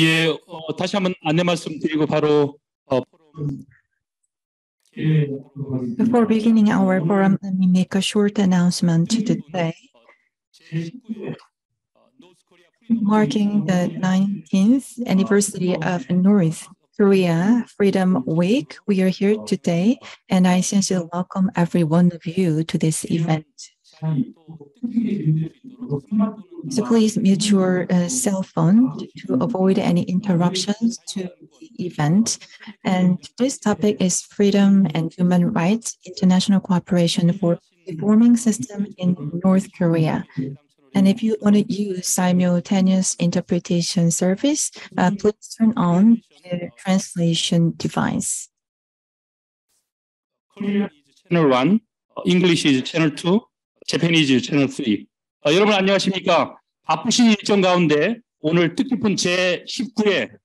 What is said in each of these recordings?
예, 다시 한번 안내 말씀드리고 바로 Before beginning our forum, let me make a short announcement today. Marking the 19th anniversary of North Korea Freedom Week, we are here today, and I sincerely welcome every one of you to this event. So please mute your cell phone to avoid any interruptions to the event. And this topic is freedom and human rights, international cooperation for reforming system in North Korea. And if you want to use simultaneous interpretation service, please turn on the translation device. Korean is channel 1, English is channel 2, Japanese is channel 3. 여러분 안녕하십니까? 바쁘신 일정 가운데 오늘 뜻깊은 제19회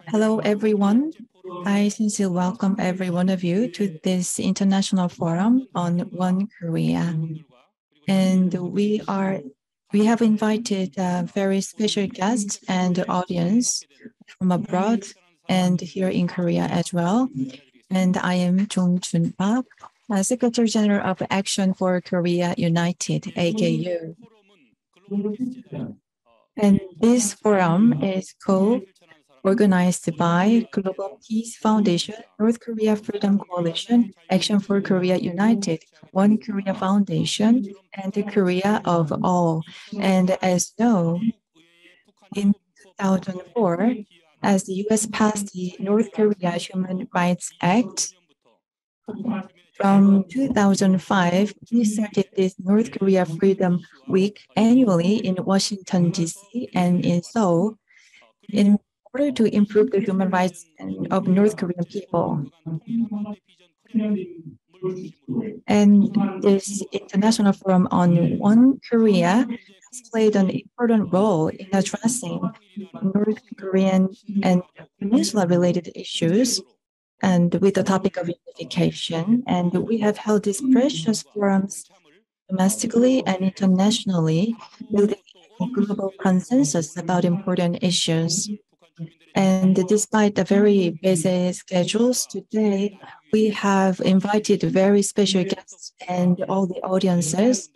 Hello everyone. I sincerely welcome every one of you to this international forum on One Korea. And we have invited very special guests and audience from abroad and here in Korea as well. And I am Jong-chun, Secretary General of Action for Korea United, AKU. And this forum is co-organized by Global Peace Foundation, North Korea Freedom Coalition, Action for Korea United, One Korea Foundation, and the Korea of All. And as you know, in 2004, as the U.S. passed the North Korea Human Rights Act, from 2005, we started this North Korea Freedom Week annually in Washington, D.C. and in Seoul in order to improve the human rights of North Korean people. And this international forum on One Korea has played an important role in addressing North Korean and peninsula-related issues, and with the topic of unification. And we have held these precious forums domestically and internationally, building a global consensus about important issues. And despite the very busy schedules today, we have invited very special guests and all the audiences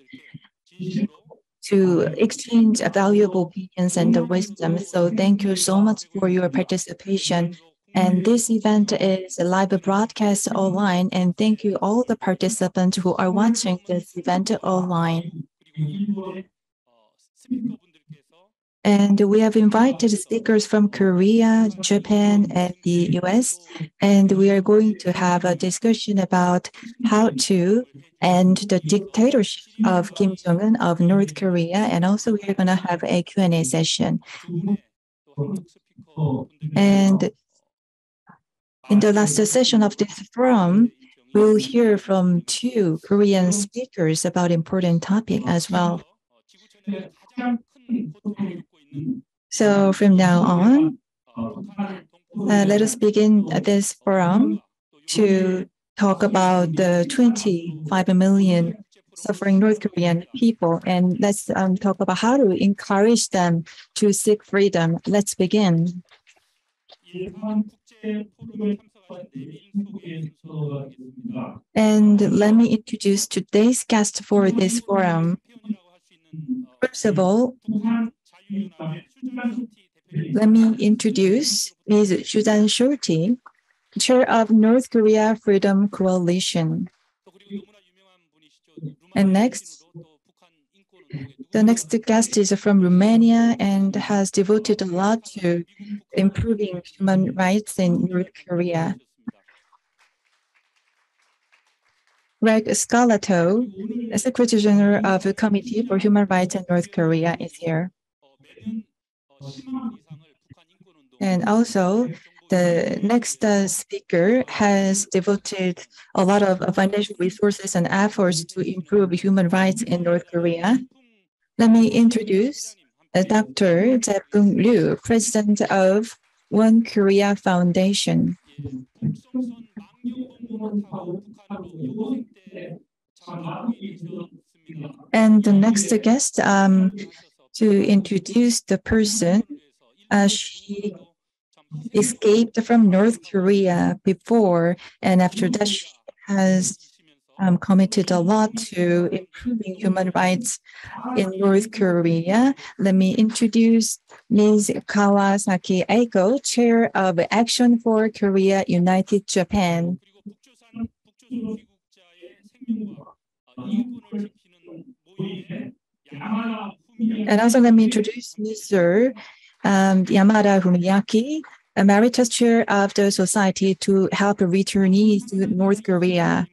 to exchange valuable opinions and wisdom. So thank you so much for your participation. And this event is a live broadcast online. And thank you all the participants who are watching this event online. And we have invited speakers from Korea, Japan, and the US. And we are going to have a discussion about how to end the dictatorship of Kim Jong-un of North Korea. And also we are going to have a Q&A session. And in the last session of this forum, we'll hear from 2 Korean speakers about important topic as well. So from now on, let us begin this forum to talk about the 25 million suffering North Korean people. And let's talk about how to encourage them to seek freedom. Let's begin. And let me introduce today's guest for this forum. First of all, let me introduce Ms. Suzanne Scholte, Chair of North Korea Freedom Coalition. And next, the next guest is from Romania and has devoted a lot to improving human rights in North Korea. Scarlatoiu, Secretary General of the Committee for Human Rights in North Korea, is here. And also, the next speaker has devoted a lot of financial resources and efforts to improve human rights in North Korea. Let me introduce Dr. Jai-poong Ryu, President of One Korea Foundation. And the next guest to introduce the person She escaped from North Korea before, and after that, she has committed a lot to improving human rights in North Korea. Let me introduce Ms. Kawasaki Eiko, Chair of Action for Korea United Japan. And also let me introduce Mr. Yamada Fumiake, Emeritus Chair of the Society to Help Returnees to North Korea.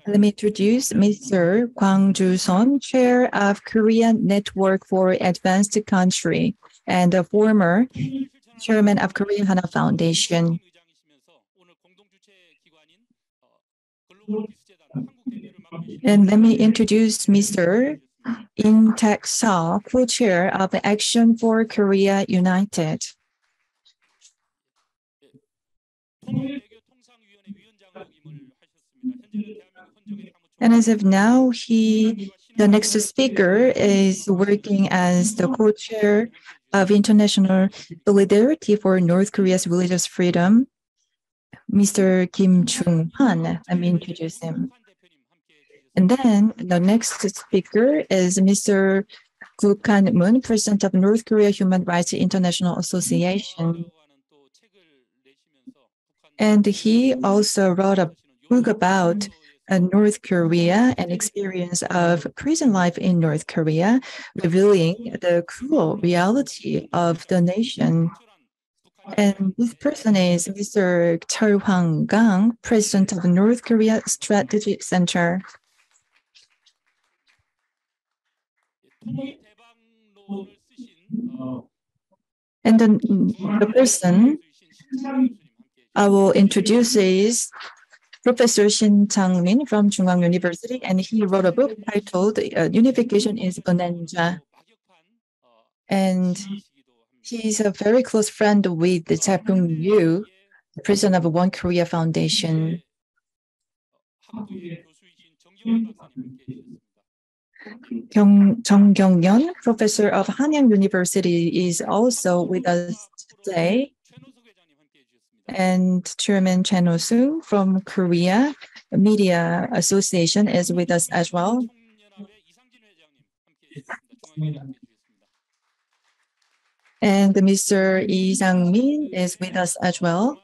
Let me introduce Mr. Kwang Ju-son, Chair of Korean Network for Advanced Country and the former Chairman of Korean Hana Foundation. And let me introduce Mr. Inteck Seo, co-chair of Action for Korea United. And as of now, the next speaker is working as the co-chair of International Solidarity for North Korea's Religious Freedom, Mr. Kim Choong-whan. Let me introduce him. And then the next speaker is Mr. Kook-han Moon, President of North Korea Human Rights International Association. And he also wrote a book about North Korea and experience of prison life in North Korea, revealing the cruel reality of the nation. And this person is Mr. Chul-hwan Kang, President of North Korea Strategic Center. And then the person I will introduce is Professor Shin Chang-min from Chung-whan University, and he wrote a book titled Unification is Bonanza. And he's a very close friend with the Jai-poong Ryu, the president of One Korea Foundation. Jong-chun, professor of Hanyang University, is also with us today. And Chairman Chen Oh-sung from Korea Media Association is with us as well. And Mr. Lee Sang-min is with us as well.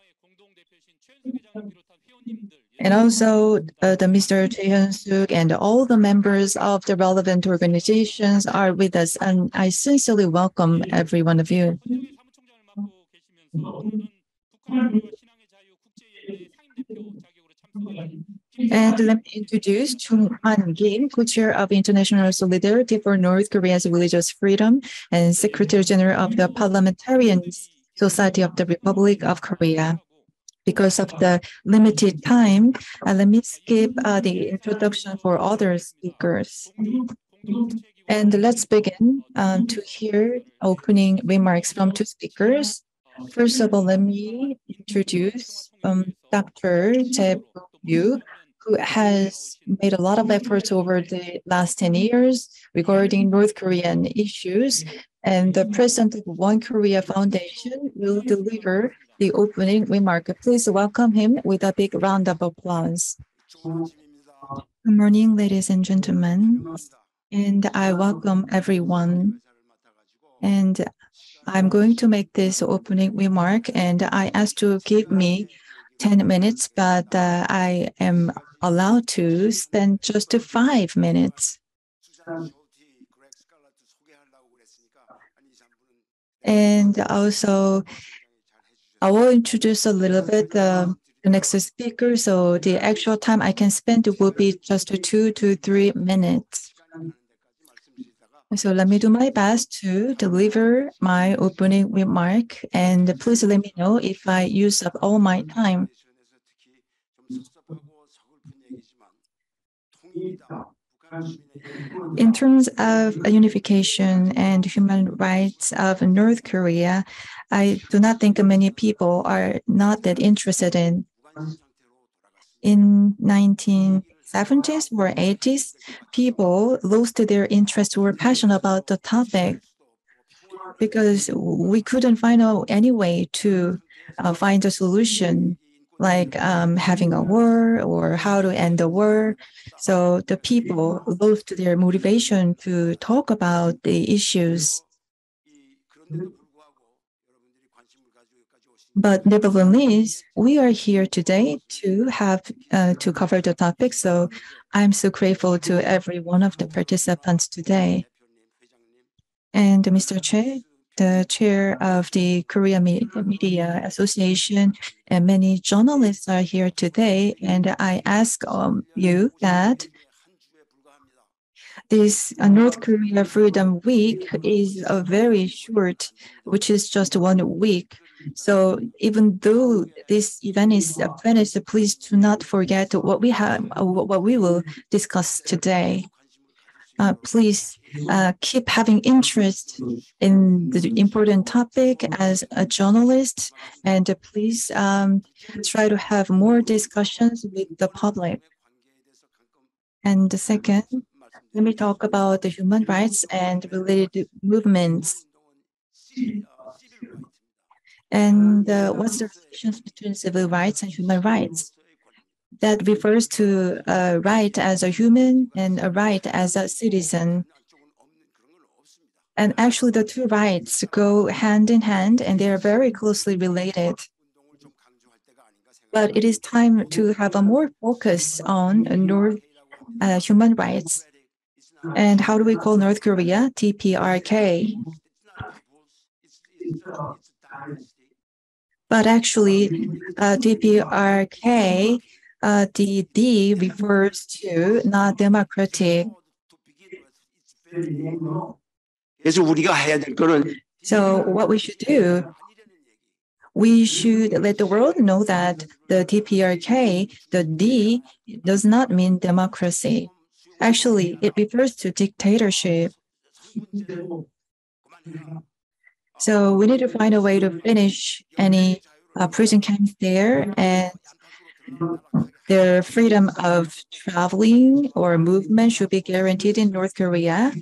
And also the Mr. Choi Hyun-suk and all the members of the relevant organizations are with us. And I sincerely welcome every one of you. And let me introduce Choong-whan Kang, co-chair of International Solidarity for North Korea's Religious Freedom and Secretary General of the Parliamentarian Society of the Republic of Korea. Because of the limited time, let me skip the introduction for other speakers. And let's begin to hear opening remarks from two speakers. First of all, let me introduce Dr. Jai-poong Ryu, who has made a lot of efforts over the last 10 years regarding North Korean issues. And the president of One Korea Foundation will deliver the opening remark. Please welcome him with a big round of applause. Good morning, ladies and gentlemen. And I welcome everyone. And I'm going to make this opening remark, and I asked to give me 10 minutes, but I am allowed to spend just 5 minutes. And also, I will introduce a little bit the next speaker, so the actual time I can spend will be just 2 to 3 minutes. So let me do my best to deliver my opening remark, and please let me know if I use up all my time. In terms of unification and human rights of North Korea, I do not think many people are not that interested in. In 1970s or 80s, people lost their interest or passion about the topic. because we couldn't find any way to find a solution, like having a war or how to end the war. So the people lost their motivation to talk about the issues. But nevertheless, we are here today to have to cover the topic. So I'm so grateful to every one of the participants today. And Mr. Choi, the chair of the Korea Media Association, and many journalists are here today. And I ask you that this North Korea Freedom Week is a very short, which is just 1 week. So even though this event is finished, please do not forget what we have, what we will discuss today. Please keep having interest in the important topic as a journalist, and please try to have more discussions with the public. And the second, let me talk about the human rights and related movements. And what's the relations between civil rights and human rights? That refers to a right as a human and a right as a citizen. And actually, the two rights go hand in hand, and they are very closely related. But it is time to have a more focus on human rights. And how do we call North Korea? TPRK. But actually, TPRK, the D refers to not democratic. So what we should do, we should let the world know that the TPRK, the D, does not mean democracy. Actually, it refers to dictatorship. So we need to find a way to finish any prison camps there, and their freedom of traveling or movement should be guaranteed in North Korea.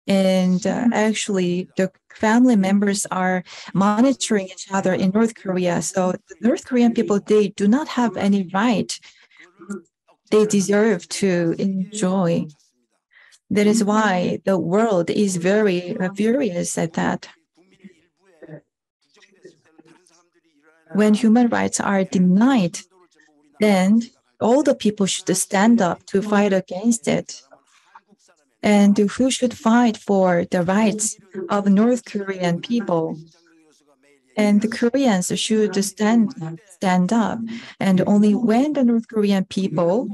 And actually, the family members are monitoring each other in North Korea. So the North Korean people, they do not have any right. They deserve to enjoy. That is why the world is very furious at that. When human rights are denied, then all the people should stand up to fight against it. And who should fight for the rights of North Korean people? And the Koreans should stand up. And only when the North Korean people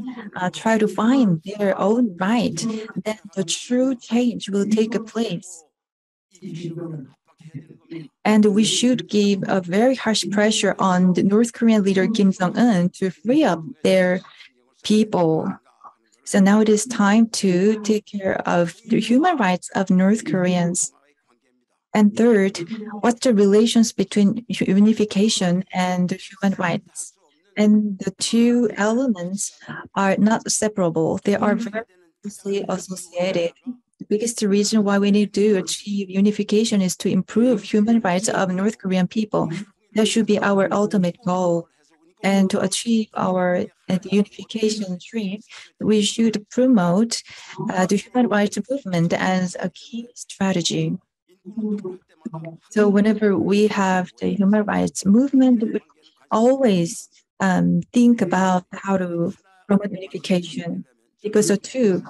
try to find their own right, then the true change will take place. And we should give a very harsh pressure on the North Korean leader Kim Jong-un to free up their people. So now it is time to take care of the human rights of North Koreans. And third, what's the relations between unification and human rights? And the two elements are not separable. They are very closely associated. The biggest reason why we need to achieve unification is to improve human rights of North Korean people. That should be our ultimate goal. And to achieve our unification dream, we should promote the human rights movement as a key strategy. So whenever we have the human rights movement, we always think about how to promote unification, because the two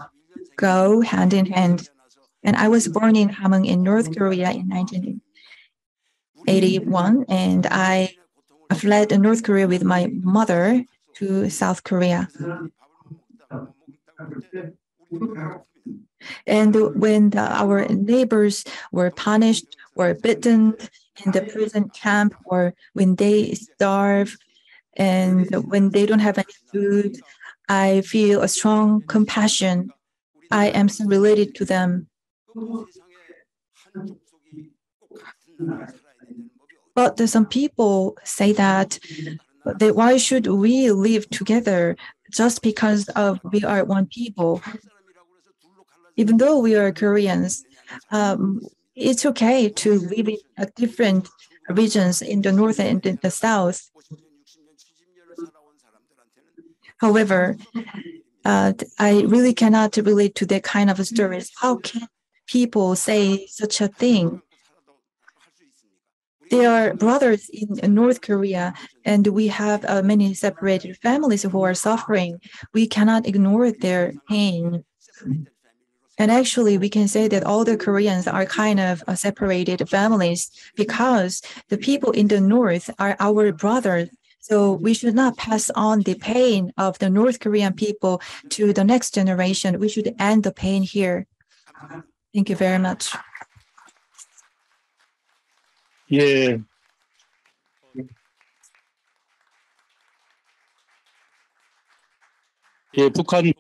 go hand in hand. And I was born in Hamhung in North Korea in 1981, and I fled North Korea with my mother to South Korea. And when our neighbors were punished or bitten in the prison camp, or when they starve and when they don't have any food, I feel a strong compassion. I am so related to them. But some people say that why should we live together just because we are one people? Even though we are Koreans, it's okay to live in different regions in the north and in the south. However, I really cannot relate to that kind of stories. How can people say such a thing? They are brothers in North Korea, and we have many separated families who are suffering. We cannot ignore their pain. And actually, we can say that all the Koreans are kind of separated families because the people in the north are our brothers. So we should not pass on the pain of the North Korean people to the next generation. We should end the pain here. Thank you very much. 예. 예, 북한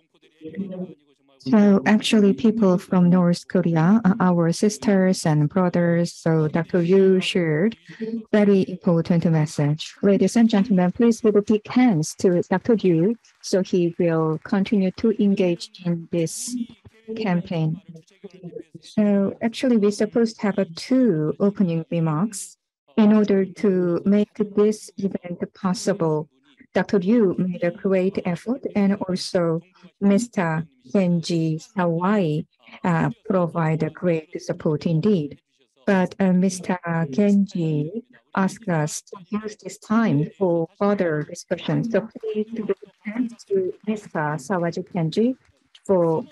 So actually, people from North Korea are our sisters and brothers. So Dr. Yu shared very important message. Ladies and gentlemen, please give a big hands to Dr. Yu so he will continue to engage in this campaign. So actually, we're supposed to have two opening remarks in order to make this event possible. Dr. Yu made a great effort, and also Mr. Kenji Sawai provide a great support indeed. But Mr. Kenji asked us to use this time for further discussion. So please give a hand to Mr. Sawaji Kenji for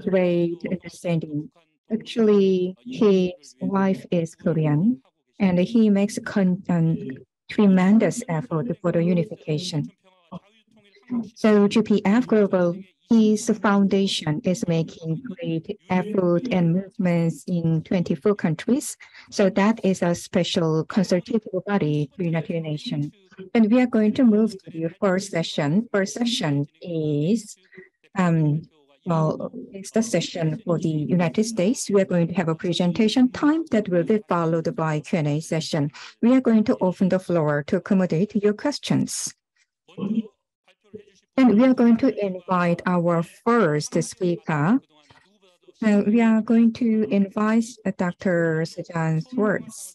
great understanding. Actually, his wife is Korean, and he makes tremendous effort for the unification. So GPF Global, his foundation is making great effort and movements in 24 countries. So that is a special consultative body to United Nations. And we are going to move to the first session. First session is it's the session for the United States. We are going to have a presentation time that will be followed by Q&A session. We are going to open the floor to accommodate your questions. And we are going to invite our first speaker. We are going to invite Dr. Suzanne Scholte.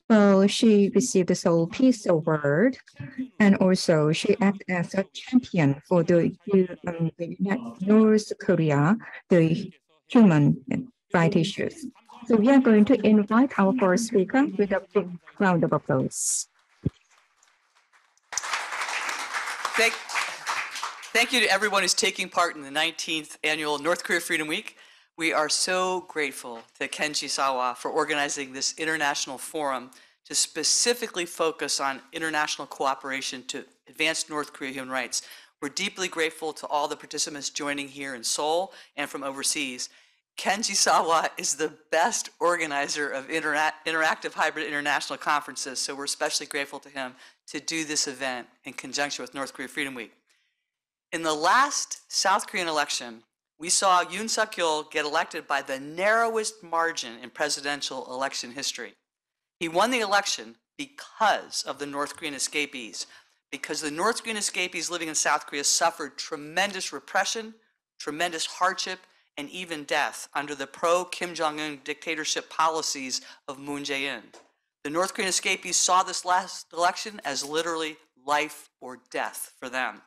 So she received the Seoul Peace Award, and also she acted as a champion for the North Korea, the human rights issues. So we are going to invite our first speaker with a big round of applause. Thank you to everyone who's taking part in the 19th annual North Korea Freedom Week. We are so grateful to Kenji Sawa for organizing this international forum to specifically focus on international cooperation to advance North Korea human rights. We're deeply grateful to all the participants joining here in Seoul and from overseas. Kenji Sawa is the best organizer of interactive hybrid international conferences, so we're especially grateful to him to do this event in conjunction with North Korea Freedom Week. In the last South Korean election, we saw Yoon Suk-yeol get elected by the narrowest margin in presidential election history. He won the election because of the North Korean escapees, because the North Korean escapees living in South Korea suffered tremendous repression, tremendous hardship, and even death under the pro-Kim Jong-un dictatorship policies of Moon Jae-in. The North Korean escapees saw this last election as literally life or death for them.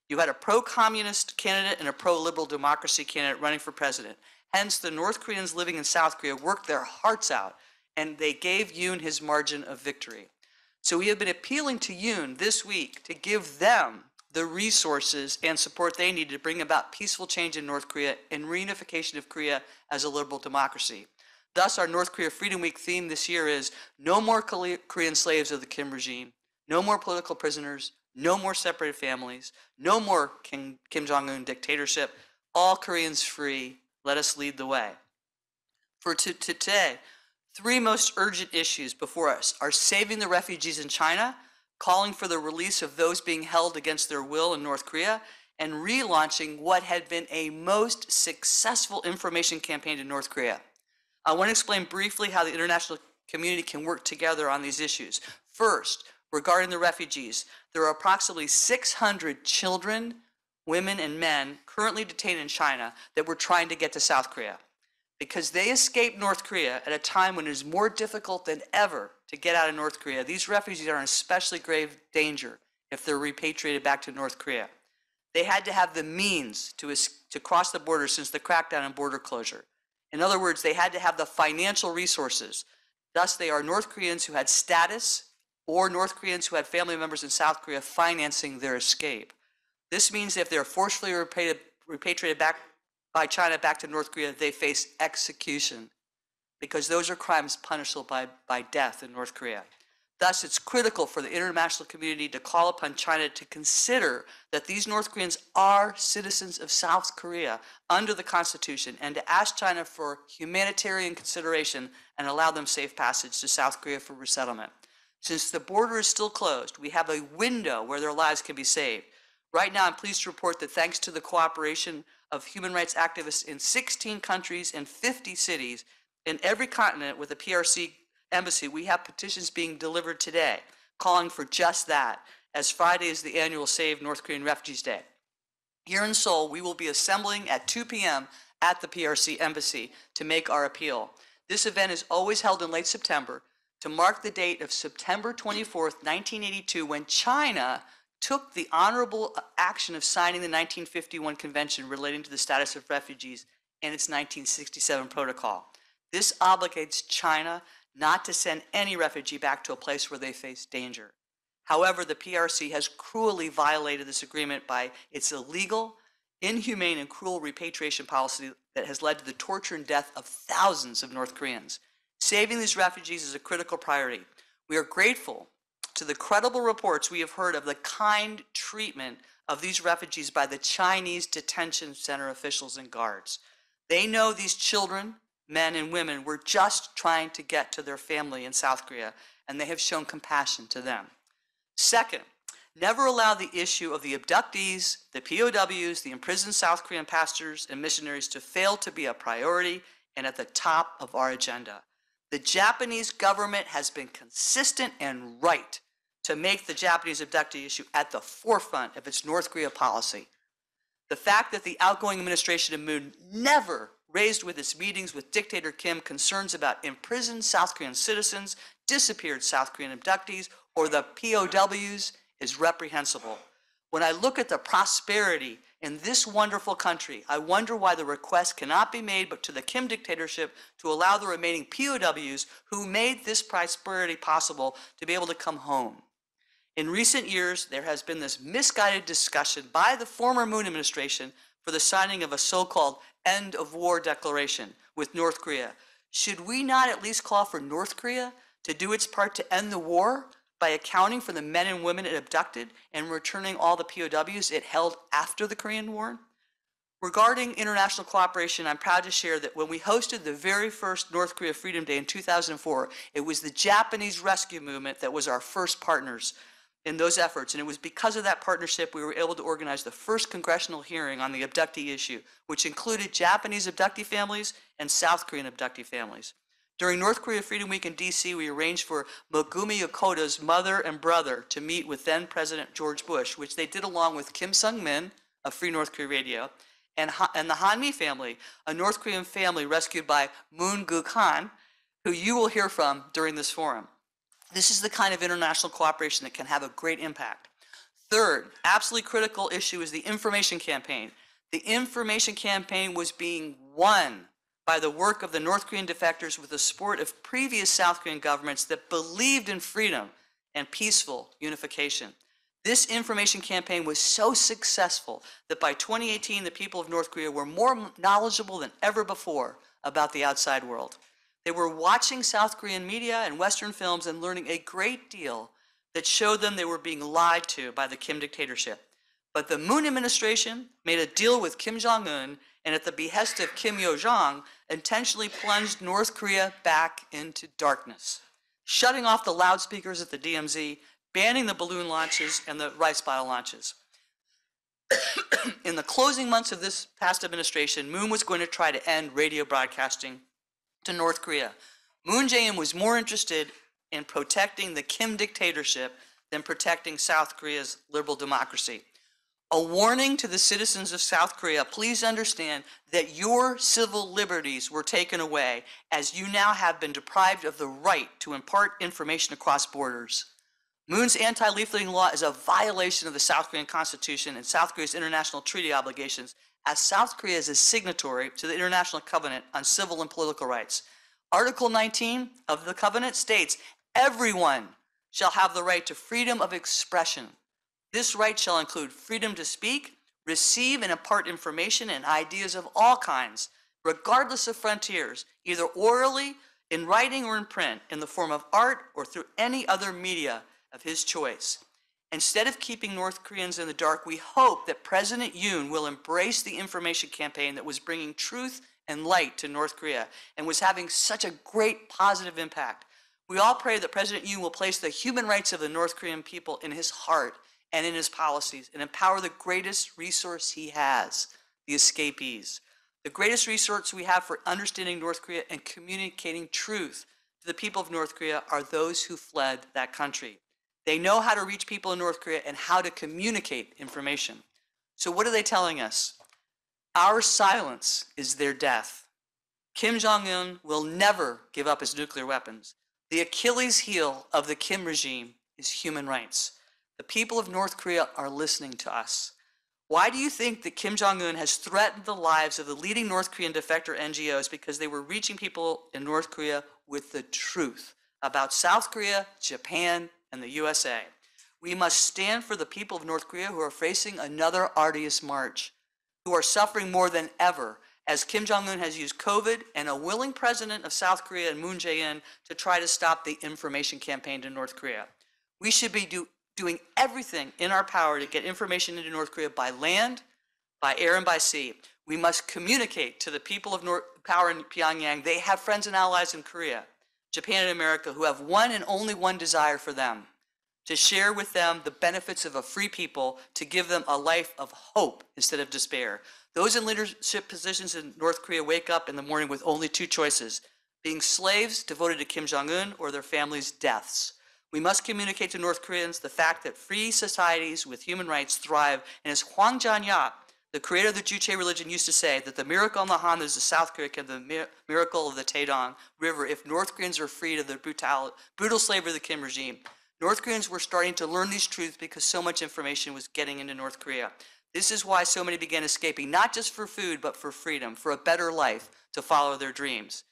You had a pro-communist candidate and a pro-liberal democracy candidate running for president. Hence, the North Koreans living in South Korea worked their hearts out, and they gave Yoon his margin of victory. So we have been appealing to Yoon this week to give them the resources and support they need to bring about peaceful change in North Korea and reunification of Korea as a liberal democracy. Thus, our North Korea Freedom Week theme this year is no more Korean slaves of the Kim regime, no more political prisoners, no more separated families, no more Kim Jong-un dictatorship, all Koreans free, let us lead the way. For today, three most urgent issues before us are saving the refugees in China, calling for the release of those being held against their will in North Korea, and relaunching what had been a most successful information campaign in North Korea. I want to explain briefly how the international community can work together on these issues. First, regarding the refugees, there are approximately 600 children, women, and men currently detained in China that we're trying to get to South Korea. because they escaped North Korea at a time when it is more difficult than ever to get out of North Korea. These refugees are in especially grave danger if they're repatriated back to North Korea. They had to have the means to cross the border since the crackdown and border closure. In other words, they had to have the financial resources. Thus, they are North Koreans who had status or North Koreans who had family members in South Korea financing their escape. This means that if they're forcefully repatriated back by China back to North Korea, they face execution because those are crimes punishable by death in North Korea. Thus, it's critical for the international community to call upon China to consider that these North Koreans are citizens of South Korea under the Constitution and to ask China for humanitarian consideration and allow them safe passage to South Korea for resettlement. Since the border is still closed, we have a window where their lives can be saved. Right now, I'm pleased to report that thanks to the cooperation of human rights activists in 16 countries and 50 cities in every continent with the PRC embassy, we have petitions being delivered today calling for just that, as Friday is the annual Save North Korean Refugees Day. Here in Seoul, we will be assembling at 2 p.m. at the PRC embassy to make our appeal. This event is always held in late September to mark the date of September 24th, 1982, when China took the honorable action of signing the 1951 convention relating to the status of refugees and its 1967 protocol. This obligates China not to send any refugee back to a place where they face danger. However, the PRC has cruelly violated this agreement by its illegal, inhumane, and cruel repatriation policy that has led to the torture and death of thousands of North Koreans. Saving these refugees is a critical priority. We are grateful to the credible reports we have heard of the kind treatment of these refugees by the Chinese detention center officials and guards. They know these children, men and women were just trying to get to their family in South Korea, and they have shown compassion to them. Second, never allow the issue of the abductees, the POWs, the imprisoned South Korean pastors and missionaries to fail to be a priority and at the top of our agenda. The Japanese government has been consistent and right to make the Japanese abductee issue at the forefront of its North Korea policy. The fact that the outgoing administration of Moon never raised with its meetings with dictator Kim concerns about imprisoned South Korean citizens, disappeared South Korean abductees, or the POWs is reprehensible. When I look at the prosperity in this wonderful country, I wonder why the request cannot be made but to the Kim dictatorship to allow the remaining POWs who made this prosperity possible to be able to come home. In recent years, there has been this misguided discussion by the former Moon administration for the signing of a so-called end of war declaration with North Korea. Should we not at least call for North Korea to do its part to end the war by accounting for the men and women it abducted and returning all the POWs it held after the Korean War? Regarding international cooperation, I'm proud to share that when we hosted the very first North Korea Freedom Day in 2004, it was the Japanese rescue movement that was our first partners in those efforts. And it was because of that partnership we were able to organize the first congressional hearing on the abductee issue, which included Japanese abductee families and South Korean abductee families. During North Korea Freedom Week in DC, we arranged for Mogumi Yokota's mother and brother to meet with then President George Bush, which they did along with Kim Sung-min of Free North Korea Radio, and the Hanmi family, a North Korean family rescued by Moon Kook-han, who you will hear from during this forum. This is the kind of international cooperation that can have a great impact. Third, absolutely critical issue is the information campaign. The information campaign was being won by the work of the North Korean defectors with the support of previous South Korean governments that believed in freedom and peaceful unification. This information campaign was so successful that by 2018, the people of North Korea were more knowledgeable than ever before about the outside world. They were watching South Korean media and Western films and learning a great deal that showed them they were being lied to by the Kim dictatorship. But the Moon administration made a deal with Kim Jong-un and at the behest of Kim Yo-jong intentionally plunged North Korea back into darkness, shutting off the loudspeakers at the DMZ, banning the balloon launches and the rice bottle launches. In the closing months of this past administration, Moon was going to try to end radio broadcasting to North Korea. Moon Jae-in was more interested in protecting the Kim dictatorship than protecting South Korea's liberal democracy. A warning to the citizens of South Korea, please understand that your civil liberties were taken away as you now have been deprived of the right to impart information across borders. Moon's anti-leafleting law is a violation of the South Korean Constitution and South Korea's international treaty obligations, as South Korea is a signatory to the International Covenant on Civil and Political Rights. Article 19 of the covenant states, everyone shall have the right to freedom of expression. This right shall include freedom to speak, receive and impart information and ideas of all kinds, regardless of frontiers, either orally, in writing or in print, in the form of art or through any other media of his choice. Instead of keeping North Koreans in the dark, we hope that President Yoon will embrace the information campaign that was bringing truth and light to North Korea and was having such a great positive impact. We all pray that President Yoon will place the human rights of the North Korean people in his heart and in his policies and empower the greatest resource he has, the escapees. The greatest resource we have for understanding North Korea and communicating truth to the people of North Korea are those who fled that country. They know how to reach people in North Korea and how to communicate information. So what are they telling us? Our silence is their death. Kim Jong-un will never give up his nuclear weapons. The Achilles heel of the Kim regime is human rights. The people of North Korea are listening to us. Why do you think that Kim Jong-un has threatened the lives of the leading North Korean defector NGOs? Because they were reaching people in North Korea with the truth about South Korea, Japan, and the USA. We must stand for the people of North Korea who are facing another arduous march, who are suffering more than ever, as Kim Jong-un has used COVID and a willing president of South Korea, Moon Jae-in, to try to stop the information campaign to North Korea. We should be doing everything in our power to get information into North Korea by land, by air, and by sea. We must communicate to the people of power in Pyongyang. They have friends and allies in Korea, Japan, and America who have one and only one desire for them: to share with them the benefits of a free people, to give them a life of hope instead of despair. Those in leadership positions in North Korea wake up in the morning with only two choices: being slaves devoted to Kim Jong-un or their families' deaths. We must communicate to North Koreans the fact that free societies with human rights thrive, and as Hwang Janya, the creator of the Juche religion, used to say, that the miracle of the Han is the South Korea can the miracle of the Taedong River if North Koreans are freed of the brutal slavery of the Kim regime. North Koreans were starting to learn these truths because so much information was getting into North Korea. This is why so many began escaping, not just for food, but for freedom, for a better life, to follow their dreams.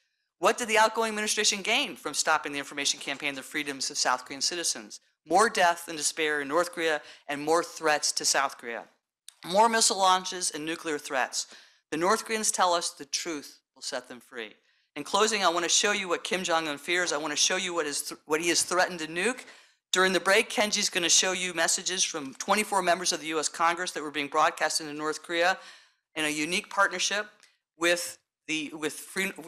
What did the outgoing administration gain from stopping the information campaign, the freedoms of South Korean citizens? More death and despair in North Korea and more threats to South Korea. More missile launches and nuclear threats. The North Koreans tell us the truth will set them free. In closing, I want to show you what Kim Jong-un fears. I want to show you what he has threatened to nuke. During the break, Kenji's going to show you messages from 24 members of the U.S. Congress that were being broadcast into North Korea in a unique partnership with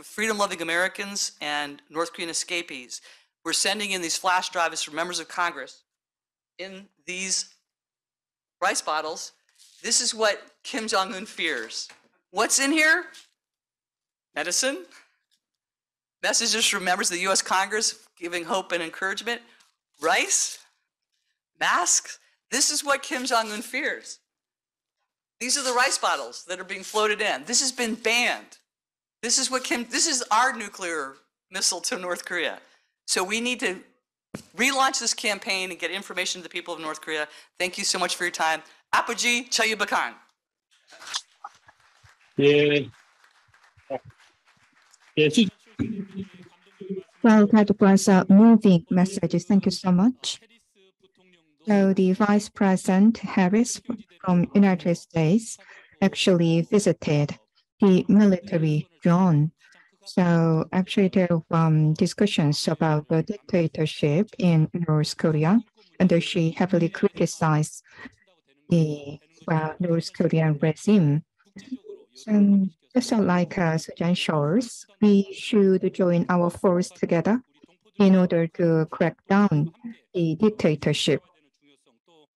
freedom-loving Americans and North Korean escapees. We're sending in these flash drives from members of Congress in these rice bottles. This is what Kim Jong-un fears. What's in here? Medicine, messages from members of the U.S. Congress giving hope and encouragement, rice, masks. This is what Kim Jong-un fears. These are the rice bottles that are being floated in. This has been banned. This is our nuclear missile to North Korea. So we need to relaunch this campaign and get information to the people of North Korea. Thank you so much for your time. Apogee Chayubakan. 예. 예, Well, that was a moving message. Thank you so much. So the Vice President Harris from United States actually visited the military zone. So actually there were discussions about the dictatorship in North Korea, and she heavily criticized the North Korean regime. So just like Suzanne Scholte, we should join our force together in order to crack down the dictatorship.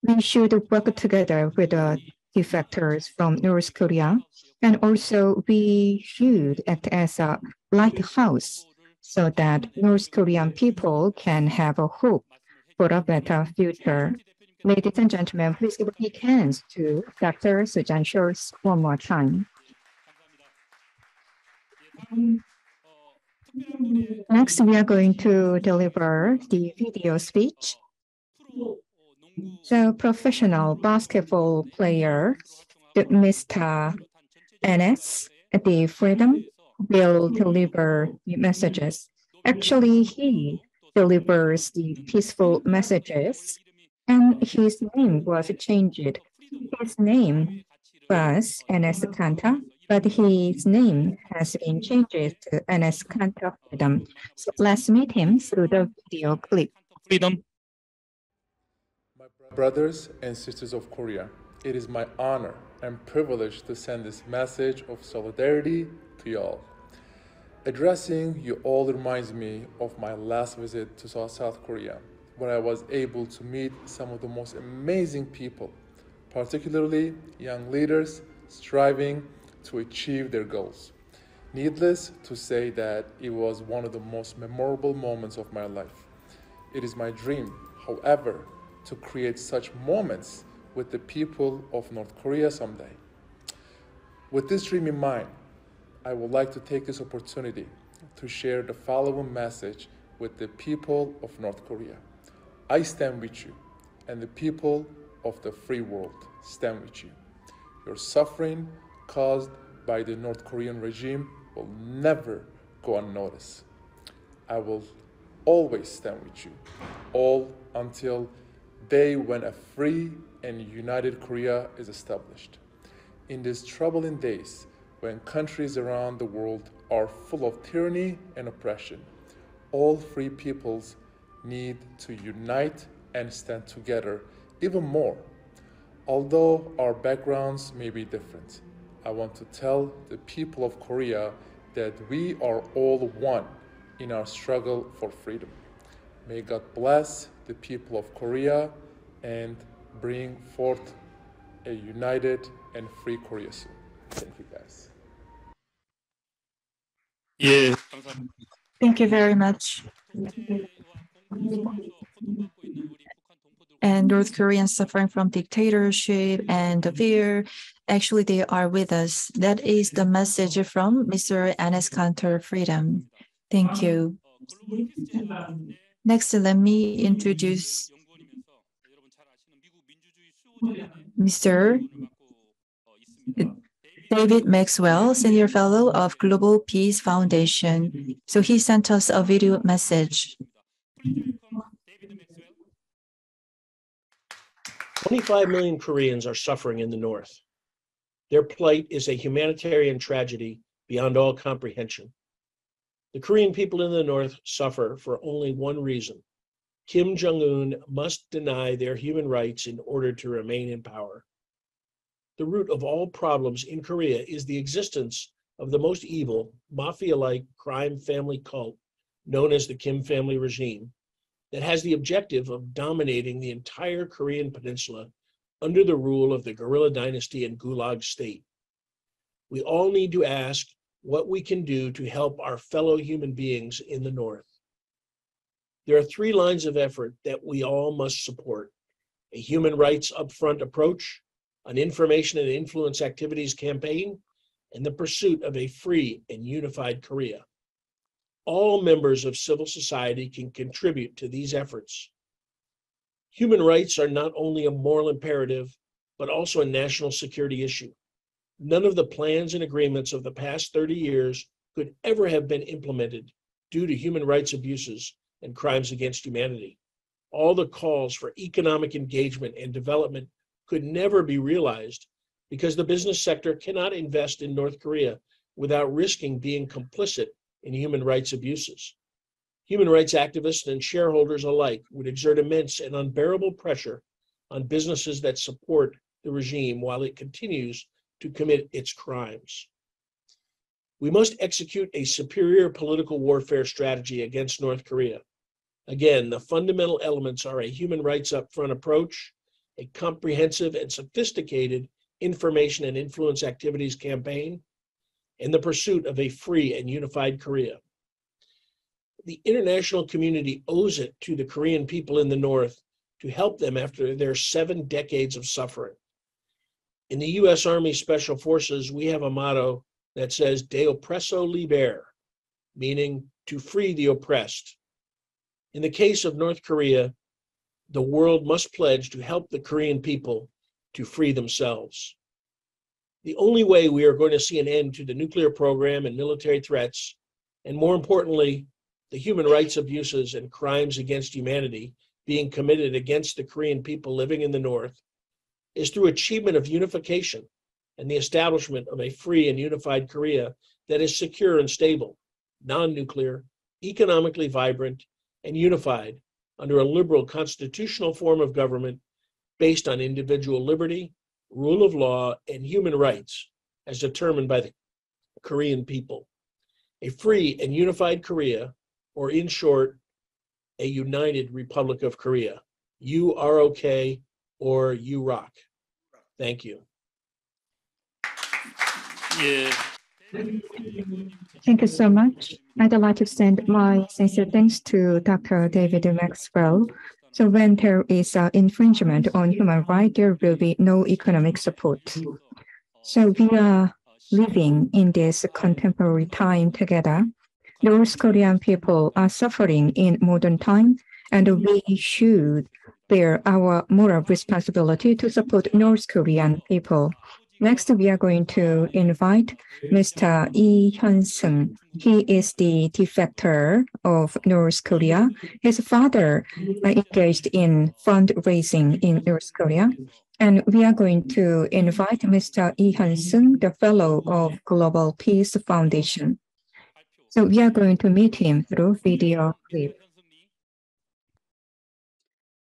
We should work together with the defectors from North Korea, and also we should act as a lighthouse so that North Korean people can have a hope for a better future. Ladies and gentlemen, please give a big hands to Dr. Suzanne Scholte one more time. Next, we are going to deliver the video speech. So, professional basketball player, Mr. Enes Freedom, will deliver the messages. Actually, he delivers the peaceful messages, and his name was changed. His name was Enes Kanter, but his name has been changed to Enes Kanter Freedom. So let's meet him through the video clip. Freedom. My brothers and sisters of Korea, it is my honor and privilege to send this message of solidarity to you all. Addressing you all reminds me of my last visit to South Korea, where I was able to meet some of the most amazing people, particularly young leaders striving to achieve their goals. Needless to say that it was one of the most memorable moments of my life. It is my dream, however, to create such moments with the people of North Korea someday. With this dream in mind, I would like to take this opportunity to share the following message with the people of North Korea. I stand with you, and the people of the free world stand with you. Your suffering caused by the North Korean regime will never go unnoticed. I will always stand with you, all until day when a free and united Korea is established. In these troubling days, when countries around the world are full of tyranny and oppression, all free peoples need to unite and stand together even more. Although our backgrounds may be different, I want to tell the people of Korea that we are all one in our struggle for freedom. May God bless the people of Korea and bring forth a united and free Korea soon. Thank you, guys. 예, Thank you very much. And North Koreans suffering from dictatorship and the fear, actually they are with us. That is the message from Mr. Enes Kanter Freedom. Thank you. Next, let me introduce Mr. David Maxwell, Senior Fellow of Global Peace Foundation. So he sent us a video message. 25 million Koreans are suffering in the North. Their plight is a humanitarian tragedy beyond all comprehension. The Korean people in the North suffer for only one reason. Kim Jong-un must deny their human rights in order to remain in power. The root of all problems in Korea is the existence of the most evil, mafia-like crime family cult known as the Kim family regime that has the objective of dominating the entire Korean peninsula under the rule of the guerrilla dynasty and gulag state. We all need to ask what we can do to help our fellow human beings in the North. There are three lines of effort that we all must support: a human rights upfront approach, an information and influence activities campaign, and the pursuit of a free and unified Korea. All members of civil society can contribute to these efforts. Human rights are not only a moral imperative, but also a national security issue. None of the plans and agreements of the past 30 years could ever have been implemented due to human rights abuses and crimes against humanity. All the calls for economic engagement and development could never be realized because the business sector cannot invest in North Korea without risking being complicit in human rights abuses. Human rights activists and shareholders alike would exert immense and unbearable pressure on businesses that support the regime while it continues to commit its crimes. We must execute a superior political warfare strategy against North Korea. Again, the fundamental elements are a human rights upfront approach, a comprehensive and sophisticated information and influence activities campaign, and the pursuit of a free and unified Korea. The international community owes it to the Korean people in the North to help them after their 7 decades of suffering. In the U.S. Army Special Forces, we have a motto that says, De oppresso liber, meaning to free the oppressed. In the case of North Korea, the world must pledge to help the Korean people to free themselves. The only way we are going to see an end to the nuclear program and military threats, and more importantly, the human rights abuses and crimes against humanity being committed against the Korean people living in the North, is through achievement of unification and the establishment of a free and unified Korea that is secure and stable, non-nuclear, economically vibrant, and unified under a liberal constitutional form of government based on individual liberty, rule of law, and human rights as determined by the Korean people. A free and unified Korea, or in short, a united Republic of Korea. UROK or UROC. Thank you. 예, Thank you so much. I'd like to extend my sincere thanks to Dr. David Maxwell. So when there is an infringement on human rights, there will be no economic support. So we are living in this contemporary time together. North Korean people are suffering in modern time, and we should bear our moral responsibility to support North Korean people. Next, we are going to invite Mr. Lee Hyunseung. He is the defector of North Korea. His father engaged in fundraising in North Korea. And we are going to invite Mr. Lee Hyunseung, the fellow of Global Peace Foundation. So we are going to meet him through video clip.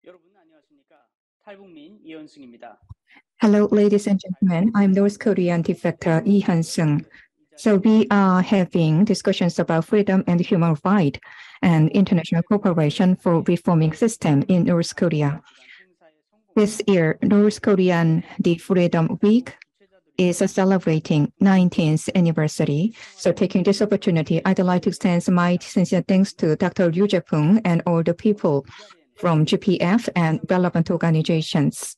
여러분 안녕하십니까? 탈북민 이현승입니다. Hello, ladies and gentlemen. I'm North Korean defector Lee Hyunseung. So we are having discussions about freedom and human rights and international cooperation for reforming system in North Korea. This year, North Korean the Freedom Week is celebrating 19th anniversary. So taking this opportunity, I'd like to extend my sincere thanks to Dr. Jai-poong and all the people from GPF and relevant organizations.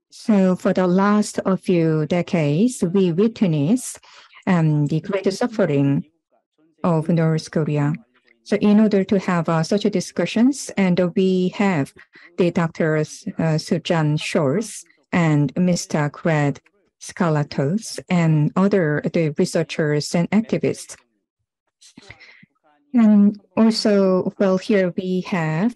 So for the last few decades, we witnessed the great suffering of North Korea. So in order to have such discussions, and we have the doctors Suzanne Scholte and Mr. Scarlatoiu and other the researchers and activists. And also, well, here we have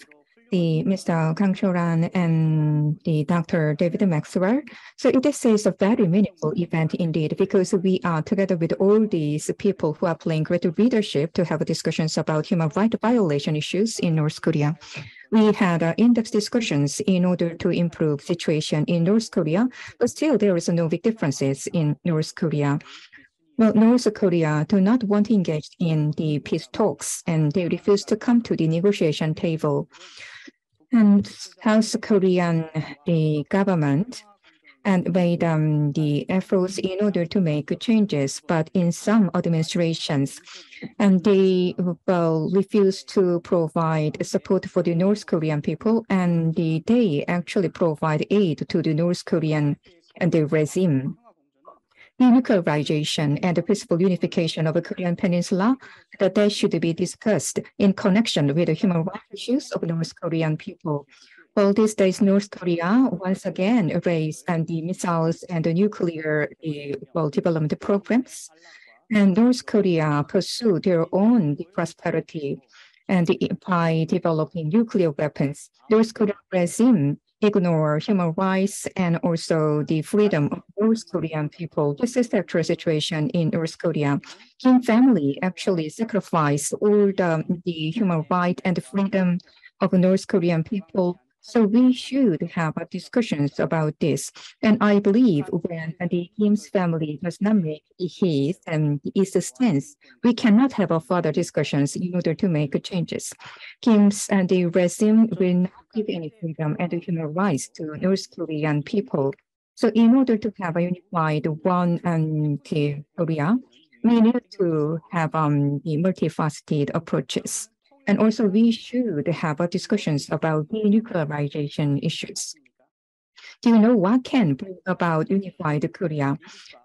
the Mr. Kang Chul-hwan and the Dr. David Maxwell. So this is a very meaningful event indeed, because we are together with all these people who are playing great leadership to have discussions about human rights violation issues in North Korea. We had in-depth discussions in order to improve situation in North Korea, but still there is no big differences in North Korea. Well, North Korea do not want to engage in the peace talks, and they refuse to come to the negotiation table. And South Korean, the government, and made the efforts in order to make changes, but in some administrations, and they refuse to provide support for the North Korean people, and they actually provide aid to the North Korean and the regime. Denuclearization and the peaceful unification of the Korean Peninsula, that they should be discussed in connection with the human rights issues of North Korean people. Well, these days, North Korea once again raised the missiles and the nuclear development programs, and North Korea pursue their own prosperity and by developing nuclear weapons. North Korean regime ignore human rights and also the freedom of North Korean people. This is the actual situation in North Korea. Kim family actually sacrificed all the human rights and the freedom of North Korean people. So we should have discussions about this. And I believe when the Kim's family does not make his stance, we cannot have further discussions in order to make changes. Kim's and the regime will not give any freedom and human rights to North Korean people. So in order to have a unified one Korea, we need to have the multifaceted approaches. And also we should have discussions about denuclearization issues. Do you know what can bring about unified Korea?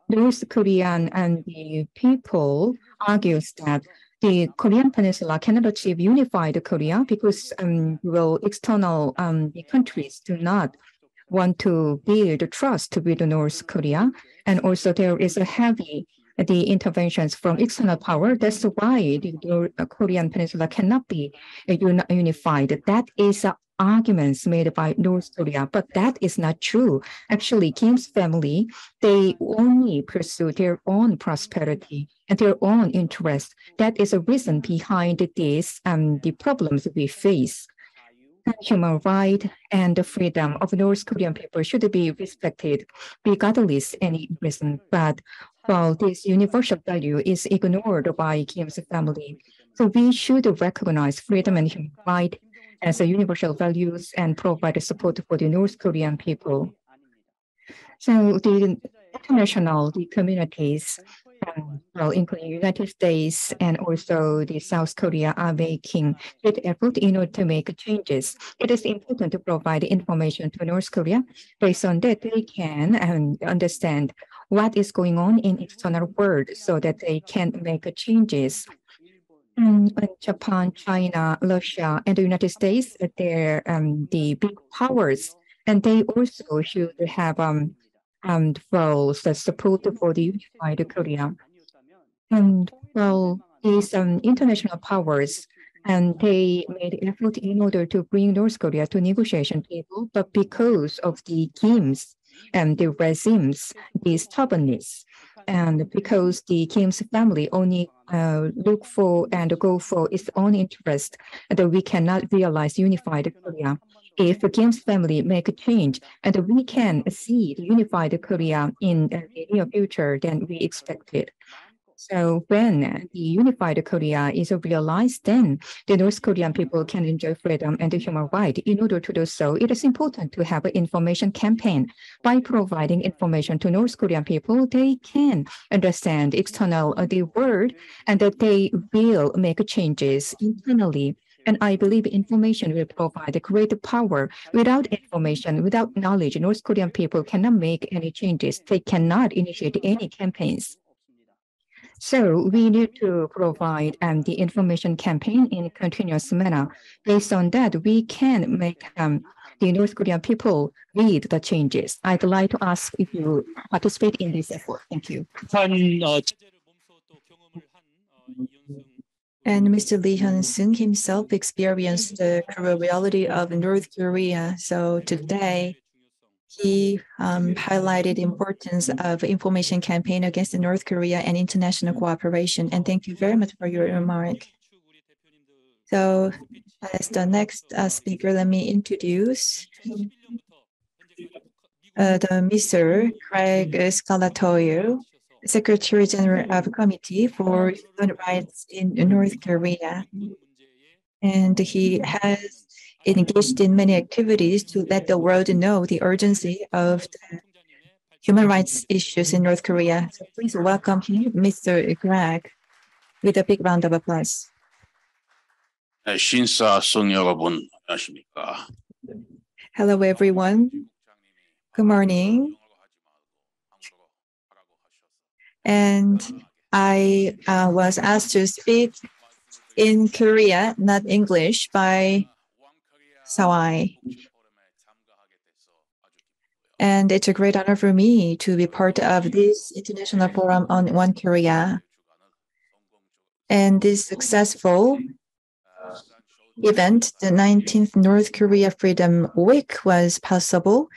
North Korean and the people argues that the Korean Peninsula cannot achieve unified Korea because external countries do not want to build trust with North Korea. And also there is a heavy interventions from external power. That's why the Korean Peninsula cannot be unified. That is arguments made by North Korea, but that is not true. Actually, Kim's family, they only pursue their own prosperity and their own interest. That is a reason behind this the problems we face. Human rights and the freedom of North Korean people should be respected, regardless any reason. But well, this universal value is ignored by Kim's family. So we should recognize freedom and human rights as a universal values and provide support for the North Korean people. So the international communities, including United States and also the South Korea, are making great effort in order to make changes. It is important to provide information to North Korea. Based on that, they can understand what is going on in external world so that they can make changes. Japan, China, Russia, and the United States, they're the big powers, and they also should have roles that support for the unified Korea. And well, these international powers, and they made effort in order to bring North Korea to negotiation table, but because of the Kim's and the regime's the stubbornness, and because the Kim's family only look for and go for its own interest, that we cannot realize unified Korea. If Kim's family make a change and we can see the unified Korea in the near future, then we expect it. So when the unified Korea is realized, then the North Korean people can enjoy freedom and human rights. In order to do so, it is important to have an information campaign. By providing information to North Korean people, they can understand external the world and that they will make changes internally. And I believe information will provide great power. Without information, without knowledge, North Korean people cannot make any changes. They cannot initiate any campaigns. So we need to provide the information campaign in a continuous manner. Based on that, we can make the North Korean people read the changes. I'd like to ask if you participate in this effort. Thank you. And Mr. Lee Hyunseung himself experienced the cruel reality of North Korea. So today, he highlighted the importance of information campaign against North Korea and international cooperation. And thank you very much for your remark. So as the next speaker, let me introduce Mr. Craig Scarlatoiu, Secretary General of Committee for Human Rights in North Korea. And he has engaged in many activities to let the world know the urgency of the human rights issues in North Korea. So please welcome him, Mr. Greg, with a big round of applause. 신사성 여러분, 안녕하십니까? Hello, everyone. Good morning. And I was asked to speak in Korea, not English, by Sawai. And it's a great honor for me to be part of this international forum on One Korea. And this successful event, the 19th North Korea Freedom Week, was possible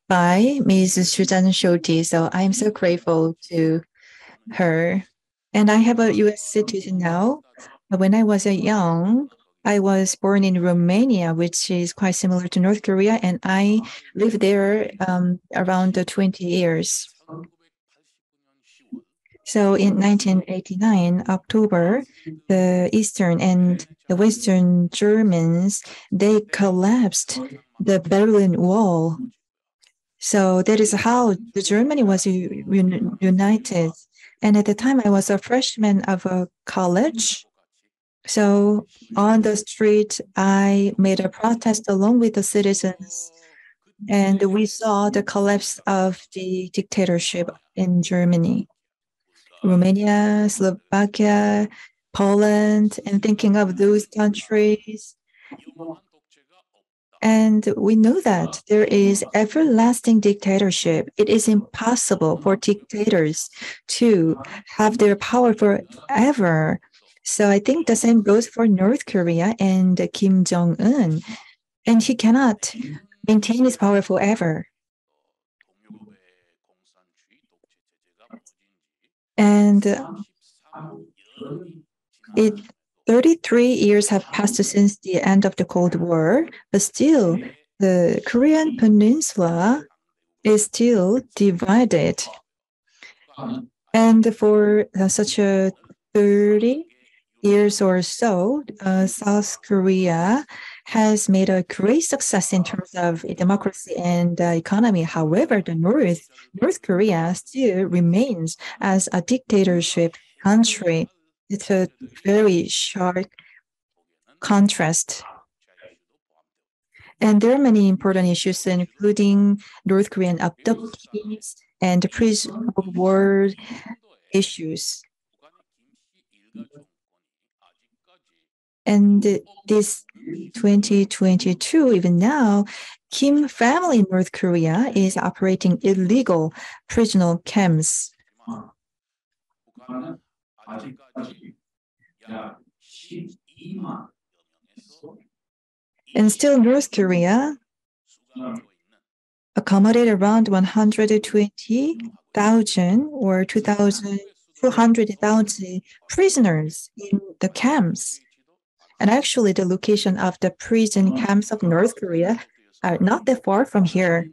by Ms. Suzanne Scholte. So I'm so grateful to her. And I have a U.S. citizen now. When I was young, I was born in Romania, which is quite similar to North Korea, and I lived there around 20 years. So in 1989, October, the Eastern and the Western Germans, they collapsed the Berlin Wall. So that is how the Germany was united. And at the time, I was a freshman of a college. So on the street, I made a protest along with the citizens, and we saw the collapse of the dictatorship in Germany, Romania, Slovakia, Poland, and thinking of those countries. And we know that there is everlasting dictatorship. It is impossible for dictators to have their power forever. So I think the same goes for North Korea and Kim Jong-un. And he cannot maintain his power forever. And 33 years have passed since the end of the Cold War, but still the Korean Peninsula is still divided. And for such a 30 years or so, South Korea has made a great success in terms of democracy and economy. However, the North Korea still remains as a dictatorship country. It's a very sharp contrast. And there are many important issues, including North Korean abductees and prisoner of war issues. And this 2022, even now, Kim family in North Korea is operating illegal prisoner camps. And still North Korea accommodated around 120,000 or 200,000 prisoners in the camps. And actually, the location of the prison camps of North Korea are not that far from here.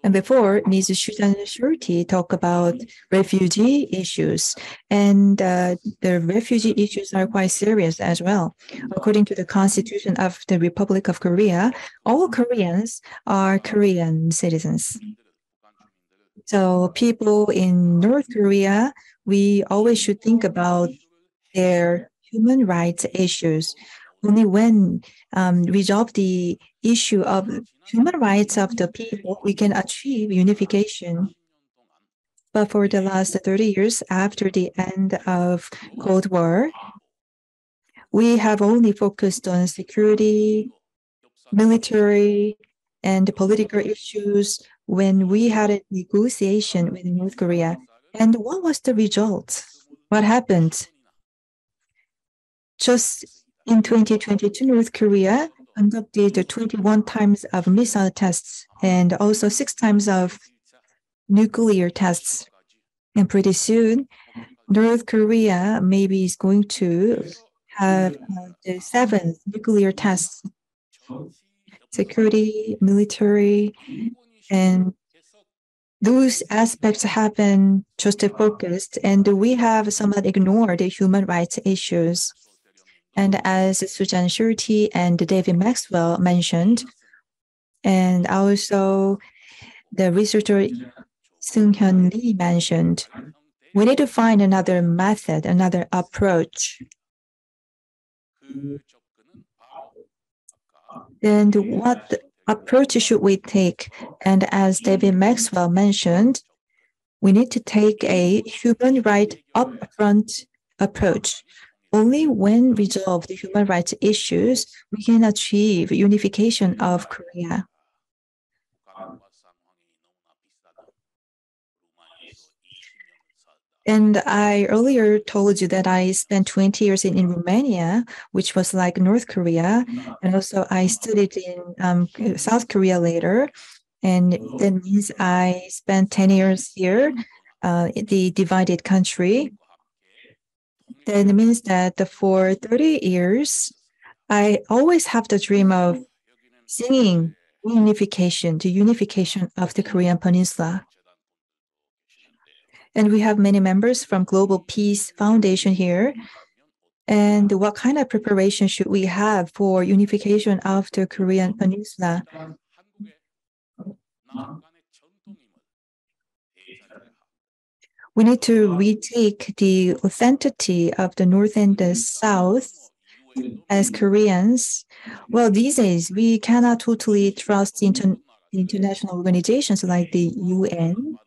And before, Ms. Suzanne Scholte talked about refugee issues, and the refugee issues are quite serious as well. According to the Constitution of the Republic of Korea, all Koreans are Korean citizens. So people in North Korea, we always should think about their human rights issues. Only when resolve the issue of human rights of the people, we can achieve unification. But for the last 30 years after the end of Cold War, we have only focused on security, military, and political issues when we had a negotiation with North Korea. And what was the result? What happened? Just in 2022, North Korea conducted 21 times of missile tests and also 6 times of nuclear tests. And pretty soon, North Korea maybe is going to have the 7th nuclear test. Security, military, and those aspects have been just focused, and we have somewhat ignored the human rights issues. And as Suzanne Scholte and David Maxwell mentioned, and also the researcher Hyunseung Lee mentioned, we need to find another method, another approach. And what approach should we take? And as David Maxwell mentioned, we need to take a human right upfront approach. Only when resolve the human rights issues, we can achieve unification of Korea. And I earlier told you that I spent 20 years in Romania, which was like North Korea. And also I studied in South Korea later. And that means I spent 10 years here, the divided country. That means that for 30 years, I always have the dream of singing unification, the unification of the Korean Peninsula. And we have many members from Global Peace Foundation here. And what kind of preparation should we have for unification of the Korean Peninsula? we need to retake the authenticity of the North and the South as Koreans. Well, these days, we cannot totally trust international organizations like the UN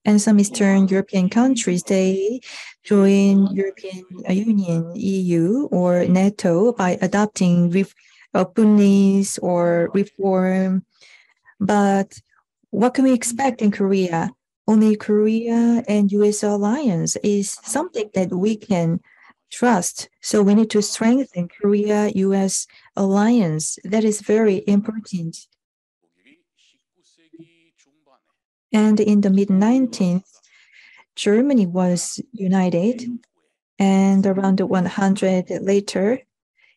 and some Eastern European countries. They join European Union, EU, or NATO by adopting openness or reform. But what can we expect in Korea? Only Korea and US alliance is something that we can trust. So we need to strengthen Korea-US alliance. That is very important. And in the mid-19th, Germany was united, and around 100 later,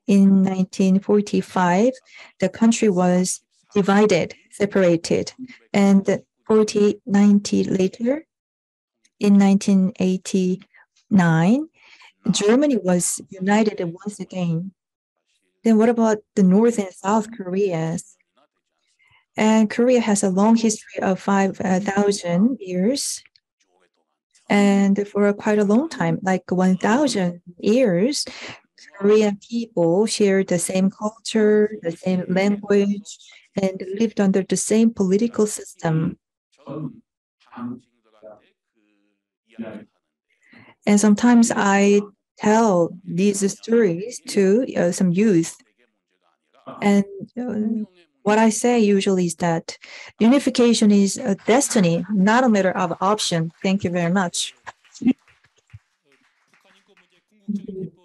in 1945, the country was divided, separated, and 90 later, in 1989, Germany was united once again. Then what about the North and South Koreas? And Korea has a long history of 5,000 years. And for quite a long time, like 1,000 years, Korean people shared the same culture, the same language, and lived under the same political system. And sometimes I tell these stories to some youth. And what I say usually is that unification is a destiny, not a matter of option. Thank you very much.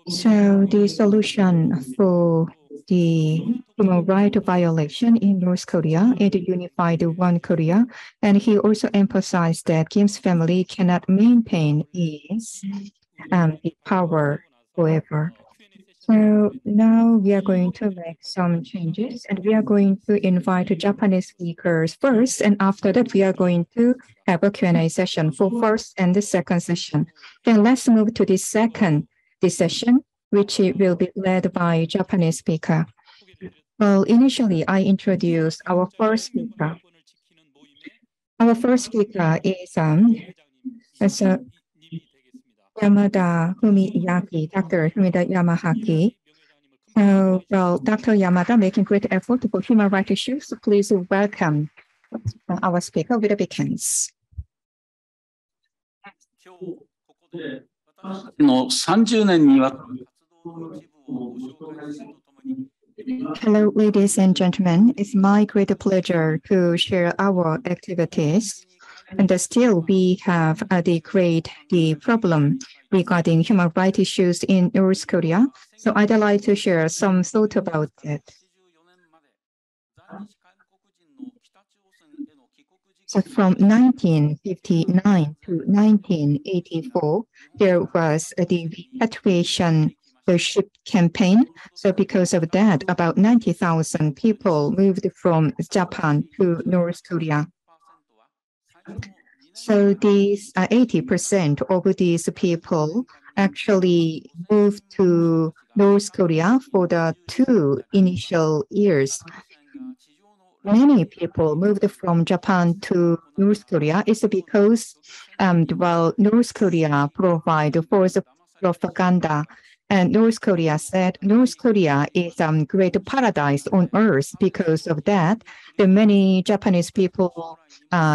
So the solution for the human rights violation in North Korea is to unify the one Korea. And he also emphasized that Kim's family cannot maintain its power forever. So now we are going to make some changes, and we are going to invite Japanese speakers first, and after that we are going to have a Q&A session for first and the second session. Then let's move to the second session, which will be led by Japanese speaker. Well, initially I introduced our first speaker. Our first speaker is Yamada Fumiake, Dr. Humida Yamahaki. Well, Dr. Yamada making great effort for human rights issues. So please welcome our speaker with a big hands. Hello, ladies and gentlemen. It's my great pleasure to share our activities. And still, we have the problem regarding human rights issues in North Korea. So I'd like to share some thought about it. So from 1959 to 1984, there was the repatriation ship campaign. So because of that, about 90,000 people moved from Japan to North Korea. So these 80% of these people actually moved to North Korea for the 2 initial years. Many people moved from Japan to North Korea is because North Korea provide false propaganda. And North Korea said North Korea is a great paradise on earth. Because of that, the many Japanese people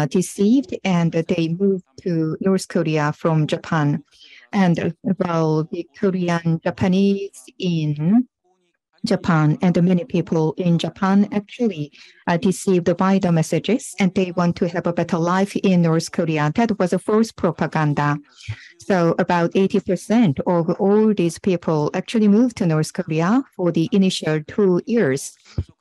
deceived and they moved to North Korea from Japan. And the Korean Japanese in Japan and many people in Japan actually deceived by the messages, and they want to have a better life in North Korea. That was a false propaganda. So about 80% of all these people actually moved to North Korea for the initial 2 years.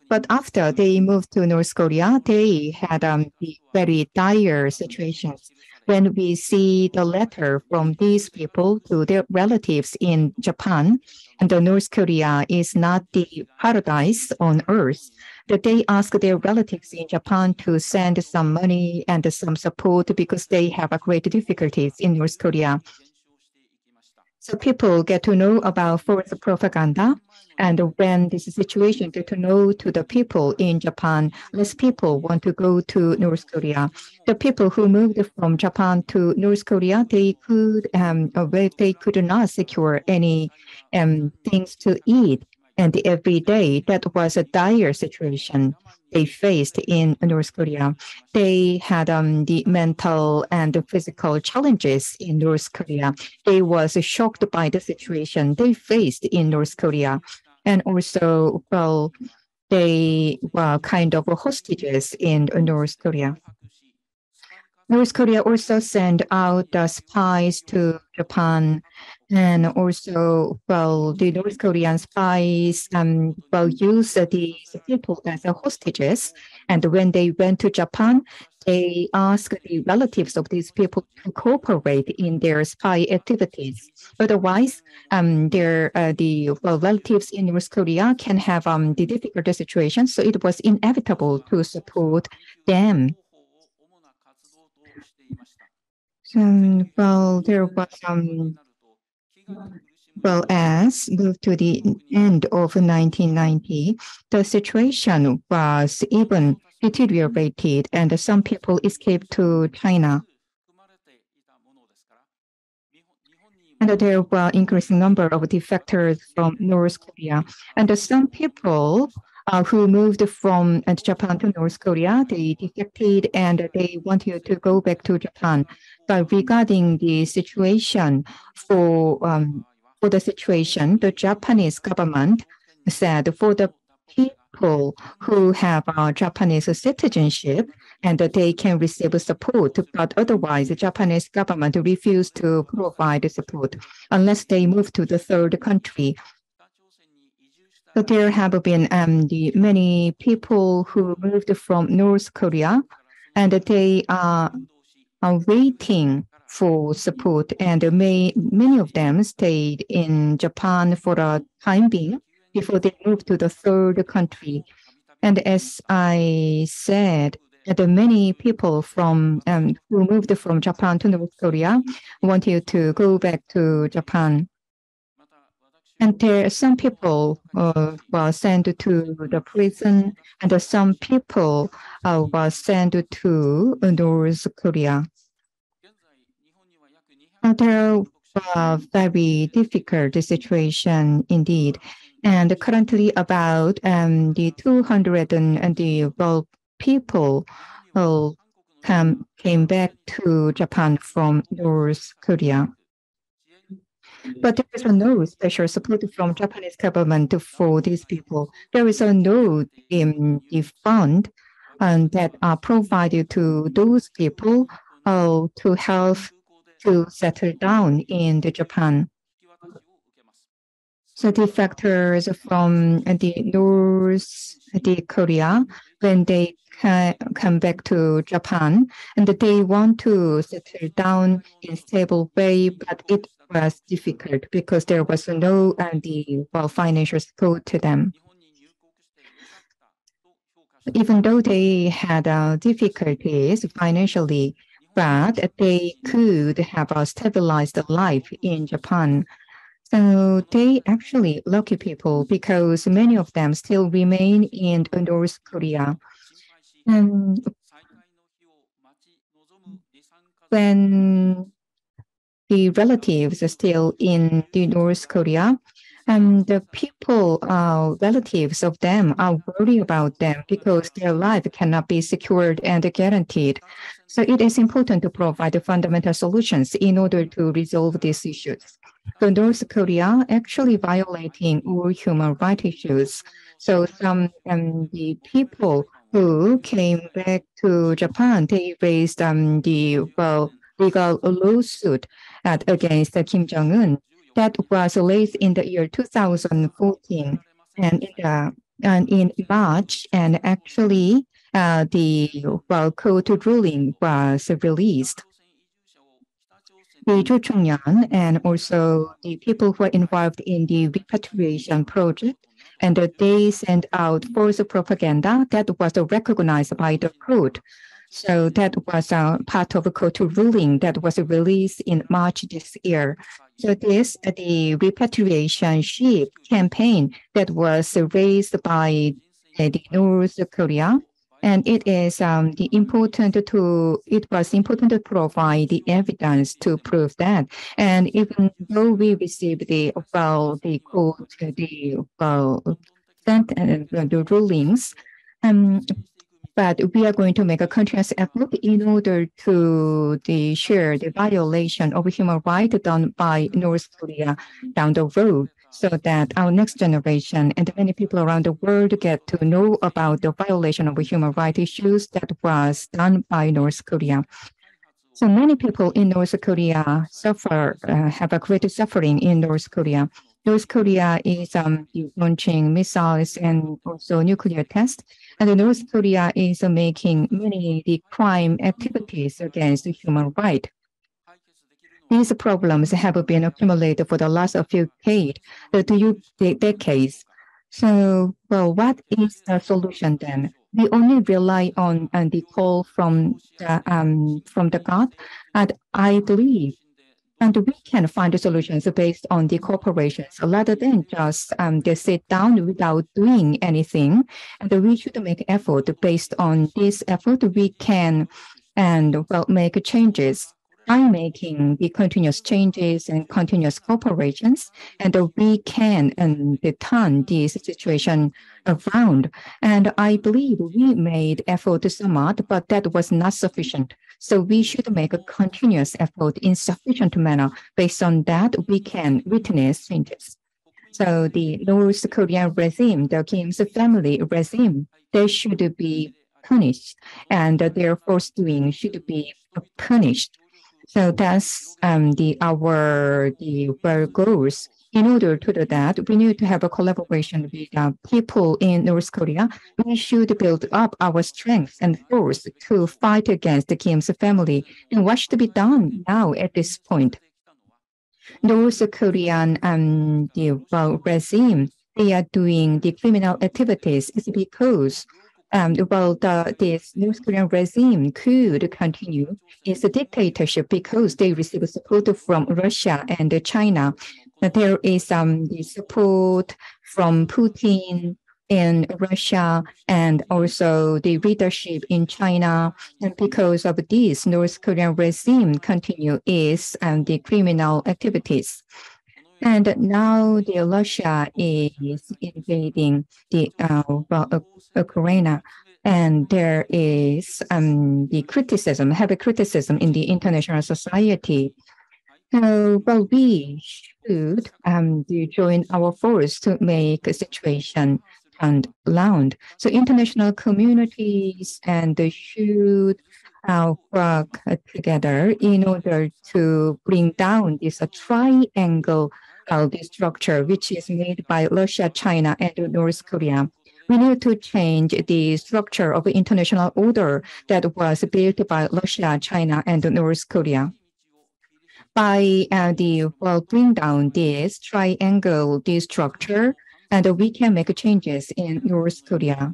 But after they moved to North Korea, they had the very dire situations. When we see the letter from these people to their relatives in Japan, and the North Korea is not the paradise on earth, that they ask their relatives in Japan to send some money and some support because they have great difficulties in North Korea. So people get to know about false propaganda, And when this situation get to know to the people in Japan, less people want to go to North Korea. The people who moved from Japan to North Korea, they could not secure any things to eat. And every day, that was a dire situation they faced in North Korea. They had the mental and the physical challenges in North Korea. They was shocked by the situation they faced in North Korea. And also, well, they were kind of hostages in North Korea. North Korea also sent out spies to Japan, and also, well, the North Korean spies, used these people as hostages. And when they went to Japan, they asked the relatives of these people to cooperate in their spy activities. Otherwise, the relatives in North Korea can have the difficult situation. So it was inevitable to support them. There was as moved to the end of 1990, the situation was even deteriorated, and some people escaped to China. And there were increasing number of defectors from North Korea, and some people who moved from Japan to North Korea, they defected and they wanted to go back to Japan. But regarding the situation for the situation, the Japanese government said for the people who have Japanese citizenship and they can receive support, but otherwise the Japanese government refused to provide support unless they move to the third country. But there have been many people who moved from North Korea, and they are waiting for support, and many of them stayed in Japan for a time being before they moved to the third country. And as I said, many people from who moved from Japan to North Korea wanted to go back to Japan. And some people were sent to the prison, and some people were sent to North Korea. There was a very difficult situation indeed. And currently about the 200 people came back to Japan from North Korea. But there is no special support from Japanese government for these people. There is no fund that are provided to those people to help to settle down in Japan. So the factors from the North Korea, when they come back to Japan, and they want to settle down in a stable way, but it was difficult because there was no financial support to them. Even though they had difficulties financially, but they could have a stabilized life in Japan. So they actually lucky people because many of them still remain in North Korea. And when the relatives are still in the North Korea, the people, relatives of them are worried about them because their life cannot be secured and guaranteed. So it is important to provide fundamental solutions in order to resolve these issues. So North Korea actually violating all human rights issues. So some the people who came back to Japan, they raised the legal lawsuit against Kim Jong-un. That was raised in the year 2014, and in March, and actually the court ruling was released. The Choong-whan and also the people who are involved in the repatriation project, and they sent out false propaganda that was recognized by the court. So that was part of a court ruling that was released in March this year. So this the repatriation ship campaign that was raised by the North Korea, and it is it was important to provide the evidence to prove that. And even though we received the rulings, but we are going to make a continuous effort in order to share the violation of human rights done by North Korea down the road, so that our next generation and many people around the world get to know about the violation of human rights issues that was done by North Korea. So many people in North Korea have a great suffering in North Korea. North Korea is launching missiles and also nuclear tests, and North Korea is making many the crime activities against human rights. These problems have been accumulated for the last few decades. So, well, what is the solution then? We only rely on the call from the God, and I believe, and we can find the solutions based on the corporations rather than just they sit down without doing anything. And we should make effort based on this effort. We can make changes by making the continuous changes and continuous cooperations, and we can turn this situation around. And I believe we made effort somewhat, but that was not sufficient. So we should make a continuous effort in sufficient manner. Based on that, we can witness changes. So the North Korean regime, the Kim's family regime, they should be punished, and their force doing should be punished. So that's our goals. In order to do that, we need to have a collaboration with people in North Korea. We should build up our strength and force to fight against the Kim's family. And what should be done now at this point? North Korean regime, they are doing the criminal activities is because this North Korean regime could continue its dictatorship because they receive support from Russia and China. There is the support from Putin in Russia and also the leadership in China. And because of this, North Korean regime continue its the criminal activities. And now Russia is invading the Ukraine, and there is heavy criticism in the international society. Well, we should join our force to make a situation turned around. So international communities and they should work together in order to bring down this triangle this structure, which is made by Russia, China, and North Korea. We need to change the structure of the international order that was built by Russia, China, and North Korea. By bring down this triangle, this structure, and we can make changes in North Korea.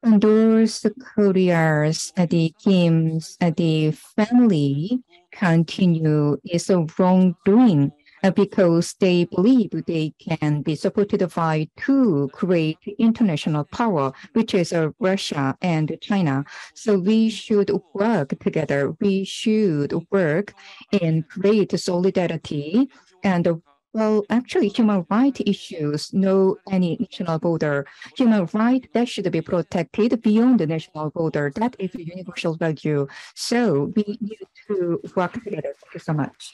And North Korea's the Kim's the family continue is a wrongdoing because they believe they can be supported by two great international power, which is Russia and China. So we should work together. We should work in great solidarity and well, actually, human rights issues know any national border. Human rights that should be protected beyond the national border. That is a universal value. So we need to work together. Thank you so much.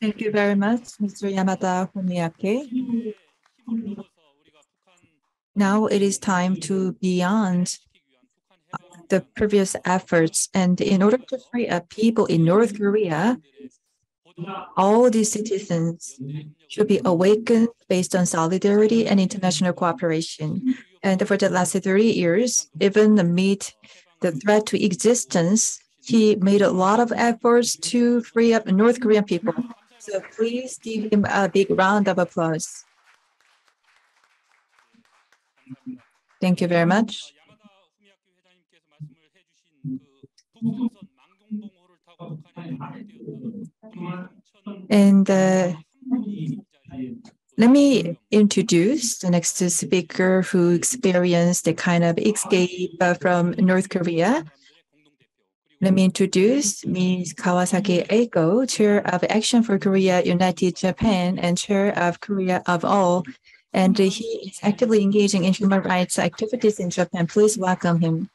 Thank you very much, Mr. Yamada Fumiake. Now it is time to beyond the previous efforts, and in order to free up people in North Korea, all these citizens should be awakened based on solidarity and international cooperation. And for the last 30 years, even amid the threat to existence, he made a lot of efforts to free up North Korean people. So please give him a big round of applause. Thank you very much. And let me introduce the next speaker who experienced a kind of escape from North Korea. Let me introduce Ms. Kawasaki Eiko, Chair of Action for Korea United Japan and Chair of Korea of All. And he is actively engaging in human rights activities in Japan. Please welcome him.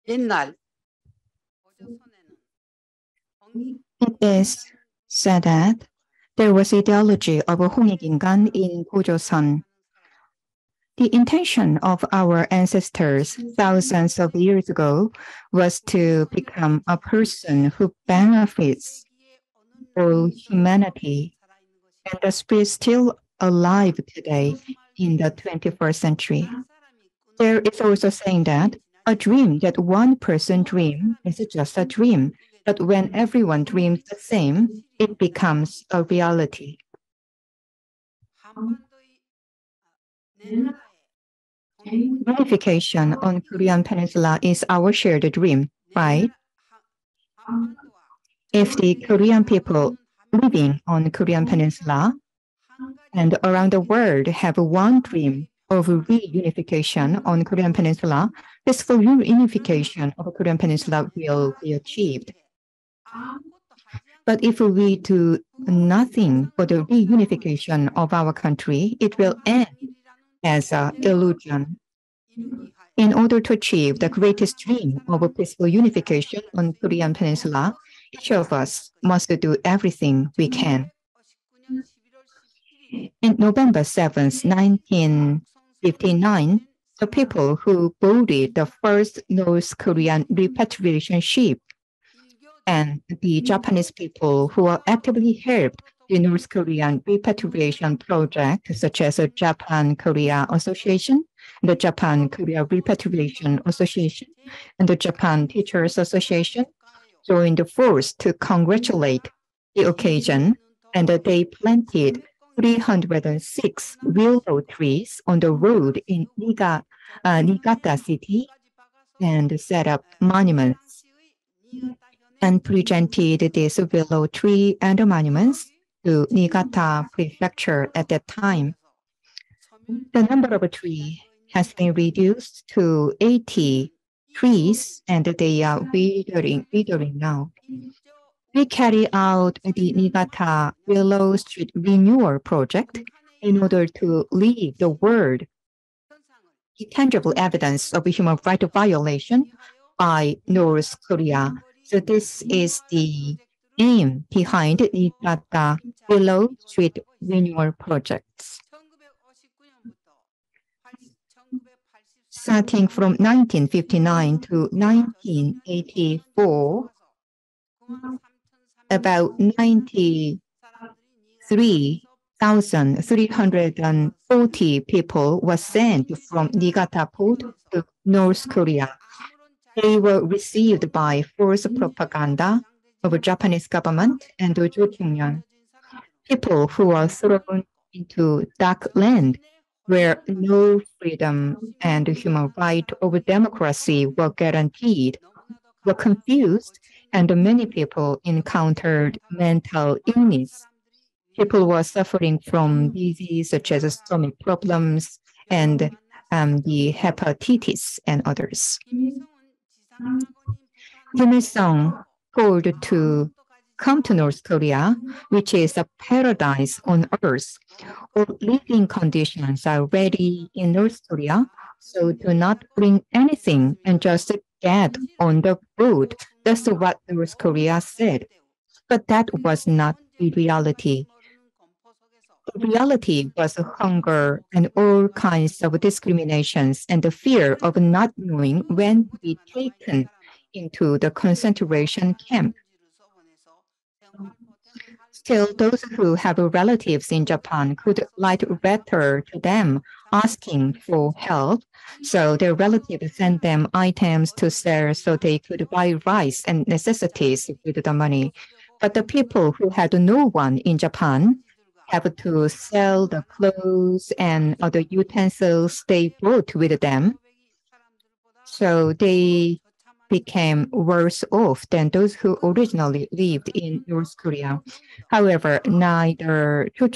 It is said that there was ideology of 홍익인간 in Gojoseon. The intention of our ancestors thousands of years ago was to become a person who benefits all humanity, and the spirit is still alive today in the 21st century. There is also saying that a dream that one person dreams is just a dream, but when everyone dreams the same, it becomes a reality. Unification on Korean Peninsula is our shared dream, right? If the Korean people living on Korean Peninsula and around the world have one dream of reunification on Korean Peninsula, peaceful unification of Korean Peninsula will be achieved. But if we do nothing for the reunification of our country, it will end as an illusion. In order to achieve the greatest dream of a peaceful unification on Korean Peninsula, each of us must do everything we can. In November 7th, 1959, the people who boarded the first North Korean repatriation ship and the Japanese people who actively helped the North Korean repatriation project, such as the Japan-Korea Association, the Japan-Korea Repatriation Association, and the Japan Teachers Association, joined force to congratulate the occasion, and they planted 306 willow trees on the road in Niigata City and set up monuments and presented these willow tree and monuments to Niigata Prefecture at that time. The number of trees has been reduced to 80 trees, and they are withering now. We carry out the Niigata Willow Street Renewal Project in order to leave the world tangible evidence of human rights violation by North Korea. So this is the aim behind the Niigata Willow Street Renewal Projects. Starting from 1959 to 1984, about 93,340 people were sent from Niigata port to North Korea. They were received by false propaganda of the Japanese government and the Choong-whan. People who were thrown into dark land where no freedom and human right or democracy were guaranteed, were confused, and many people encountered mental illness. People were suffering from disease such as stomach problems and the hepatitis and others. Kim Il-sung called to come to North Korea, which is a paradise on earth. All living conditions are ready in North Korea, so do not bring anything and just get on the road. That's what North Korea said. But that was not the reality. The reality was hunger and all kinds of discriminations and the fear of not knowing when to be taken into the concentration camp. Still, those who have relatives in Japan could write a letter to them asking for help. So their relatives sent them items to sell so they could buy rice and necessities with the money. But the people who had no one in Japan have to sell the clothes and other utensils they brought with them. So they became worse off than those who originally lived in North Korea. However, neither Cho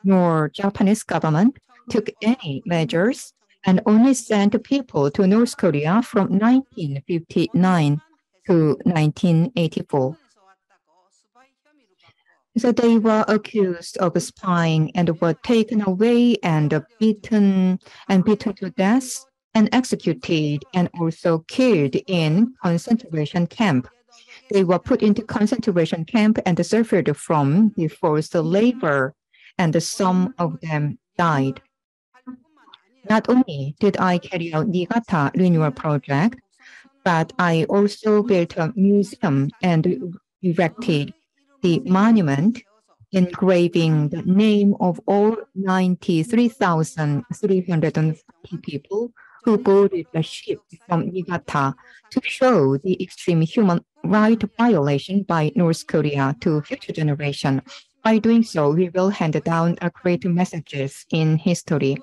nor Japanese government took any measures and only sent people to North Korea from 1959 to 1984. So they were accused of spying and were taken away and beaten to death and executed and also killed in concentration camp. They were put into concentration camp and suffered from the forced labor, and some of them died. Not only did I carry out Niigata renewal project, but I also built a museum and erected the monument engraving the name of all 93,340 people who boarded the ship from Niigata to show the extreme human rights violation by North Korea to future generations. By doing so, we will hand down great messages in history.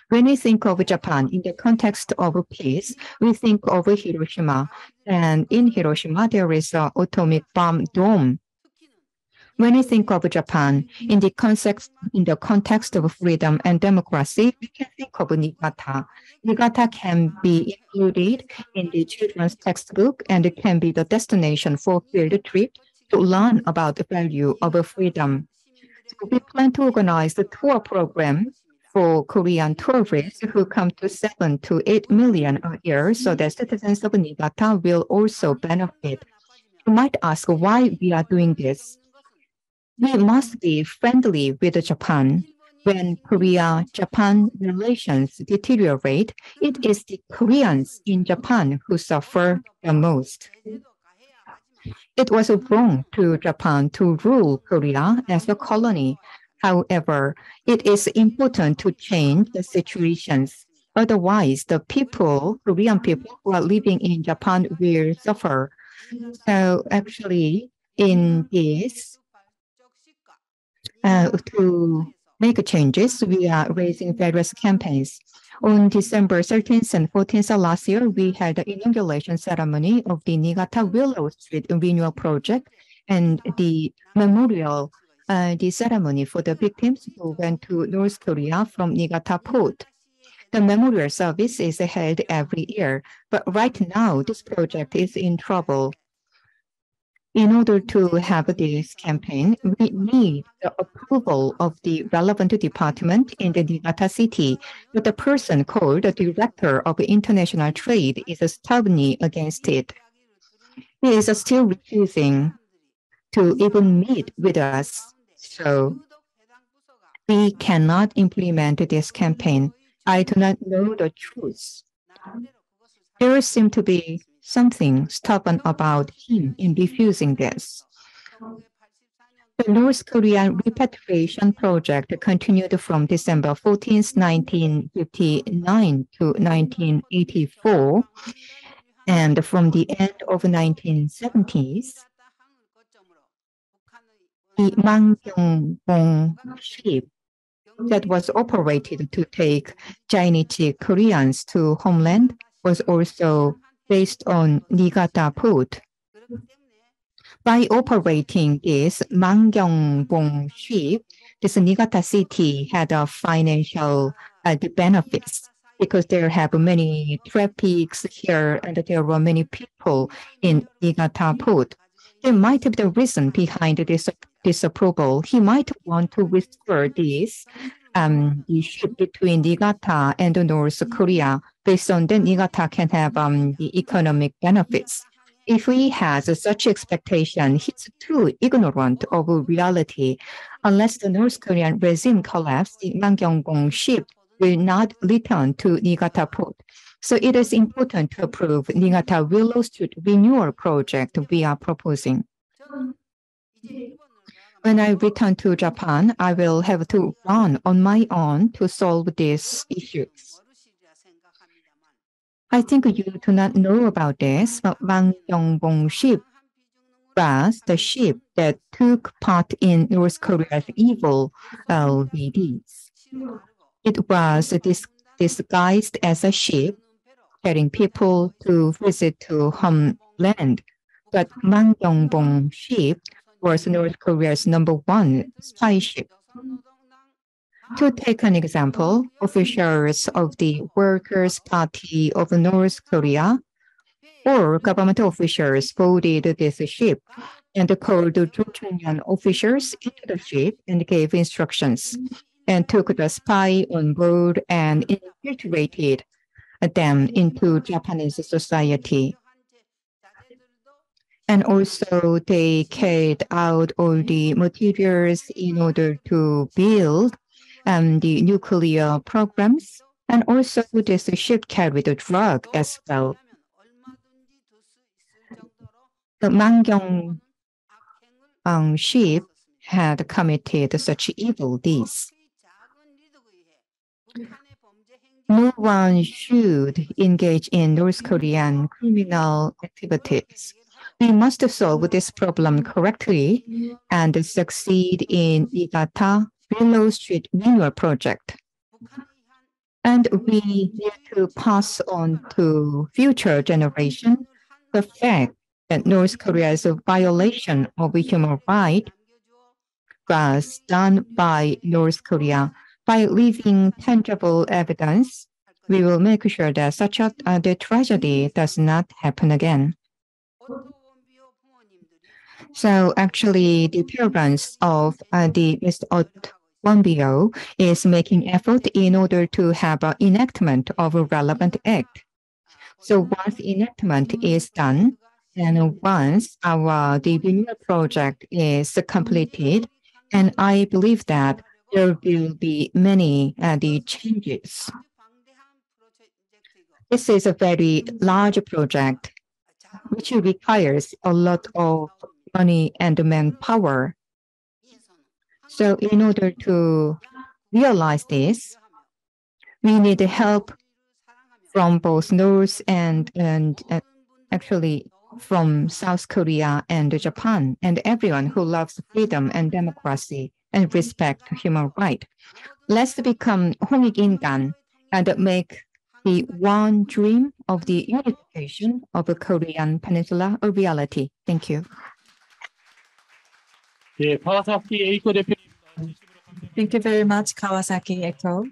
When we think of Japan in the context of peace, we think of Hiroshima. And in Hiroshima, there is an atomic bomb dome. When we think of Japan in the context of freedom and democracy, we can think of Niigata. Niigata can be included in the children's textbook, and it can be the destination for field trip to learn about the value of freedom. So we plan to organize the tour program for Korean tourists who come to 7 to 8 million a year, so that citizens of Niigata will also benefit. You might ask why we are doing this. We must be friendly with Japan. When Korea-Japan relations deteriorate, it is the Koreans in Japan who suffer the most. It was wrong to Japan to rule Korea as a colony. However, it is important to change the situations. Otherwise, the Korean people who are living in Japan will suffer. So actually, in this, to make changes, we are raising various campaigns. On December 13th and 14th of last year, we had the inauguration ceremony of the Niigata Willow Street Renewal Project and the memorial, the ceremony for the victims who went to North Korea from Niigata Port. The memorial service is held every year, but right now this project is in trouble. In order to have this campaign, we need the approval of the relevant department in the Niigata city, but the person called the Director of International Trade is stubbornly against it. He is still refusing to even meet with us, so we cannot implement this campaign. I do not know the truth. There seems to be something stubborn about him in refusing this. The North Korean repatriation project continued from December 14, 1959 to 1984, and from the end of the 1970s, the Mangyongbong ship that was operated to take Chinese Koreans to homeland was also based on Niigata Port. By operating this Mangyongbong ship, this Niigata city had a financial benefits because there have many traffics here and there were many people in Niigata Port. There might be the reason behind this disapproval. He might want to restore this the ship between Niigata and North Korea. Based on that, Niigata can have the economic benefits. If he has such expectation, he's too ignorant of reality. Unless the North Korean regime collapses, the Mangyongbong ship will not return to Niigata Port. So it is important to approve Niigata Willow Street Renewal Project we are proposing. When I return to Japan, I will have to run on my own to solve these issues. I think you do not know about this, but Mangyongbong ship was the ship that took part in North Korea's evil deeds. It was disguised as a ship getting people to visit to homeland. But Mangyongbong ship was North Korea's #1 spy ship. To take an example, officials of the Workers' Party of North Korea or government officials boarded this ship and called Chong-whan officials into the ship and gave instructions and took the spy on board and infiltrated them into Japanese society. And also they carried out all the materials in order to build the nuclear programs. And also this ship carried a drug as well. The Mangyong ship had committed such evil deeds. No one should engage in North Korean criminal activities. We must solve this problem correctly and succeed in Niigata Willow Street Renewal Project. And we need to pass on to future generations the fact that North Korea's violation of human rights was done by North Korea. By leaving tangible evidence, we will make sure that such a the tragedy does not happen again. So actually, the parents of the Mr. Wonbyo is making effort in order to have an enactment of a relevant act. So once enactment is done, and once the renewal project is completed, and I believe that there will be many the changes. This is a very large project, which requires a lot of money and manpower. So in order to realize this, we need help from both North and actually from South Korea and Japan, and everyone who loves freedom and democracy and respect human rights. Let's become honig인간 and make the one dream of the unification of the Korean Peninsula a reality. Thank you. 예, 카와사키 에이코 대표. Thank you very much, Kawasaki Eiko.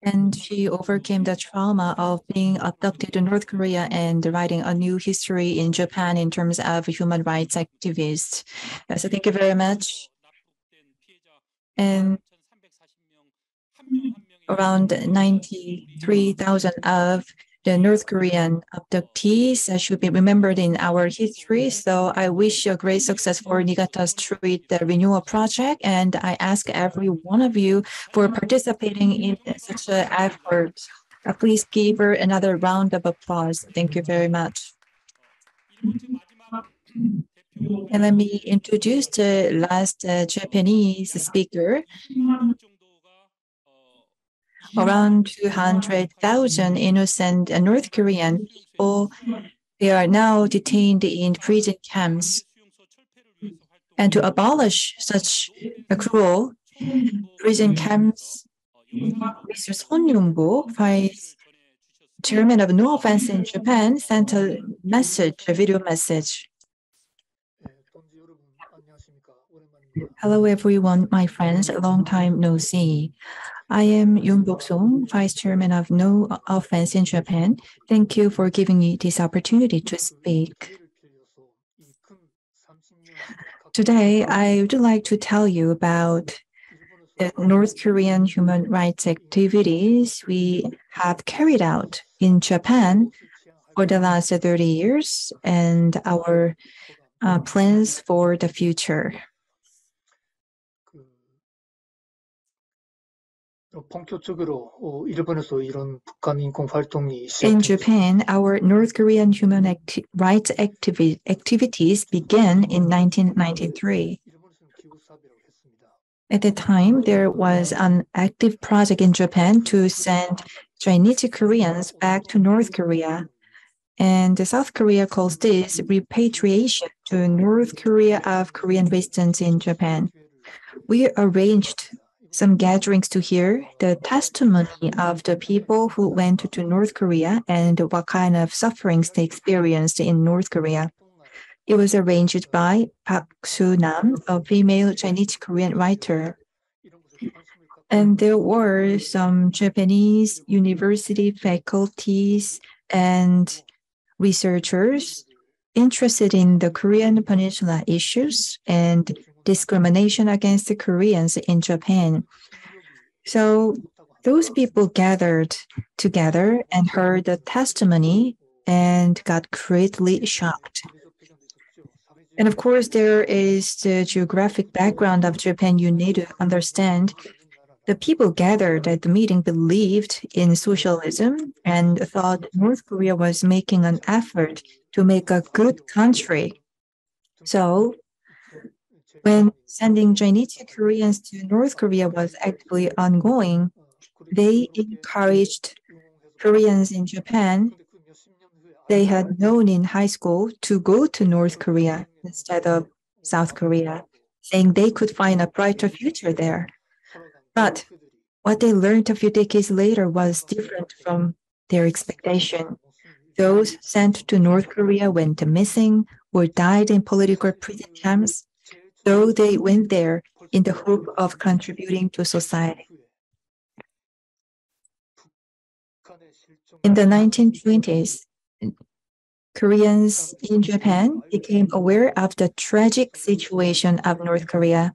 And she overcame the trauma of being abducted to North Korea and writing a new history in Japan in terms of human rights activists. So thank you very much. And around 93,000 of the North Korean abductees should be remembered in our history. So I wish you a great success for Niigata Street Renewal Project. And I ask every one of you for participating in such an effort. Please give her another round of applause. Thank you very much. And let me introduce the last Japanese speaker. Around 200,000 innocent North Korean people, they are now detained in prison camps. And to abolish such a cruel prison camps, Mr. Son Yunbuk, Vice Chairman of No Offense in Japan, sent a message, a video message. Hello, everyone, my friends, a long time no see. I am Yunbuk Song, Vice Chairman of No Offense in Japan. Thank you for giving me this opportunity to speak. Today, I would like to tell you about the North Korean human rights activities we have carried out in Japan for the last 30 years and our plans for the future. In Japan, our North Korean human rights activities began in 1993. At the time, there was an active project in Japan to send Chinese Koreans back to North Korea. And South Korea calls this repatriation to North Korea of Korean residents in Japan. We arranged some gatherings to hear the testimony of the people who went to North Korea and what kind of sufferings they experienced in North Korea. It was arranged by Park Soo-nam, a female Chinese Korean writer. And there were some Japanese university faculties and researchers interested in the Korean Peninsula issues and discrimination against the Koreans in Japan. So those people gathered together and heard the testimony and got greatly shocked. And of course, there is the geographic background of Japan you need to understand. The people gathered at the meeting believed in socialism and thought North Korea was making an effort to make a good country. So when sending Chinese Koreans to North Korea was actively ongoing, they encouraged Koreans in Japan they had known in high school to go to North Korea instead of South Korea, saying they could find a brighter future there. But what they learned a few decades later was different from their expectation. Those sent to North Korea went missing or died in political prison camps, though they went there in the hope of contributing to society. In the 1920s, Koreans in Japan became aware of the tragic situation of North Korea,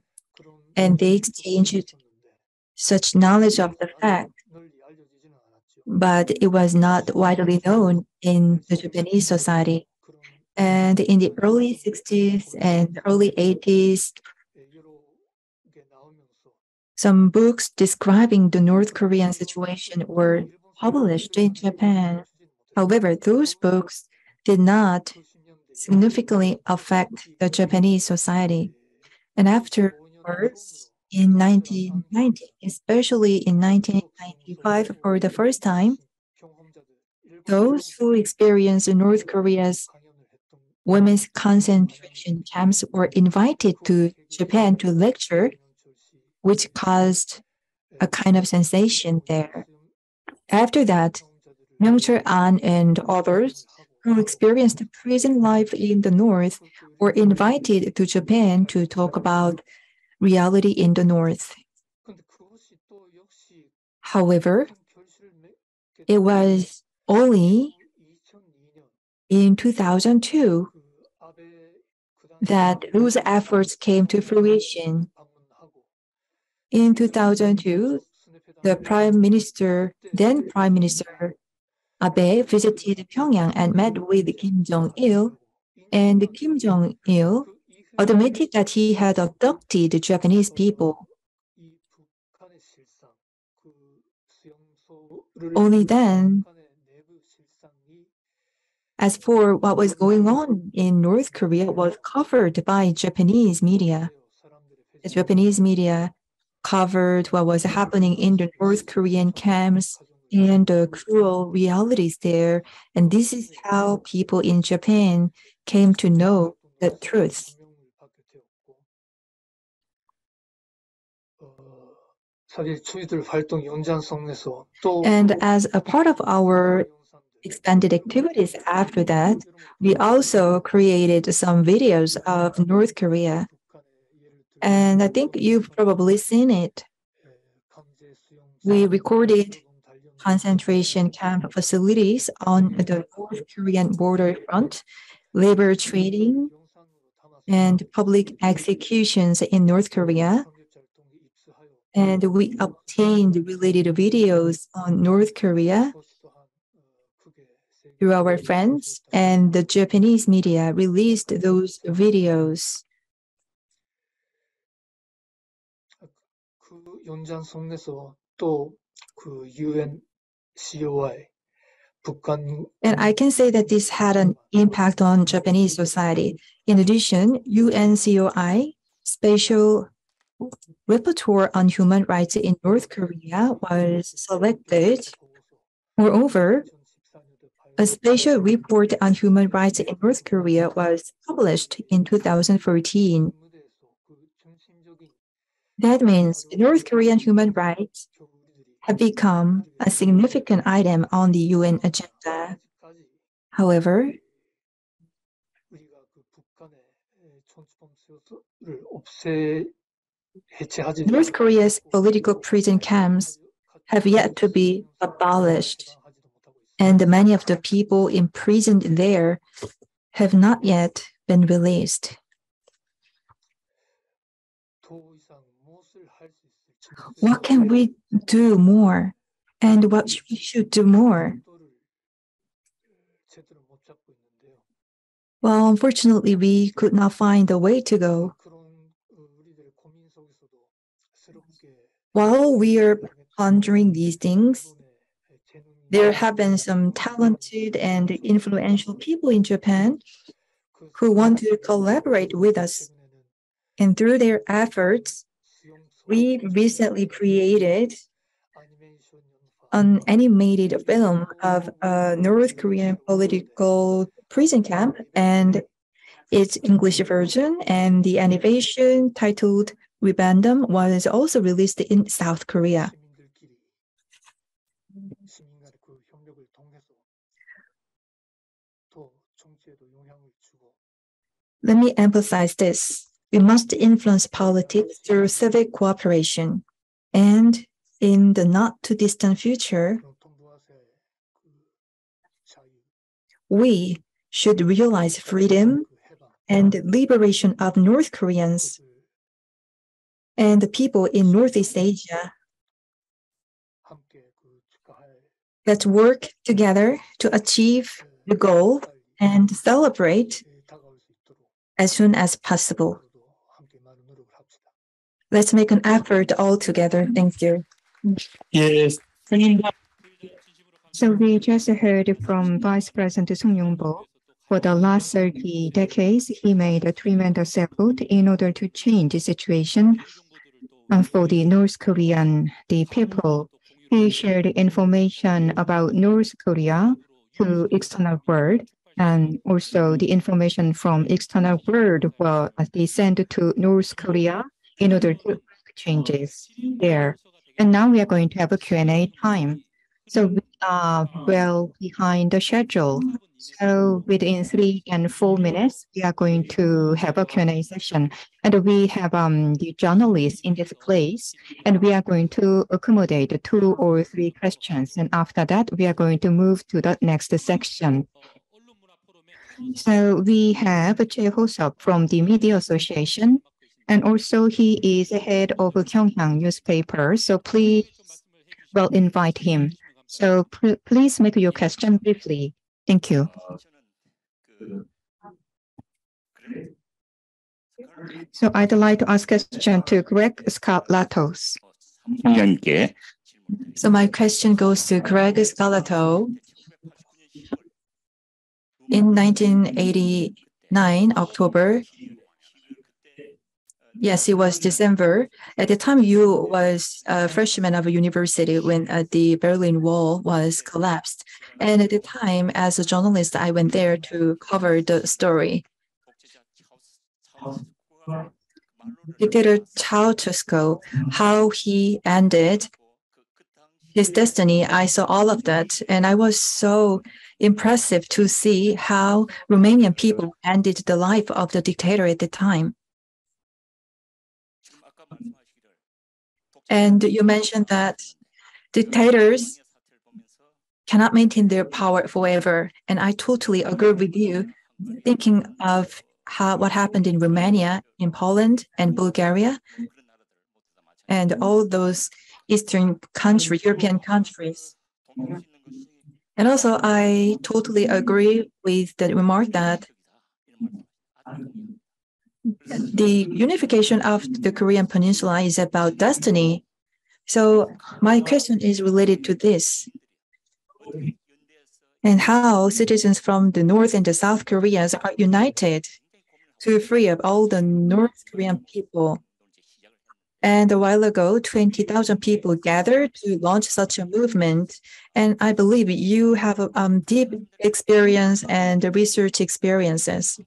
and they exchanged such knowledge of the fact, but it was not widely known in the Japanese society. And in the early 60s and early 80s, some books describing the North Korean situation were published in Japan. However, those books did not significantly affect the Japanese society. And afterwards, in 1990, especially in 1995, for the first time, those who experienced North Korea's women's concentration camps were invited to Japan to lecture, which caused a kind of sensation there. After that, Myung-chul-an and others who experienced prison life in the North were invited to Japan to talk about reality in the North. However, it was only in 2002 that those efforts came to fruition. In 2002, the then Prime Minister Abe visited Pyongyang and met with Kim Jong-il, and Kim Jong-il admitted that he had abducted Japanese people. Only then, as for what was going on in North Korea, was covered by Japanese media. The Japanese media covered what was happening in the North Korean camps and the cruel realities there. And this is how people in Japan came to know the truth. And as a part of our expanded activities after that, we also created some videos of North Korea. And I think you've probably seen it. We recorded concentration camp facilities on the North Korean border front, labor trading, and public executions in North Korea. And we obtained related videos on North Korea through our friends, and the Japanese media released those videos. And I can say that this had an impact on Japanese society. In addition, UNCOI Special Rapporteur on Human Rights in North Korea was selected. Moreover, a special report on human rights in North Korea was published in 2014. That means North Korean human rights have become a significant item on the UN agenda. However, North Korea's political prison camps have yet to be abolished, and many of the people imprisoned there have not yet been released. What can we do more, and what we should do more? Well, unfortunately, we could not find a way to go. While we are pondering these things, there have been some talented and influential people in Japan who want to collaborate with us. And through their efforts, we recently created an animated film of a North Korean political prison camp, and its English version and the animation titled Rebandom was also released in South Korea. Let me emphasize this. We must influence politics through civic cooperation. And in the not too distant future, we should realize freedom and liberation of North Koreans and the people in Northeast Asia. Let's work together to achieve the goal and celebrate as soon as possible. Let's make an effort all together. Thank you. Yes. So we just heard from Vice President Sung Yong-bo. For the last 30 decades, he made a tremendous effort in order to change the situation for the North Korean people. He shared information about North Korea to external world, and also the information from external world will be sent to North Korea in order to make changes there. And now we are going to have a Q&A time. So we are well behind the schedule. So within 3 and 4 minutes, we are going to have a Q&A session. And we have the journalists in this place, and we are going to accommodate 2 or 3 questions. And after that, we are going to move to the next section. So we have Choi Ho-seop from the Media Association, and also he is the head of Gyeonghang newspaper. So please, well, invite him. So please make your question briefly. Thank you. So I'd like to ask a question to Greg Scarlatoiu. So my question goes to Greg Scarlatoiu. In 1989, October, yes, it was December. At the time, you was a freshman of a university when the Berlin Wall was collapsed. And at the time, as a journalist, I went there to cover the story. Dictator Ceausescu, how he ended his destiny, I saw all of that. And I was so impressive to see how Romanian people ended the life of the dictator at the time. And you mentioned that dictators cannot maintain their power forever. And I totally agree with you, thinking of what happened in Romania, in Poland, and Bulgaria, and all those Eastern countries, European countries. And also, I totally agree with the remark that the unification of the Korean Peninsula is about destiny. So my question is related to this. And how citizens from the North and the South Koreas are united to free up all the North Korean people. And a while ago, 20,000 people gathered to launch such a movement. And I believe you have a deep experience and research experiences.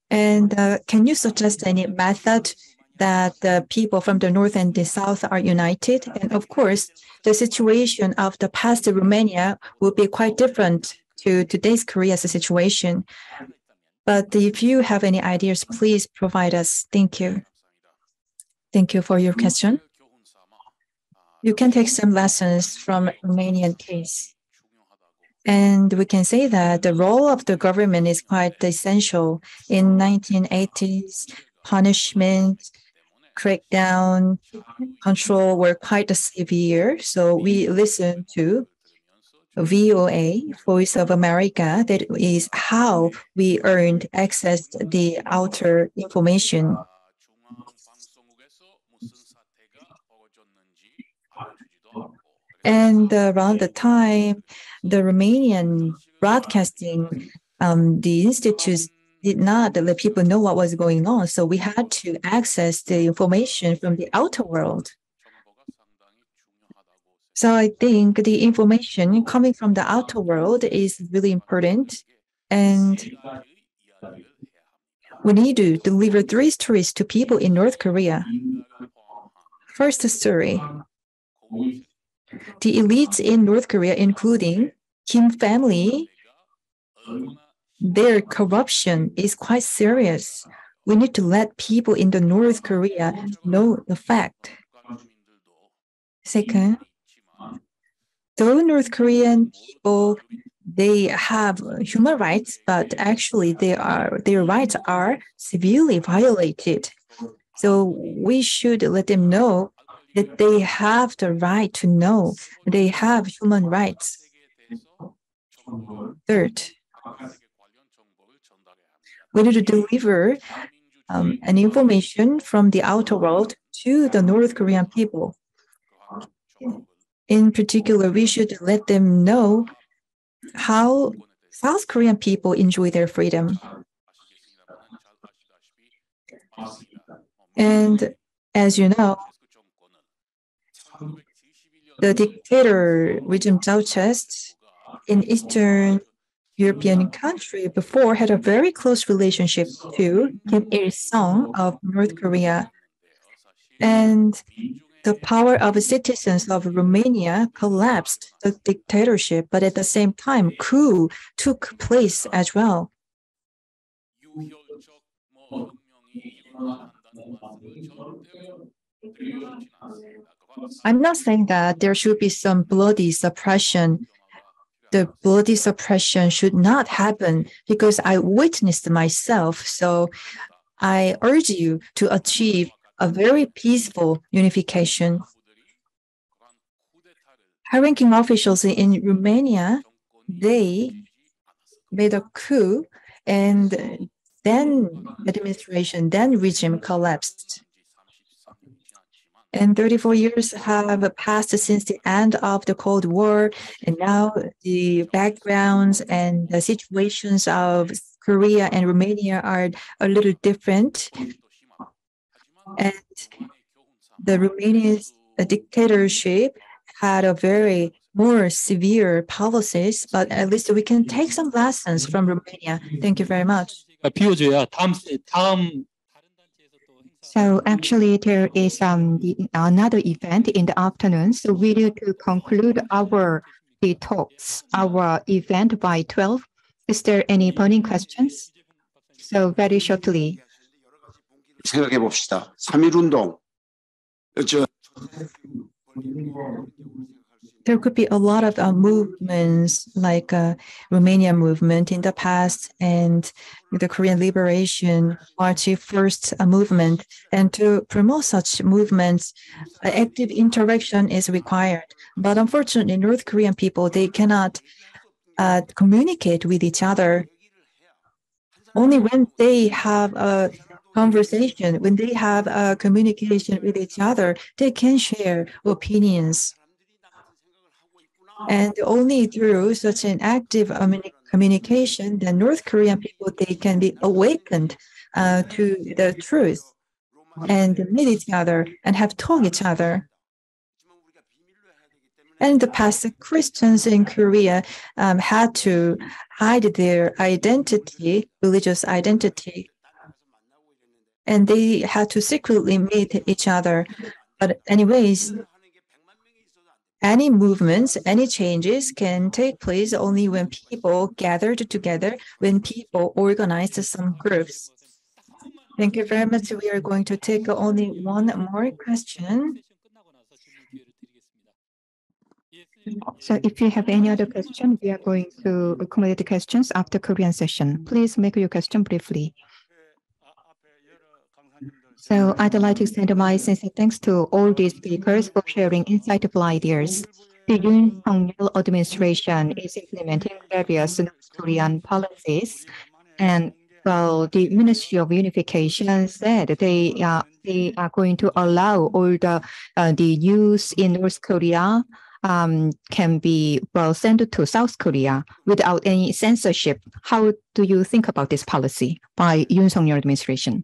And can you suggest any method that the people from the north and the south are united. And of course, the situation of the past Romania will be quite different to today's Korea's situation. But if you have any ideas, please provide us. Thank you. Thank you for your question. You can take some lessons from Romanian case. And we can say that the role of the government is quite essential. In 1980s, punishment, crackdown, control were quite severe. So we listened to VOA, Voice of America. That is how we earned access to the outer information. And around the time, the Romanian broadcasting, the institutes did not let people know what was going on. So we had to access the information from the outer world. So I think the information coming from the outer world is really important. And we need to deliver 3 stories to people in North Korea. First story. The elites in North Korea, including Kim family, their corruption is quite serious. We need to let people in the North Korea know the fact. Second, though North Korean people, they have human rights, but actually their rights are severely violated. So we should let them know that they have the right to know. They have human rights. Third, we need to deliver an information from the outer world to the North Korean people. In particular, we should let them know how South Korean people enjoy their freedom. And as you know, the dictator regime Ceausescu in Eastern European country before had a very close relationship to Kim Il-sung of North Korea. And the power of citizens of Romania collapsed the dictatorship, but at the same time, coup took place as well. I'm not saying that there should be some bloody suppression. The bloody suppression should not happen because I witnessed myself. So I urge you to achieve a very peaceful unification. High-ranking officials in Romania, they made a coup, and then administration, then regime collapsed. And 34 years have passed since the end of the Cold War, and now the backgrounds and the situations of Korea and Romania are a little different. And the Romanian dictatorship had a very more severe policies, but at least we can take some lessons from Romania. Thank you very much. So actually, there is another event in the afternoon. So we need to conclude our talks, our event by 12. Is there any burning questions? So very shortly. 생각해 봅시다. 3.1운동. There could be a lot of movements like Romanian movement in the past and the Korean Liberation Party first movement. And to promote such movements, active interaction is required. But unfortunately, North Korean people, they cannot communicate with each other. Only when they have a conversation, when they have a communication with each other, they can share opinions. And only through such an active communication, the North Korean people, they can be awakened to the truth and meet each other and have talked each other. And in the past, the Christians in Korea had to hide their identity, religious identity. and they had to secretly meet each other. But anyways, any movements, any changes can take place only when people gathered together, when people organized some groups. Thank you very much. We are going to take only one more question. So if you have any other question, we are going to accommodate the questions after Korean session. Please make your question briefly. So I'd like to extend my sincere thanks to all these speakers for sharing insightful ideas. The Yoon administration is implementing various North Korean policies, and well, the Ministry of Unification said they are going to allow all the youth in North Korea can be sent to South Korea without any censorship. How do you think about this policy by Yoon administration?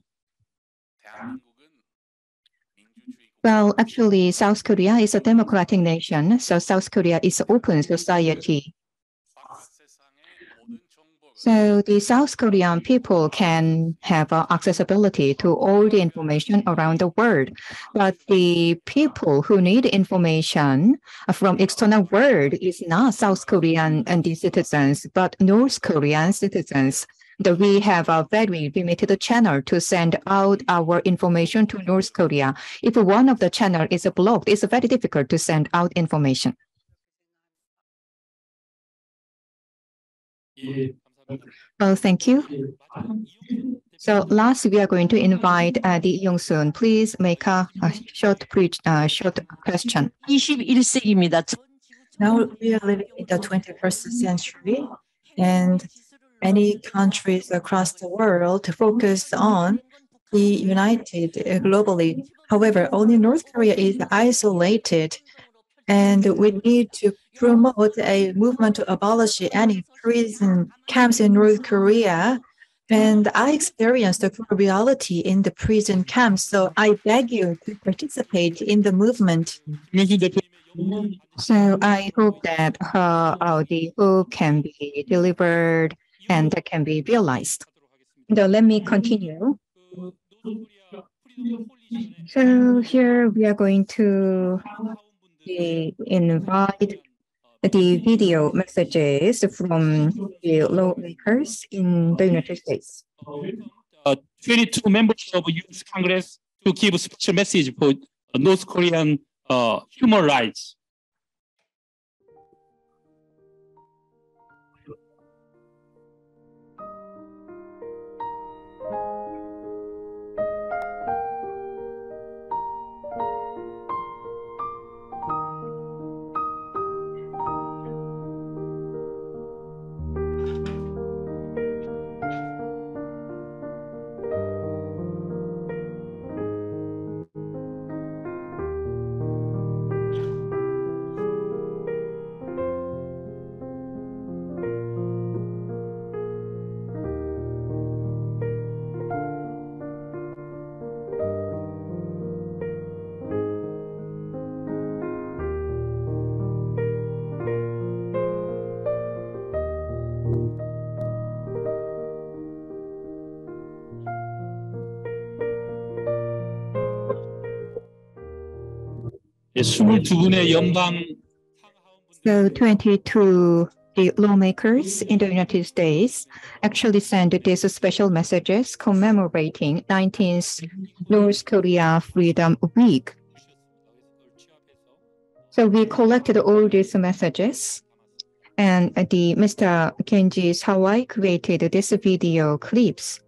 Well, actually, South Korea is a democratic nation, so South Korea is an open society. So the South Korean people can have accessibility to all the information around the world. But the people who need information from external world is not South Korean and the citizens, but North Korean citizens. We have a very limited channel to send out our information to North Korea. If one of the channel is blocked, it's very difficult to send out information. Well, thank you. So last, we are going to invite the Young-soon. Please make a short question. 21세기입니다. Now we are living in the 21st century, and many countries across the world focus on the united globally. However, only North Korea is isolated, and we need to promote a movement to abolish any prison camps in North Korea. And I experienced the reality in the prison camps, so I beg you to participate in the movement. So I hope that the hope can be delivered and that can be realized. Now let me continue. So here we are going to invite the video messages from the lawmakers in the United States. 22 members of U.S. Congress to give a special message for North Korean human rights. So 22 the lawmakers in the United States actually sent these special messages commemorating 19th North Korea Freedom Week. So we collected all these messages, and Mr. Kenji Sawai created these video clips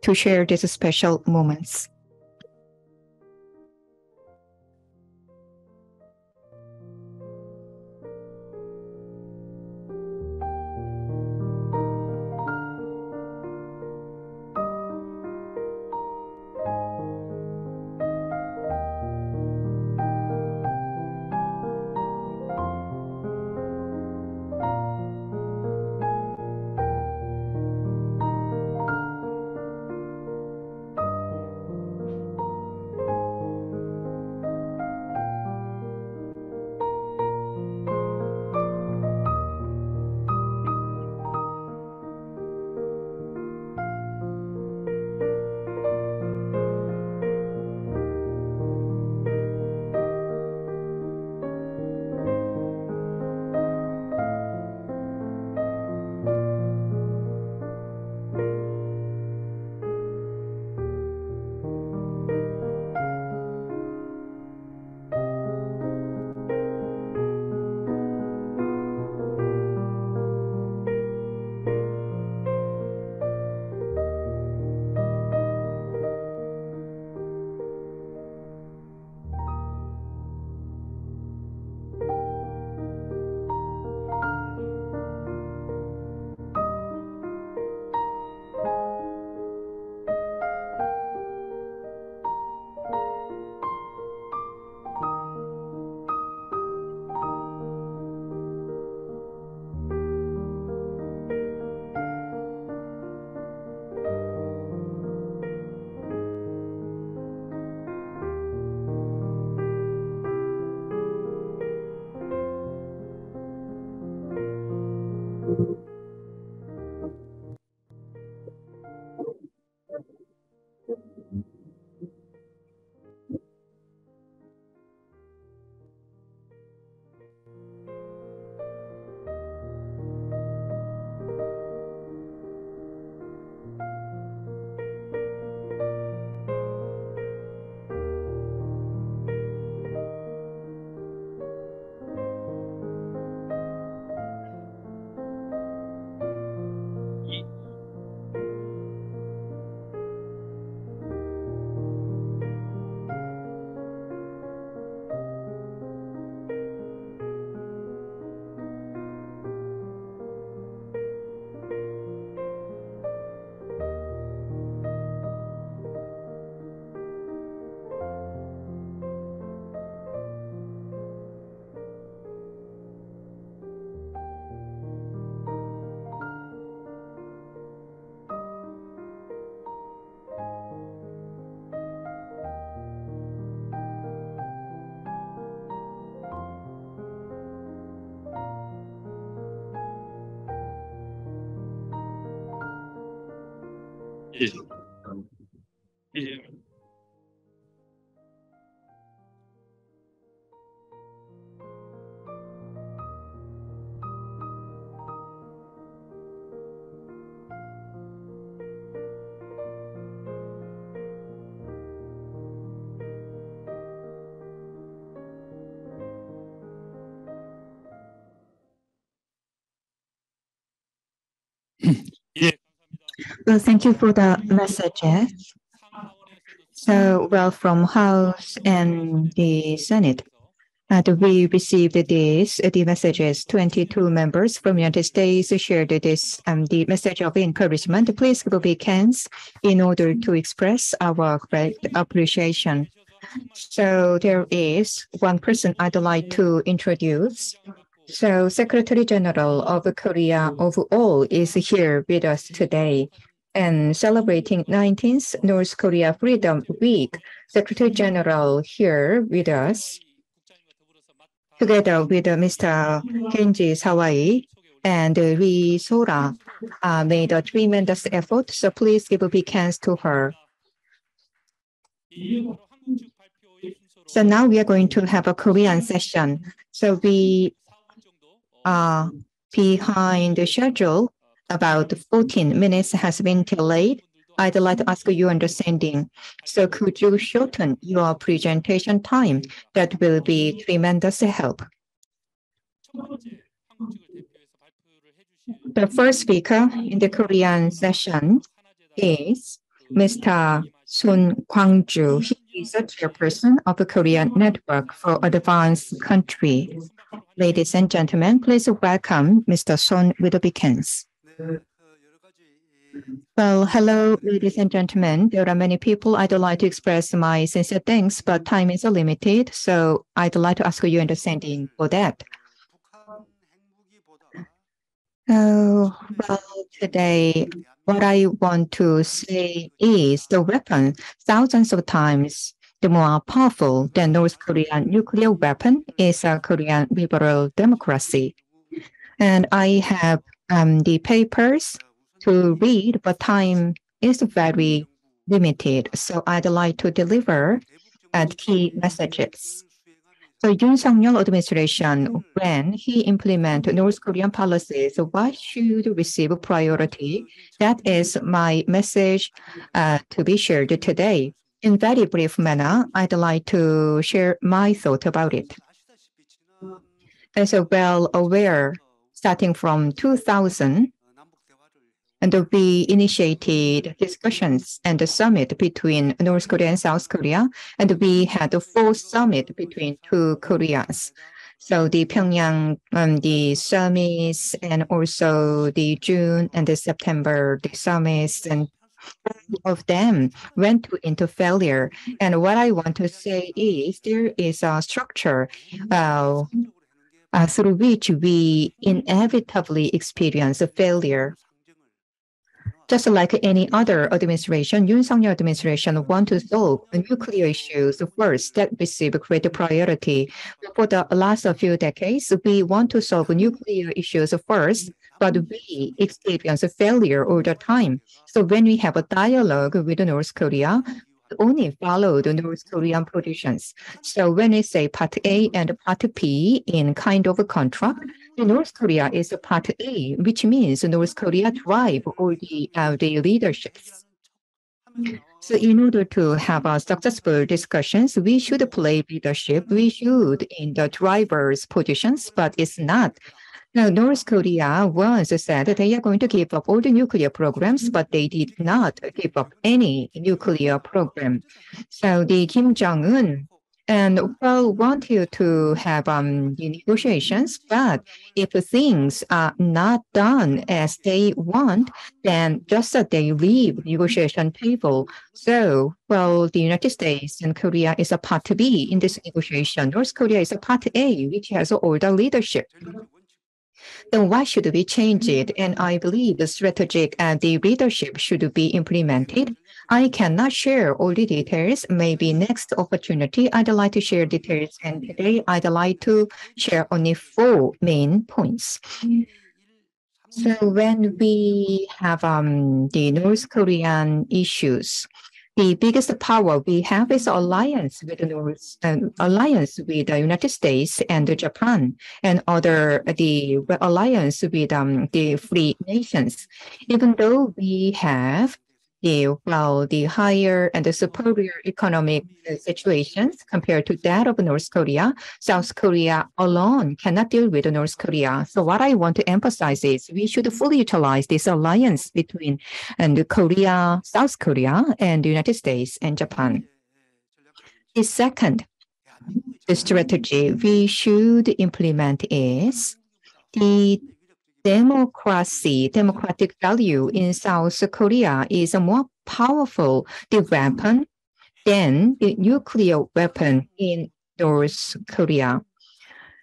to share these special moments. 예. 예. 예. Well, thank you for the messages. So, well, from House and the Senate, we received the messages. 22 members from United States shared this, the message of encouragement. Please give a big hands in order to express our great appreciation. So there is one person I'd like to introduce. So Secretary General of Korea of all is here with us today. And celebrating 19th North Korea Freedom Week, Secretary General here with us, together with Mr. Kenji Sawai and Ri Sora, made a tremendous effort. So please give a big hands to her. So now we are going to have a Korean session. So we are behind the schedule. About 14 minutes has been delayed. I'd like to ask your understanding. So could you shorten your presentation time? That will be tremendous help. The first speaker in the Korean session is Mr. Sun Kwang-ju. He is a chairperson of the Korean Network for Advanced Countries. Ladies and gentlemen, please welcome Mr. Sun with a big hands. Well, hello, ladies and gentlemen. There are many people. I'd like to express my sincere thanks, but time is limited, so I'd like to ask your understanding for that. Well, today, what I want to say is the weapon, thousands of times the more powerful than North Korean nuclear weapon is a Korean liberal democracy. And I have the papers to read, but time is very limited. So I'd like to deliver key messages. So Hyunseung Lee administration, when he implemented North Korean policies, what should receive priority? That is my message to be shared today. In very brief manner, I'd like to share my thought about it. As well aware, starting from 2000, and we initiated discussions and a summit between North Korea and South Korea, and we had a full summit between two Koreas. So the Pyongyang, the summits, and also the June and the September, the summits, and all of them went into failure. And what I want to say is there is a structure through which we inevitably experience a failure. Just like any other administration, Hyunseung Lee administration want to solve nuclear issues first that receive great priority. For the last few decades, we want to solve nuclear issues first, but we experience a failure all the time. So when we have a dialogue with North Korea, only follow the North Korean positions. So when we say part A and part B in kind of a contract, the North Korea is a part A, which means North Korea drive all the leaderships. So in order to have successful discussions, we should play leadership. We should in the driver's positions, but it's not. Now, North Korea once said that they are going to give up all the nuclear programs, but they did not give up any nuclear program. So the Kim Jong-un wanted to have the negotiations, but if things are not done as they want, then just that they leave negotiation table. So, the United States and Korea is a part B in this negotiation. North Korea is a part A, which has all the leadership. Then why should we change it? And I believe the strategic and the leadership should be implemented. I cannot share all the details. Maybe next opportunity, I'd like to share details. And today, I'd like to share only 4 main points. So when we have the North Korean issues, the biggest power we have is alliance with the United States and Japan, and the alliance with the free nations. Even though we have the higher and the superior economic situations compared to that of North Korea, South Korea alone cannot deal with North Korea. So what I want to emphasize is we should fully utilize this alliance between Korea, South Korea, and the United States and Japan. The second strategy we should implement is the democratic value in South Korea is a more powerful weapon than the nuclear weapon in North Korea.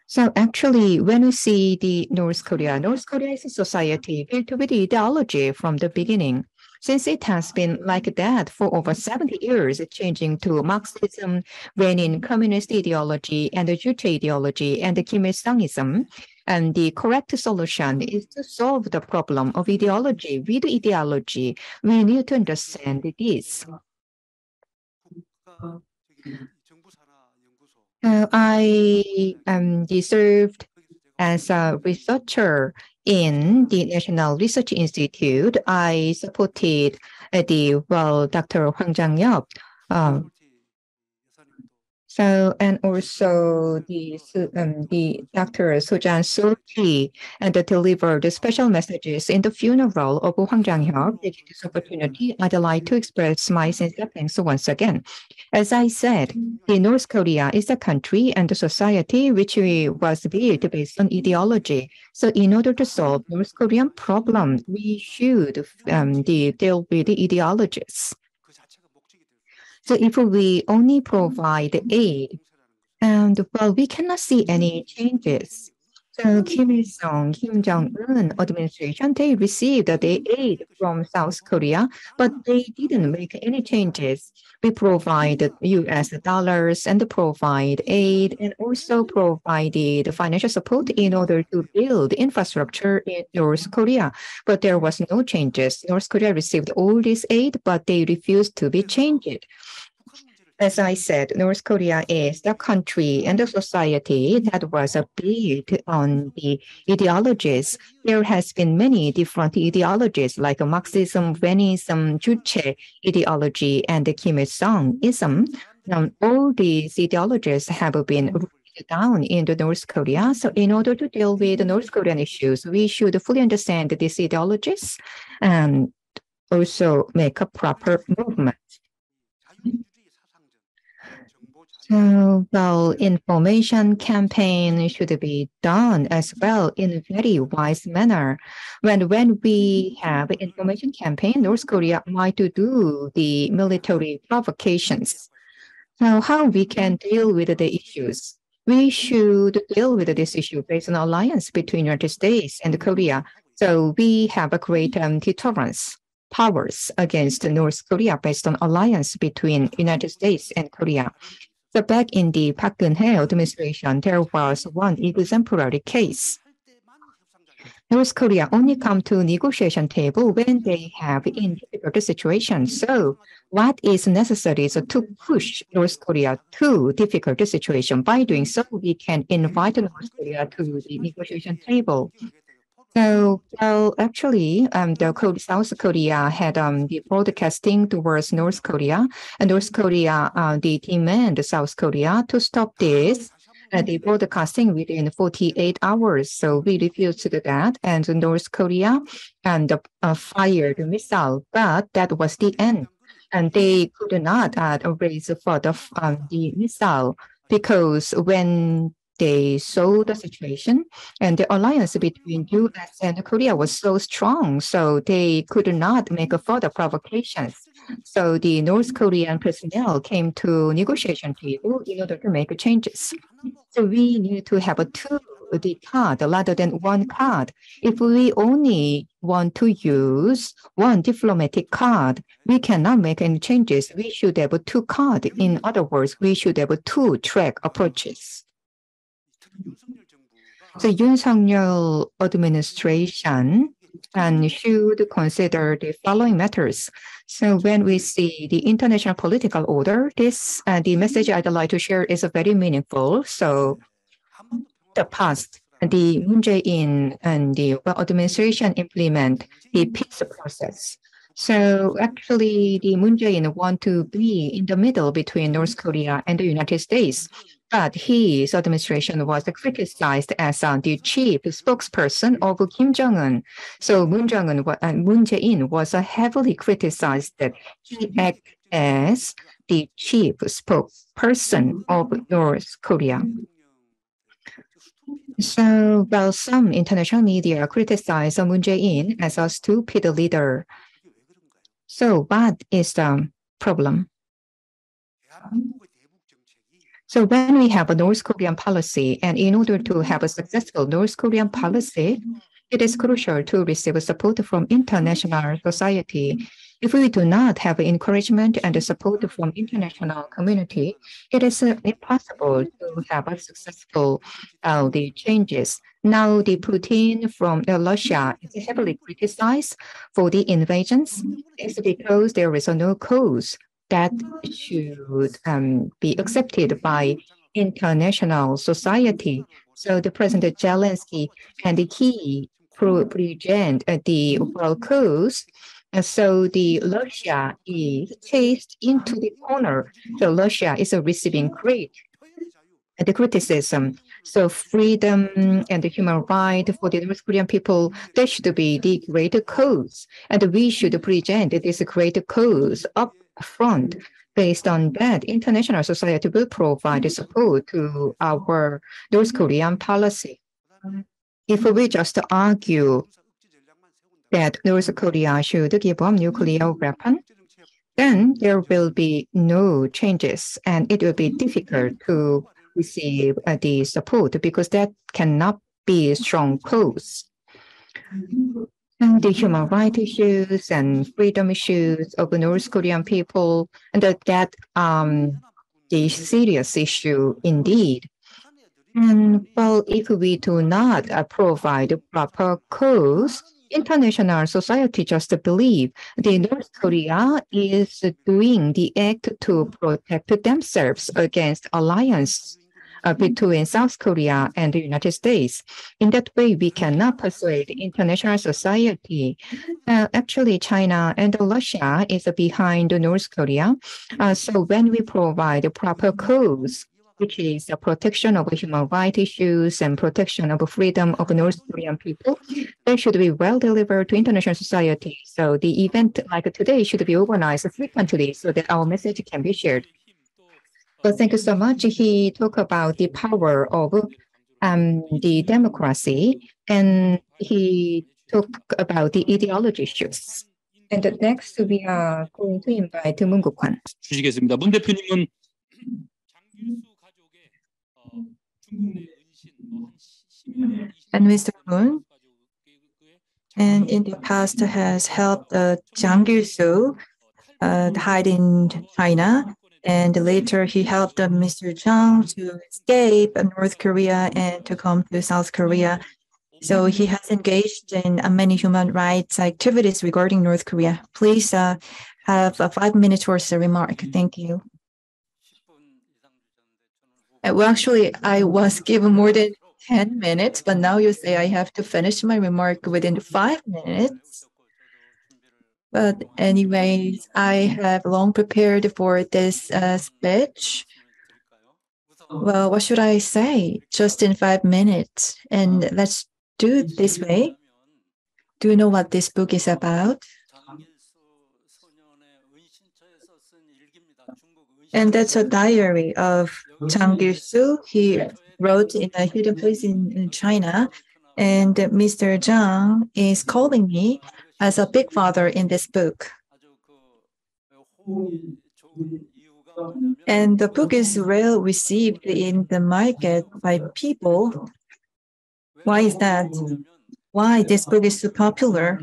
So actually, when we see the North Korea is a society built with ideology from the beginning. Since it has been like that for over 70 years, changing to Marxism, Lenin communist ideology, and the Juche ideology, and the Kim Il-sungism. And the correct solution is to solve the problem of ideology. With ideology, we need to understand this. I served as a researcher in the National Research Institute. I supported Dr. Hwang Jang-yeop. And also the Dr. Suzanne Scholte and delivered special messages in the funeral of Hwang Jang-yeop. Taking this opportunity, I'd like to express my sincere thanks once again. As I said, North Korea is a country and a society which was built based on ideology. So in order to solve North Korean problem, we should deal with the ideologies. So if we only provide aid, we cannot see any changes. So Kim Il-sung, Kim Jong-un administration, they received the aid from South Korea, but they didn't make any changes. We provide US dollars and provide aid and also provided financial support in order to build infrastructure in North Korea. But there was no changes. North Korea received all this aid, but they refused to be changed. As I said, North Korea is the country and the society that was built on the ideologies. There has been many different ideologies like Marxism, Leninism, Juche ideology, and the Kim Il-sungism. All these ideologies have been rooted down in the North Korea. So in order to deal with the North Korean issues, we should fully understand these ideologies and also make a proper movement. So, information campaign should be done as well in a very wise manner. When we have information campaign, North Korea might do the military provocations. So how we can deal with the issues? We should deal with this issue based on alliance between United States and Korea. So we have a great deterrence powers against North Korea based on alliance between United States and Korea. So back in the Park Geun-hye administration, there was one exemplary case. North Korea only come to negotiation table when they have in difficult situations. So what is necessary is to push North Korea to difficult situation. By doing so, we can invite North Korea to the negotiation table. So, actually, South Korea had the broadcasting towards North Korea, and North Korea they demand South Korea to stop this. The broadcasting within 48 hours. So we refused to do that, and North Korea fired a missile, but that was the end. And they could not raise further the missile because when they saw the situation and the alliance between US and Korea was so strong, so they could not make further provocations. So the North Korean personnel came to negotiation table in order to make changes. So we need to have the card rather than one card. If we only want to use one diplomatic card, we cannot make any changes. We should have two cards. In other words, we should have two track approaches. So Yoon Suk-yeol administration and should consider the following matters. So when we see the international political order, this the message I'd like to share is very meaningful. So the past, the Moon Jae-in and the administration implement the peace process. So actually, the Moon Jae-in want to be in the middle between North Korea and the United States. But his administration was criticized as the chief spokesperson of Kim Jong-un. So Moon Jae-in was heavily criticized that he acted as the chief spokesperson of North Korea. So while some international media criticize Moon Jae-in as a stupid leader, so what is the problem? So when we have a North Korean policy, and in order to have a successful North Korean policy, it is crucial to receive support from international society. If we do not have encouragement and support from international community, it is impossible to have a successful the changes. Now, the Putin from Russia is heavily criticized for the invasions. It's because there is no cause that should be accepted by international society. So the President Zelensky and he present the overall cause. So the Russia is chased into the corner. So Russia is receiving great the criticism. So freedom and the human right for the North Korean people, that should be the great cause. And we should present this great cause up front. Based on that, international society will provide support to our North Korean policy. If we just argue that North Korea should give up nuclear weapon, then there will be no changes, and it will be difficult to receive the support because that cannot be a strong cause. And the human rights issues and freedom issues of the North Korean people, and that the serious issue indeed. And well, if we do not provide proper cause, international society just believe the North Korea is doing the act to protect themselves against alliance between South Korea and the United States. In that way, we cannot persuade international society. Actually, China and Russia is behind North Korea. So when we provide a proper cause, which is the protection of human rights issues and protection of freedom of North Korean people, they should be well delivered to international society. So the event like today should be organized frequently so that our message can be shared. Well, thank you so much. He talked about the power of the democracy, and he talked about the ideology issues. And next, we are going to invite Moon Kook-han. 주시겠습니다. 문 대표님은 And Mr. Moon, and in the past has helped Jang Gil-soo hide in China. And later, he helped Mr. Jang to escape North Korea and to come to South Korea. So he has engaged in many human rights activities regarding North Korea. Please have 5 minutes for a remark. Thank you. Well, actually, I was given more than 10 minutes, but now you say I have to finish my remark within 5 minutes. But anyways, I have long prepared for this speech. Well, what should I say? Just in 5 minutes. And let's do it this way. Do you know what this book is about? And that's a diary of Jang Gil-soo. He wrote in a hidden place in China. And Mr. Jang is calling me as a big father in this book. And the book is well received in the market by people. Why is that? Why this book is so popular?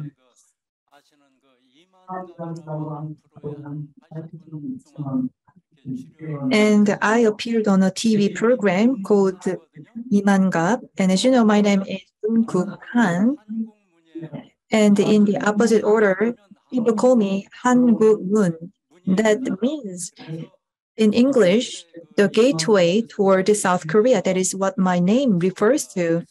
And I appeared on a TV program called Imangap. And as you know, my name is Kook-han. And in the opposite order, people call me Yunbuk Moon. That means in English, the gateway toward South Korea. That is what my name refers to.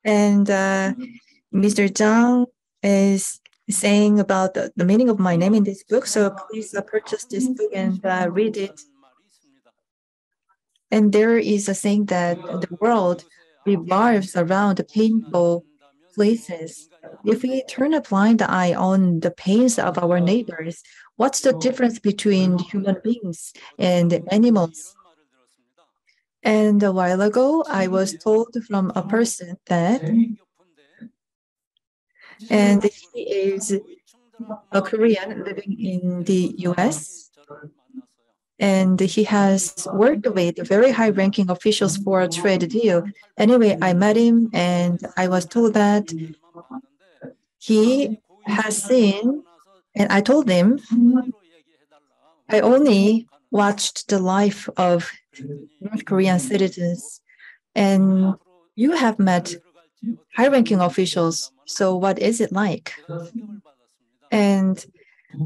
And Mr. Zhang is saying about the meaning of my name in this book. So please purchase this book and read it. And there is a saying that the world revolves around painful places. If we turn a blind eye on the pains of our neighbors, what's the difference between human beings and animals? And a while ago, I was told from a person that, and he is a Korean living in the US, and he has worked with very high-ranking officials for a trade deal. Anyway, I met him, and I was told that he has seen, and I told him, I only watched the life of North Korean citizens, and you have met high-ranking officials, so what is it like? And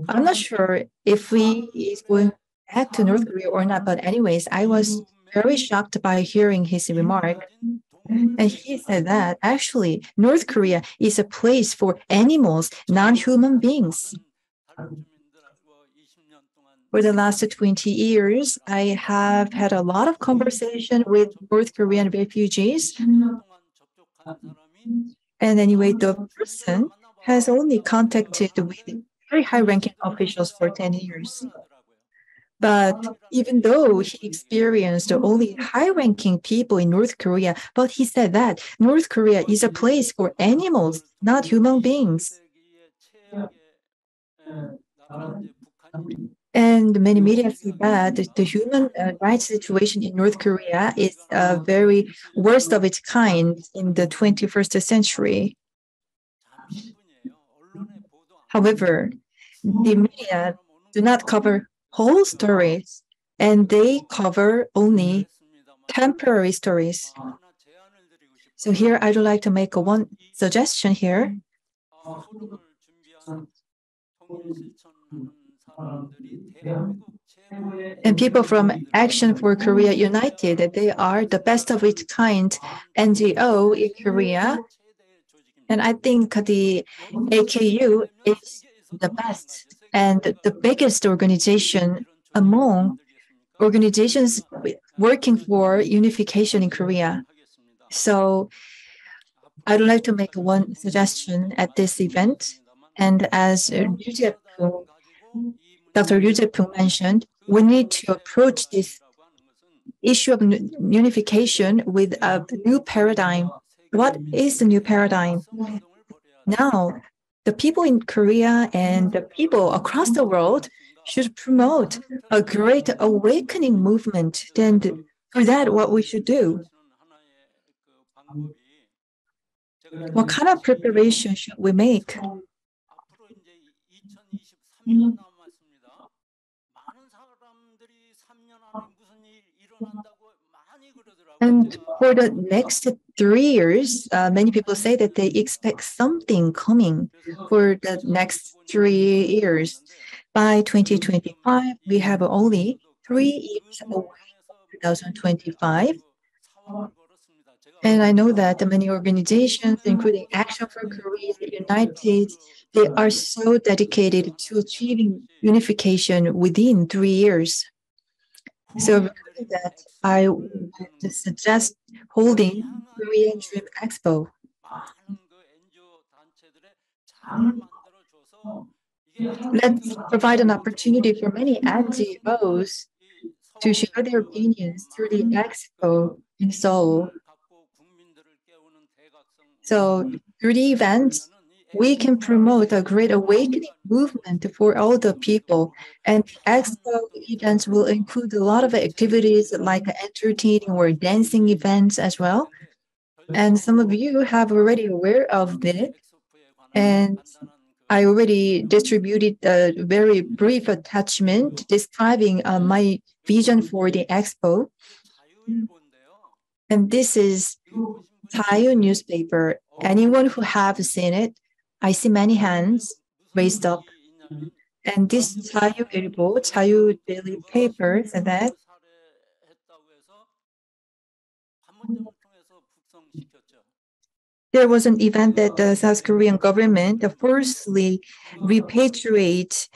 I'm not sure if he is going back to North Korea or not, but anyways, I was very shocked by hearing his remark. And he said that actually North Korea is a place for animals, non-human beings. For the last 20 years, I have had a lot of conversation with North Korean refugees. And anyway, the person has only contacted with very high-ranking officials for 10 years. But even though he experienced only high-ranking people in North Korea, but he said that North Korea is a place for animals, not human beings. And many media say that the human rights situation in North Korea is very worst of its kind in the 21st century. However, the media do not cover whole stories, and they cover only temporary stories. So here I would like to make one suggestion here. And people from Action for Korea United, they are the best of its kind NGO in Korea. And I think the AKU is the best and the biggest organization among organizations working for unification in Korea. So I would like to make one suggestion at this event. And as Dr. Ryu Jae-poong mentioned, we need to approach this issue of unification with a new paradigm. What is the new paradigm? Now, the people in Korea and the people across the world should promote a great awakening movement. Then for that, what we should do? What kind of preparation should we make? And for the next 3 years, many people say that they expect something coming for the next 3 years. By 2025, we have only 3 years away, 2025. And I know that many organizations, including Action for Korea United, they are so dedicated to achieving unification within 3 years. So that I would suggest holding Korean Dream Expo. Let's provide an opportunity for many NGOs to share their opinions through the expo in Seoul. So through the events, we can promote a great awakening movement for all the people. And expo events will include a lot of activities like entertaining or dancing events as well. And some of you have already aware of this. And I already distributed a very brief attachment describing my vision for the expo. And this is Tayu newspaper. Anyone who have seen it? I see many hands raised up. And this Tayu Ilbo, Tayu daily paper said that there was an event that the South Korean government forcibly repatriate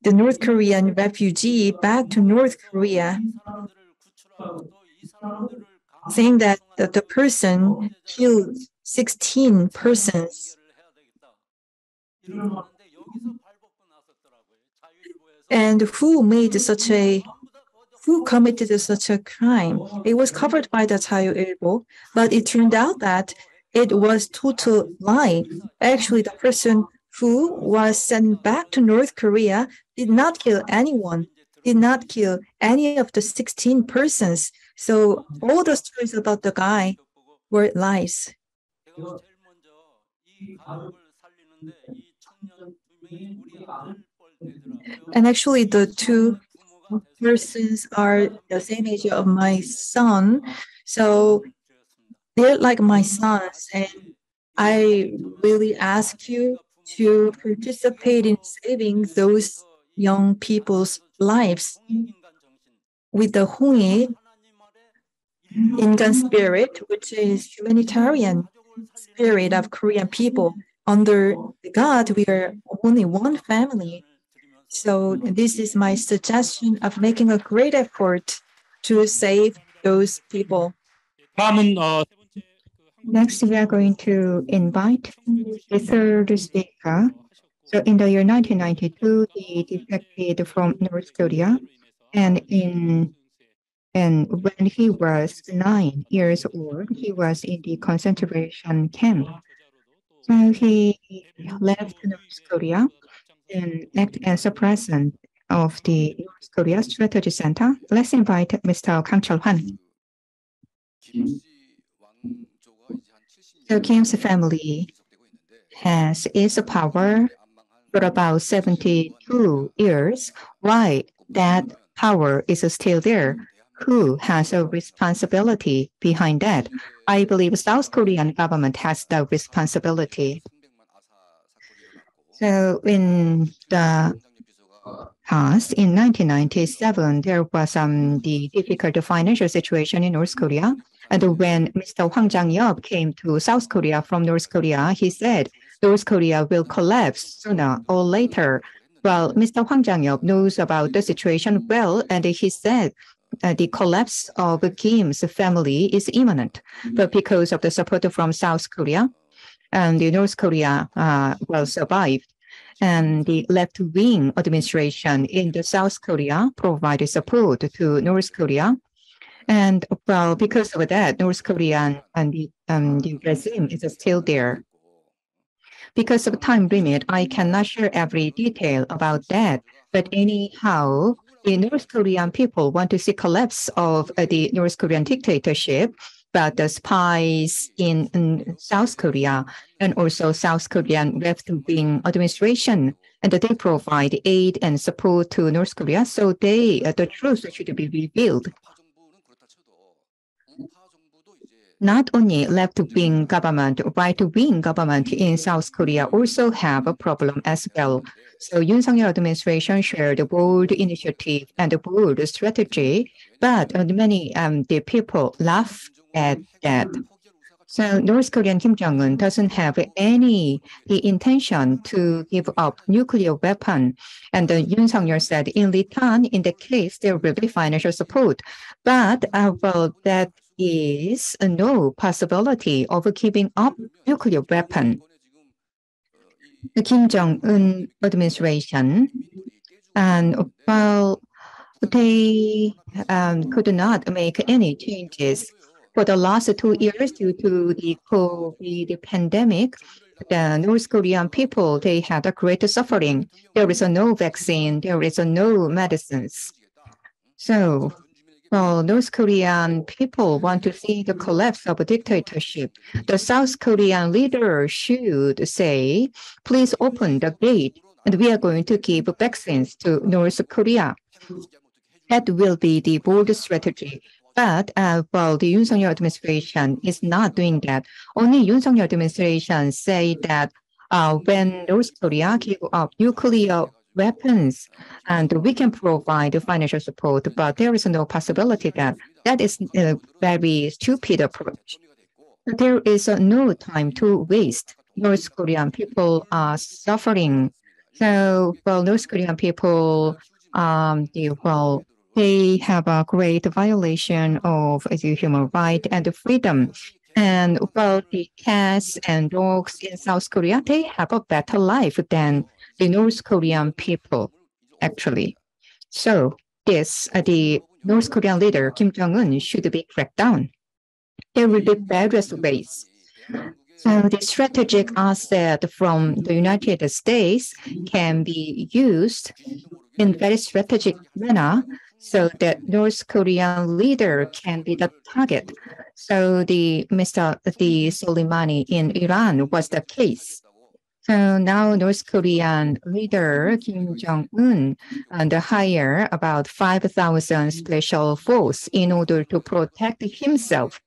the North Korean refugee back to North Korea, saying that the person killed 16 persons. And who committed such a crime? It was covered by the Jai-ilbo, but it turned out that it was total lie. Actually, the person who was sent back to North Korea did not kill anyone, did not kill any of the 16 persons. So all the stories about the guy were lies. And actually, the two persons are the same age of my son. So they're like my sons. And I really ask you to participate in saving those young people's lives with the Hongye Ingan spirit, which is humanitarian spirit of Korean people. Under God, we are only one family. So this is my suggestion of making a great effort to save those people. Next, we are going to invite the third speaker. So in the year 1992, he defected from North Korea, and when he was 9 years old, he was in the concentration camp. So he left North Korea and acted as a president of the North Korea Strategy Center. Let's invite Mr. Kang Chul-hwan. So Kim's family has its power for about 72 years. Why that power is still there? Who has a responsibility behind that? I believe South Korean government has the responsibility. So in the past, in 1997, there was the difficult financial situation in North Korea. And when Mr. Hwang Jang-yeop came to South Korea from North Korea, he said North Korea will collapse sooner or later. Well, Mr. Hwang Jang-yeop knows about the situation well, and he said the collapse of Kim's family is imminent. But because of the support from South Korea, and the North Korea will survive. And the left-wing administration in the South Korea provided support to North Korea. And well, because of that, North Korea and the regime is still there. Because of time limit, I cannot share every detail about that. But anyhow, the North Korean people want to see collapse of the North Korean dictatorship. But the spies in South Korea and also South Korean left-wing administration, and they provide aid and support to North Korea. So the truth should be revealed. Not only left-wing government, right-wing government in South Korea also have a problem as well. So Yoon Suk-yeol administration shared a bold initiative and a bold strategy, but many the people laugh at that. So North Korean Kim Jong-un doesn't have any intention to give up nuclear weapon. And Yoon Suk-yeol said in return, in the case, there will be financial support. But well, that is no possibility of giving up nuclear weapon. The Kim Jong-un administration, and well, they could not make any changes. For the last 2 years, due to the COVID pandemic, the North Korean people, they had a great suffering. There is no vaccine, there is no medicines. So, well, North Korean people want to see the collapse of a dictatorship. The South Korean leader should say, please open the gate, and we are going to give vaccines to North Korea. That will be the bold strategy. But well, the Yoon Suk-yeol administration is not doing that. Only Yoon Suk-yeol administration say that when North Korea give up nuclear weapons, and we can provide financial support, but there is no possibility that is a very stupid approach. There is no time to waste. North Korean people are suffering. So, well, North Korean people, they have a great violation of the human right and freedom. And well, the cats and dogs in South Korea, they have a better life than the North Korean people, actually. So this, the North Korean leader, Kim Jong-un, should be cracked down. There will be various ways. So the strategic asset from the United States can be used in very strategic manner so that North Korean leader can be the target. So the Soleimani in Iran was the case. So now North Korean leader Kim Jong-un hire about 5,000 special force in order to protect himself.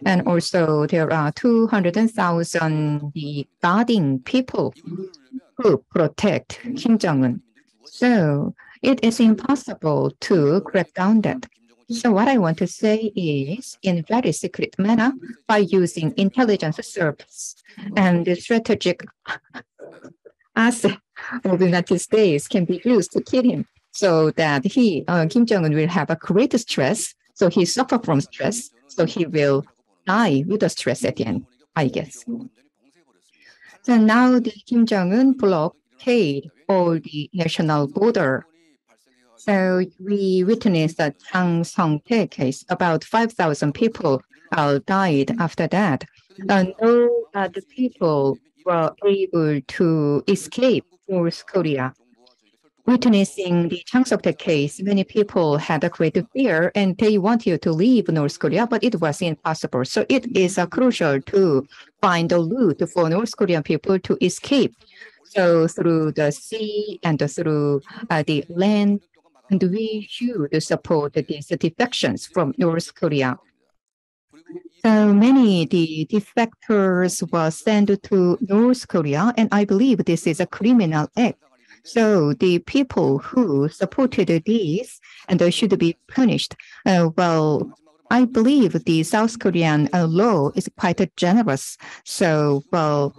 And also there are 200,000 guarding people who protect Kim Jong-un. So it is impossible to crack down that. So what I want to say is, in a very secret manner, by using intelligence service and the strategic asset of the United States can be used to kill him, so that Kim Jong-un will have a great stress. So he suffer from stress. So he will die with the stress at the end, I guess. So now the Kim Jong-un blockade all the national border. So we witnessed the Chang Song-tae case. About 5,000 people died after that. No the people were able to escape North Korea. Witnessing the Chang Song-tae case, many people had a great fear and they wanted to leave North Korea, but it was impossible. So it is crucial to find a route for North Korean people to escape. So through the sea and through the land, and we should support these defections from North Korea. So many the defectors were sent to North Korea, and I believe this is a criminal act. So the people who supported this and they should be punished. Well, I believe the South Korean law is quite generous. So, well,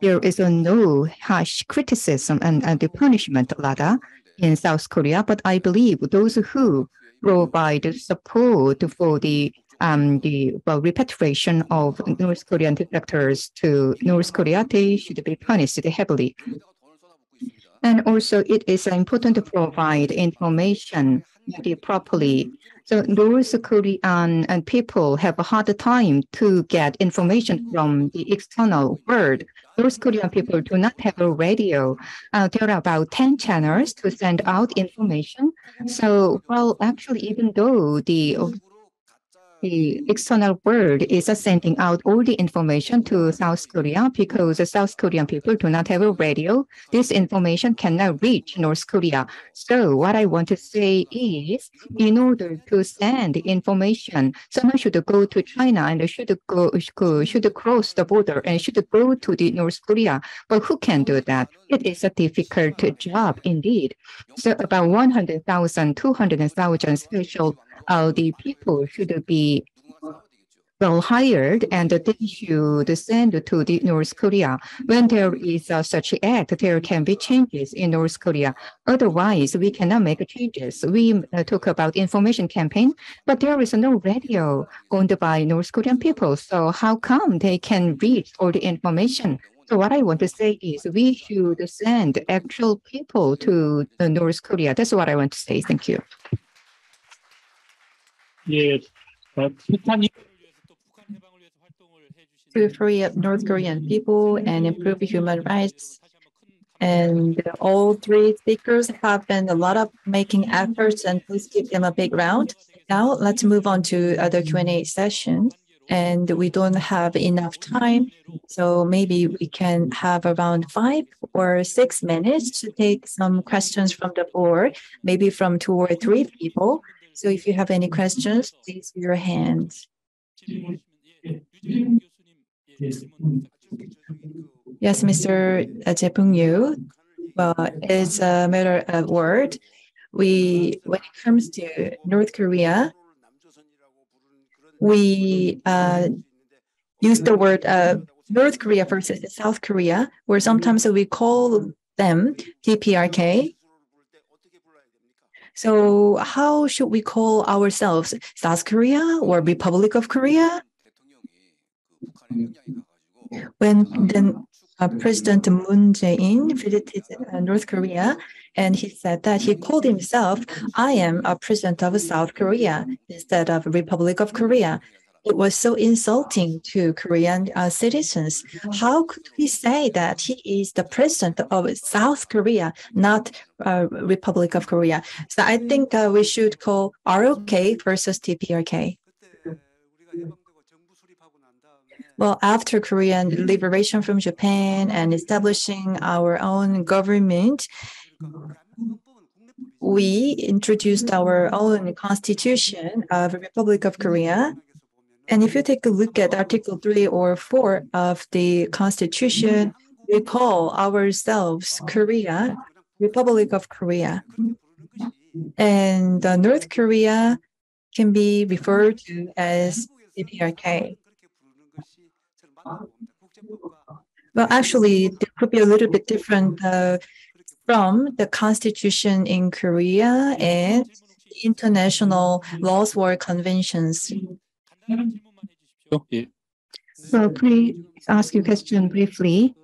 there is no harsh criticism and the punishment rather in South Korea, but I believe those who provide support for the repatriation of North Korean defectors to North Korea, they should be punished heavily. And also, it is important to provide information properly. So North Korean people have a hard time to get information from the external world. North Korean people do not have a radio. There are about 10 channels to send out information. So, well, actually, even though the external world is sending out all the information to South Korea, because the South Korean people do not have a radio, this information cannot reach North Korea. So what I want to say is, in order to send information, someone should go to China and should cross the border and should go to the North Korea. But who can do that? It is a difficult job indeed. So about 100,000, 200,000 special the people should be well hired and they should send to the North Korea. When there is such act, there can be changes in North Korea. Otherwise, we cannot make changes. We talk about information campaign, but there is no radio owned by North Korean people. So how come they can reach all the information? So what I want to say is we should send actual people to North Korea. That's what I want to say. Thank you. 예, 북한이 To free up North Korean people and improve human rights. And all three speakers have been a lot of making efforts, and please give them a big round. Now let's move on to the Q&A session. And we don't have enough time, so maybe we can have around 5 or 6 minutes to take some questions from the floor, maybe from 2 or 3 people. So if you have any questions, please raise your hand. Yes, Mr. Jai-poong Ryu. Well, it's a matter of word. When it comes to North Korea, we use the word North Korea versus South Korea, where sometimes we call them DPRK. So how should we call ourselves? South Korea or Republic of Korea? When then President Moon Jae-in visited North Korea, and he said that he called himself, I am a president of South Korea instead of Republic of Korea. It was so insulting to Korean citizens. How could we say that he is the president of South Korea, not Republic of Korea? So I think we should call ROK versus DPRK. Well, after Korean liberation from Japan and establishing our own government, we introduced our own constitution of the Republic of Korea. And if you take a look at Article 3 or 4 of the Constitution, we call ourselves Korea, Republic of Korea. And North Korea can be referred to as DPRK. Well, actually, it could be a little bit different from the constitution in Korea and international laws or conventions. So please ask your question briefly.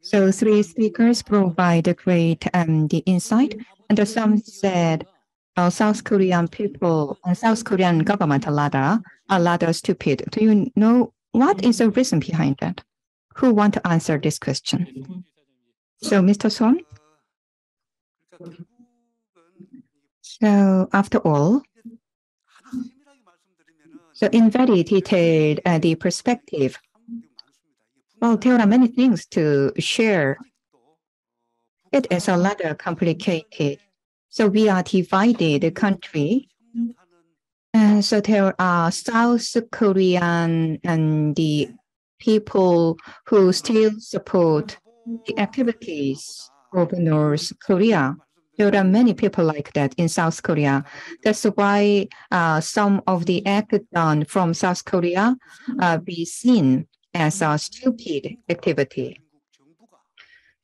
So three speakers provide a great the insight. And some said South Korean people and South Korean government are rather stupid. Do you know what is the reason behind that? Who want to answer this question? So, Mr. Son? So, after all, so in very detailed the perspective, well, there are many things to share. It is a rather complicated. So we are divided country. And so there are South Korean and the people who still support the activities of North Korea. There are many people like that in South Korea. That's why some of the acts done from South Korea be seen as a stupid activity.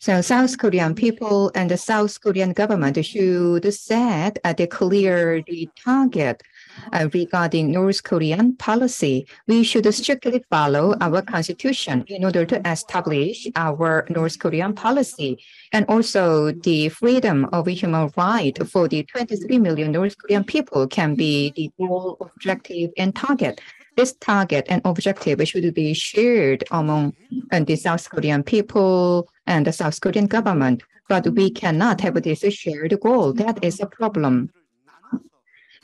So South Korean people and the South Korean government should set a clear target regarding North Korean policy. We should strictly follow our constitution in order to establish our North Korean policy. And also the freedom of human right for the 23 million North Korean people can be the goal, objective, and target. This target and objective should be shared among the South Korean people and the South Korean government. But we cannot have this shared goal. That is a problem.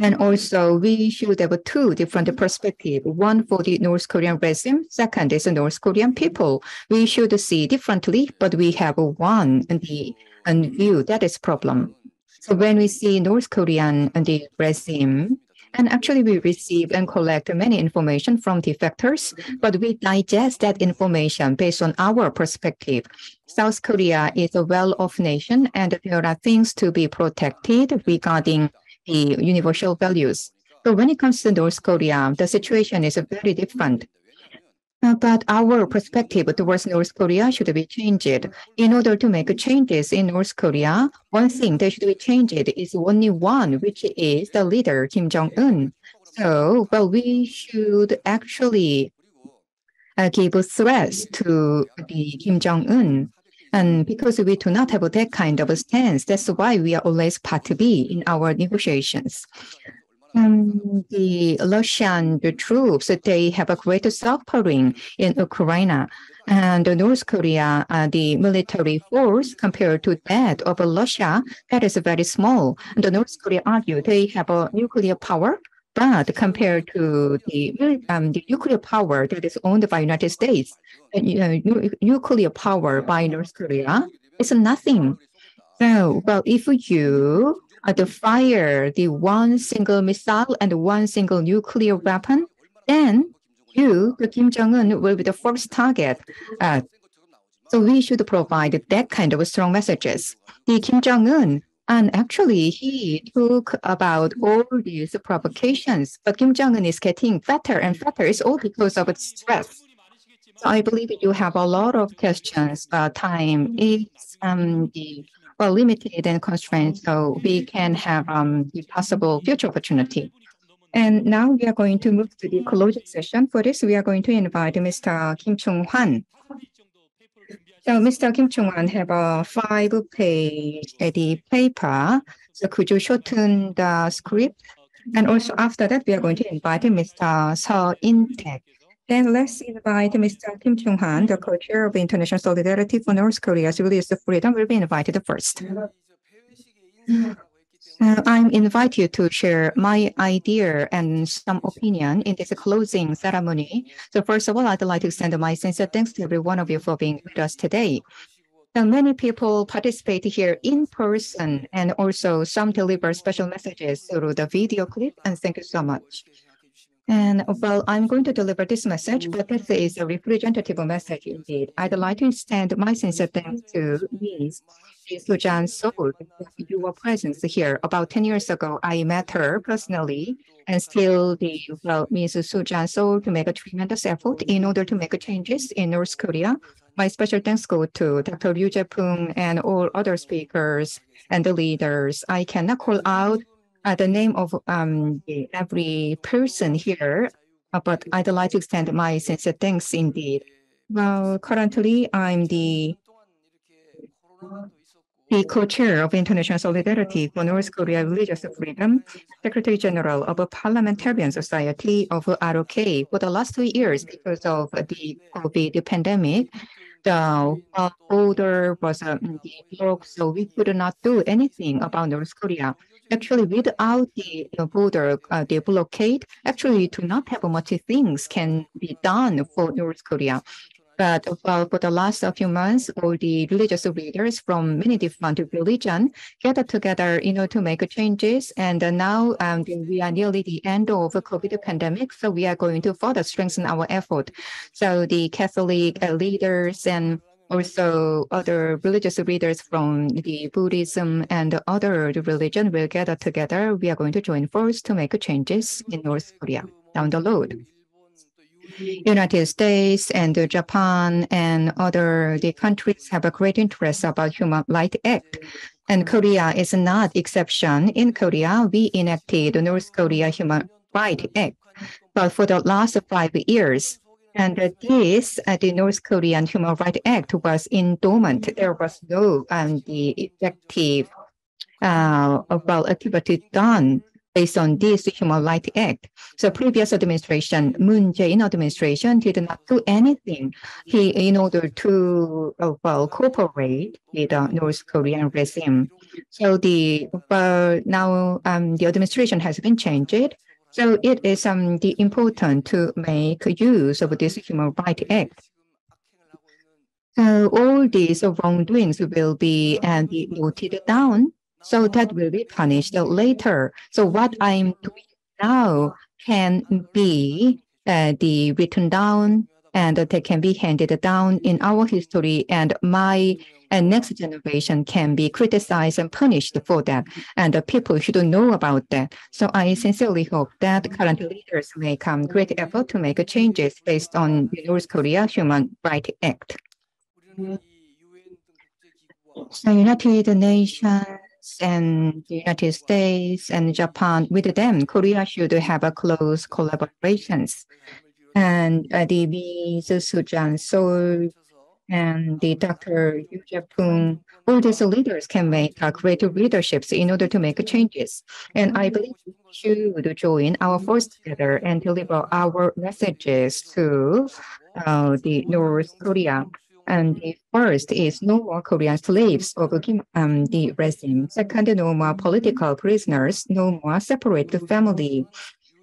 And also, we should have two different perspectives. One for the North Korean regime, second is the North Korean people. We should see differently, but we have one view. That is problem. So when we see North Korean and the regime, and actually we receive and collect many information from the factors, but we digest that information based on our perspective. South Korea is a well-off nation, and there are things to be protected regarding the universal values. So when it comes to North Korea, the situation is very different. But our perspective towards North Korea should be changed. In order to make changes in North Korea, one thing that should be changed is only one, which is the leader, Kim Jong-un. So, well, we should actually give threats to the Kim Jong-un. And because we do not have that kind of a stance, that's why we are always part B in our negotiations. The Russian troops, they have a great suffering in Ukraine. And North Korea, the military force compared to that of Russia, that is very small. And the North Korea argue they have a nuclear power, but compared to the nuclear power that is owned by United States, nuclear power by North Korea is nothing. So, well, if you to fire the one single missile and one single nuclear weapon, then you, the Kim Jong-un, will be the first target. So we should provide that kind of strong messages. The Kim Jong-un, and actually he took about all these provocations, but Kim Jong-un is getting fatter and fatter. It's all because of stress. So I believe you have a lot of questions. Time is limited and constrained, so we can have the possible future opportunity. And now we are going to move to the closing session. For this, we are going to invite Mr. Kim Choong-whan. So Mr. Kim Choong-whan have a 5-page paper. So could you shorten the script? And also after that, we are going to invite Mr. Seo Inteck. Then let's invite Mr. Kim Choong-whan, the co-chair of International Solidarity for North Korea's Religious Freedom, will be invited first. I'm invited you to share my idea and some opinion in this closing ceremony. So first of all, I'd like to extend my sincere thanks to every one of you for being with us today. So many people participate here in person, and also some deliver special messages through the video clip, and thank you so much. And well, I'm going to deliver this message, but this is a representative message indeed. I'd like to extend my sincere thanks to Ms. Suzanne Scholte for your presence here. About 10 years ago, I met her personally, and still Ms. Suzanne Scholte to make a tremendous effort in order to make changes in North Korea. My special thanks go to Dr. Jai-poong and all other speakers and the leaders. I cannot call out the name of every person here, but I'd like to extend my sincere thanks indeed. Well, currently I'm the co-chair of International Solidarity for North Korea Religious Freedom, Secretary General of Parliamentarian Society of ROK. For the last 2 years, because of the COVID pandemic, the border was blocked, so we could not do anything about North Korea. Actually, without the border, the blockade, actually, we do not have much things can be done for North Korea. But for the last few months, all the religious leaders from many different religions gathered together, to make changes. And now we are nearly the end of the COVID pandemic, so we are going to further strengthen our effort. So the Catholic leaders and also other religious leaders from the Buddhism and other religion will gather together. We are going to join force to make changes in North Korea down the road. United States and Japan and other countries have a great interest about Human Rights Act. And Korea is not exception. In Korea, we enacted the North Korea Human Rights Act. But for the last 5 years, and this, the North Korean Human Rights Act was dormant. There was no the effective activity done based on this Human Rights Act. So previous administration, Moon Jae-in administration, did not do anything in order to cooperate with the North Korean regime. So now the administration has been changed. So it is important to make use of this Human Rights Act. So all these wrongdoings will be noted down. So that will be punished later. So what I'm doing now can be the written down, and they can be handed down in our history, and my next generation can be criticized and punished for that. And the people should know about that. So I sincerely hope that current leaders make great effort to make changes based on the North Korea Human Rights Act. So United Nations and the United States and Japan, with them, Korea should have a close collaborations. And the Ms. Suzanne Scholte and the Dr. Jai-poong, all these leaders can make great leaderships in order to make changes. And I believe we should join our force together and deliver our messages to the North Korea. And the first is no more Korean slaves of the regime. Second, no more political prisoners, no more separate family,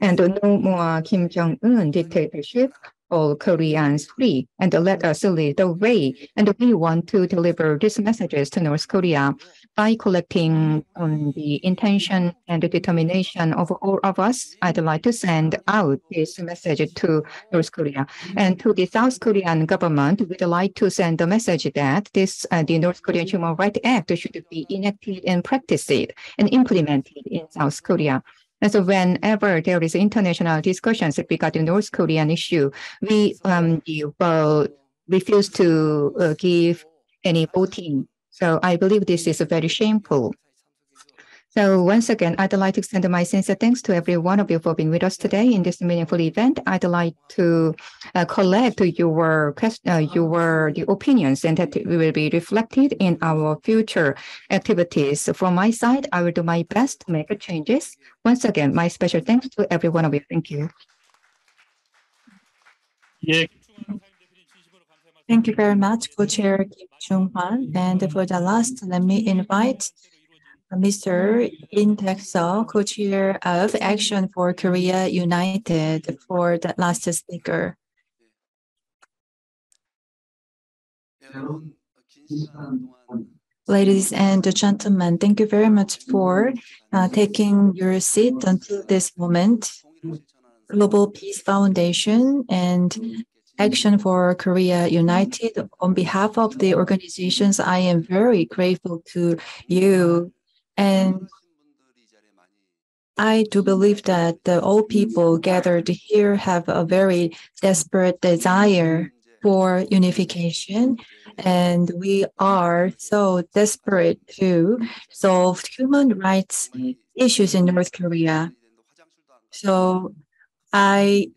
and no more Kim Jong-un dictatorship. all Koreans free and let us lead the way. And we want to deliver these messages to North Korea by collecting the intention and the determination of all of us. I'd like to send out this message to North Korea. And to the South Korean government, we'd like to send a message that the North Korean Human Rights Act should be enacted and practiced and implemented in South Korea. And so whenever there is international discussions regarding North Korean issue, we will refuse to give any voting. So I believe this is very shameful. So once again, I'd like to extend my sincere thanks to every one of you for being with us today in this meaningful event. I'd like to collect your the opinions and that will be reflected in our future activities. From my side, I will do my best to make changes. Once again, my special thanks to every one of you. Thank you. Thank you very much, Co-Chair Kim Choong-whan. And for the last, let me invite Mr. Inteck Seo, Co-Chair of Action for Korea United, for the last speaker. Ladies and gentlemen, thank you very much for taking your seat until this moment. Global Peace Foundation and Action for Korea United, on behalf of the organizations, I am very grateful to you. And I do believe that all people gathered here have a very desperate desire for unification. And we are so desperate to solve human rights issues in North Korea. So I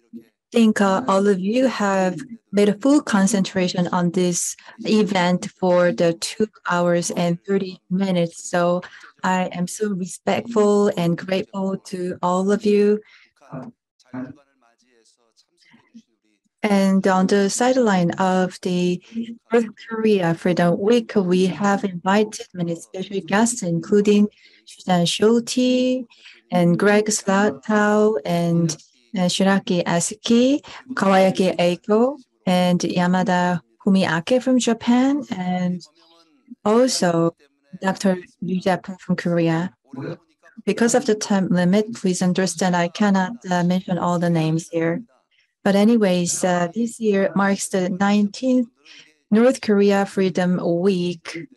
think all of you have made a full concentration on this event for the 2 hours and 30 minutes. So I am so respectful and grateful to all of you. And on the sideline of the North Korea Freedom Week, we have invited many special guests, including Suzanne Scholte and Greg Scarlatoiu and Shiraki Asuki, Kawasaki Eiko, and Yamada Fumiake from Japan, and also Dr. Jai-poong from Korea. Because of the time limit, please understand I cannot mention all the names here. But anyways, this year marks the 19th North Korea Freedom Week.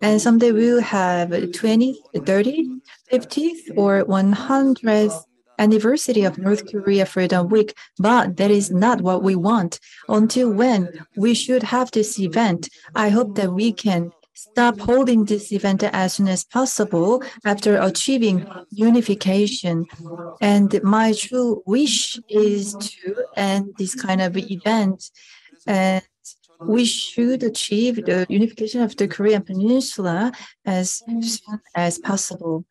And someday we will have 20th, 30th, 50th, or 100th anniversary of North Korea Freedom Week, but that is not what we want. Until when we should have this event, I hope that we can stop holding this event as soon as possible after achieving unification. And my true wish is to end this kind of event, and we should achieve the unification of the Korean Peninsula as soon as possible.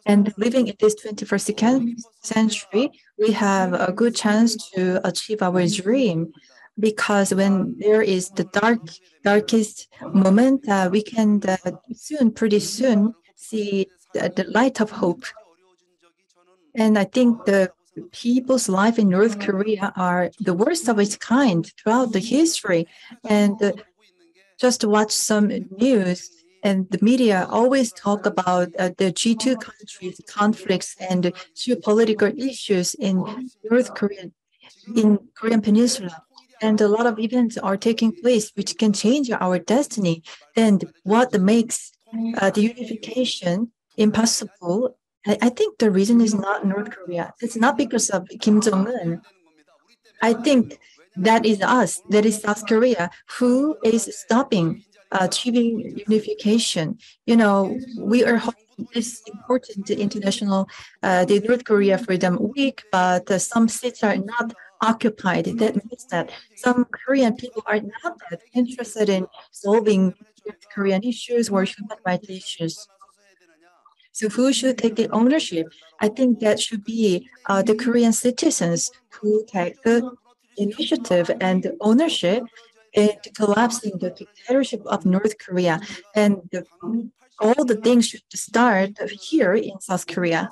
And living in this 21st century, we have a good chance to achieve our dream, because when there is the darkest moment, we can pretty soon see the light of hope. And I think the people's life in North Korea are the worst of its kind throughout the history. And just watch some news, and the media always talk about the G2 countries, conflicts, and geopolitical issues in North Korea, in Korean Peninsula. And a lot of events are taking place which can change our destiny. And what makes the unification impossible, I think the reason is not North Korea. It's not because of Kim Jong-un. I think that is us, that is South Korea, who is stopping achieving unification. You know, we are holding this important international, the North Korea Freedom Week, but some seats are not occupied. That means that some Korean people are not that interested in solving North Korean issues or human rights issues. So who should take the ownership? I think that should be the Korean citizens who take the initiative and ownership in collapsing the dictatorship of North Korea. And all the things should start here in South Korea.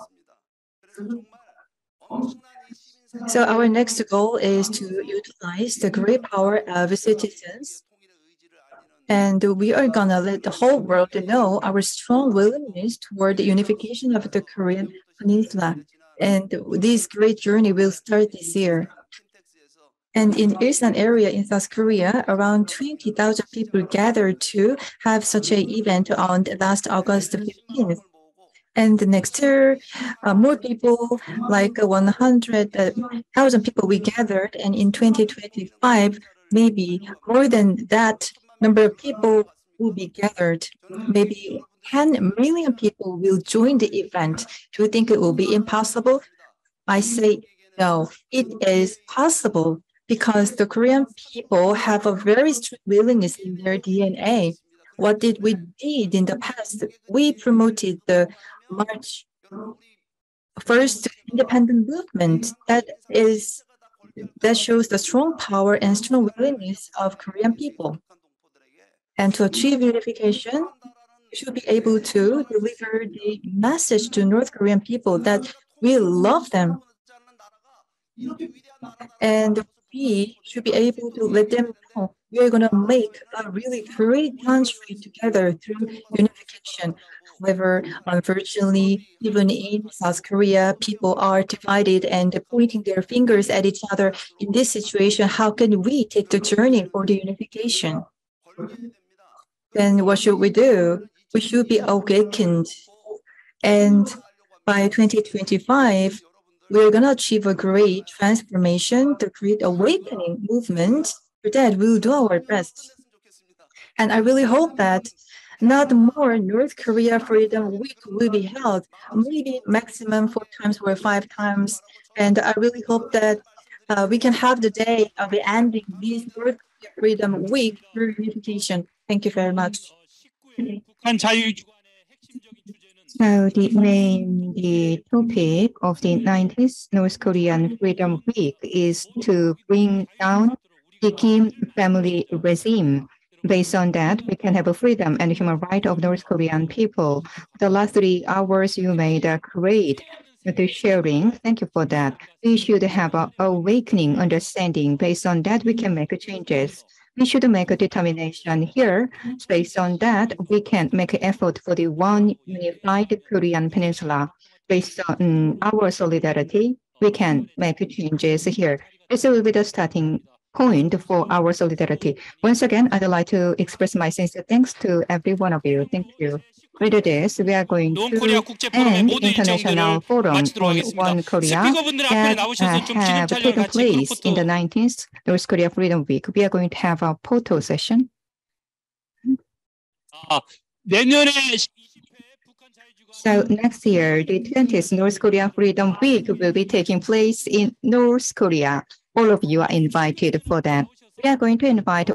So our next goal is to utilize the great power of citizens. And we are going to let the whole world know our strong willingness toward the unification of the Korean Peninsula. And this great journey will start this year. And in Ilsan area in South Korea, around 20,000 people gathered to have such an event on last August 15th. And next year, more people, like 100,000 people we gathered. And in 2025, maybe more than that number of people will be gathered. Maybe 10 million people will join the event. Do you think it will be impossible? I say no, it is possible because the Korean people have a very strong willingness in their DNA. What did we did in the past? We promoted the March first independent movement that shows the strong power and strong willingness of Korean people. And to achieve unification, we should be able to deliver the message to North Korean people that we love them. And we should be able to let them know we are going to make a really great country together through unification. However, unfortunately, even in South Korea, people are divided and pointing their fingers at each other. In this situation, how can we take the journey for the unification? Then what should we do? We should be awakened. And by 2025, we're going to achieve a great transformation, the great awakening movement. For that, we'll do our best. And I really hope that not more North Korea Freedom Week will be held, maybe maximum 4 times or 5 times. And I really hope that we can have the day of the ending this North Korea Freedom Week through unification. Thank you very much. So the topic of the 90th North Korean Freedom Week is to bring down the Kim family regime. Based on that, we can have a freedom and human right of North Korean people. The last 3 hours, you made a great sharing. Thank you for that. We should have an awakening understanding. Based on that, we can make changes. We should make a determination here. Based on that, we can make an effort for the one unified Korean peninsula. Based on our solidarity, we can make changes here. This will be the starting point for our solidarity. Once again, I'd like to express my sincere thanks to every one of you. Thank you. With this, we are going to end International Forum on One Korea that have taken place in the 19th North Korea Freedom Week. We are going to have a photo session. So next year, the 20th North Korea Freedom Week will be taking place in North Korea. All of you are invited for that. We are going to invite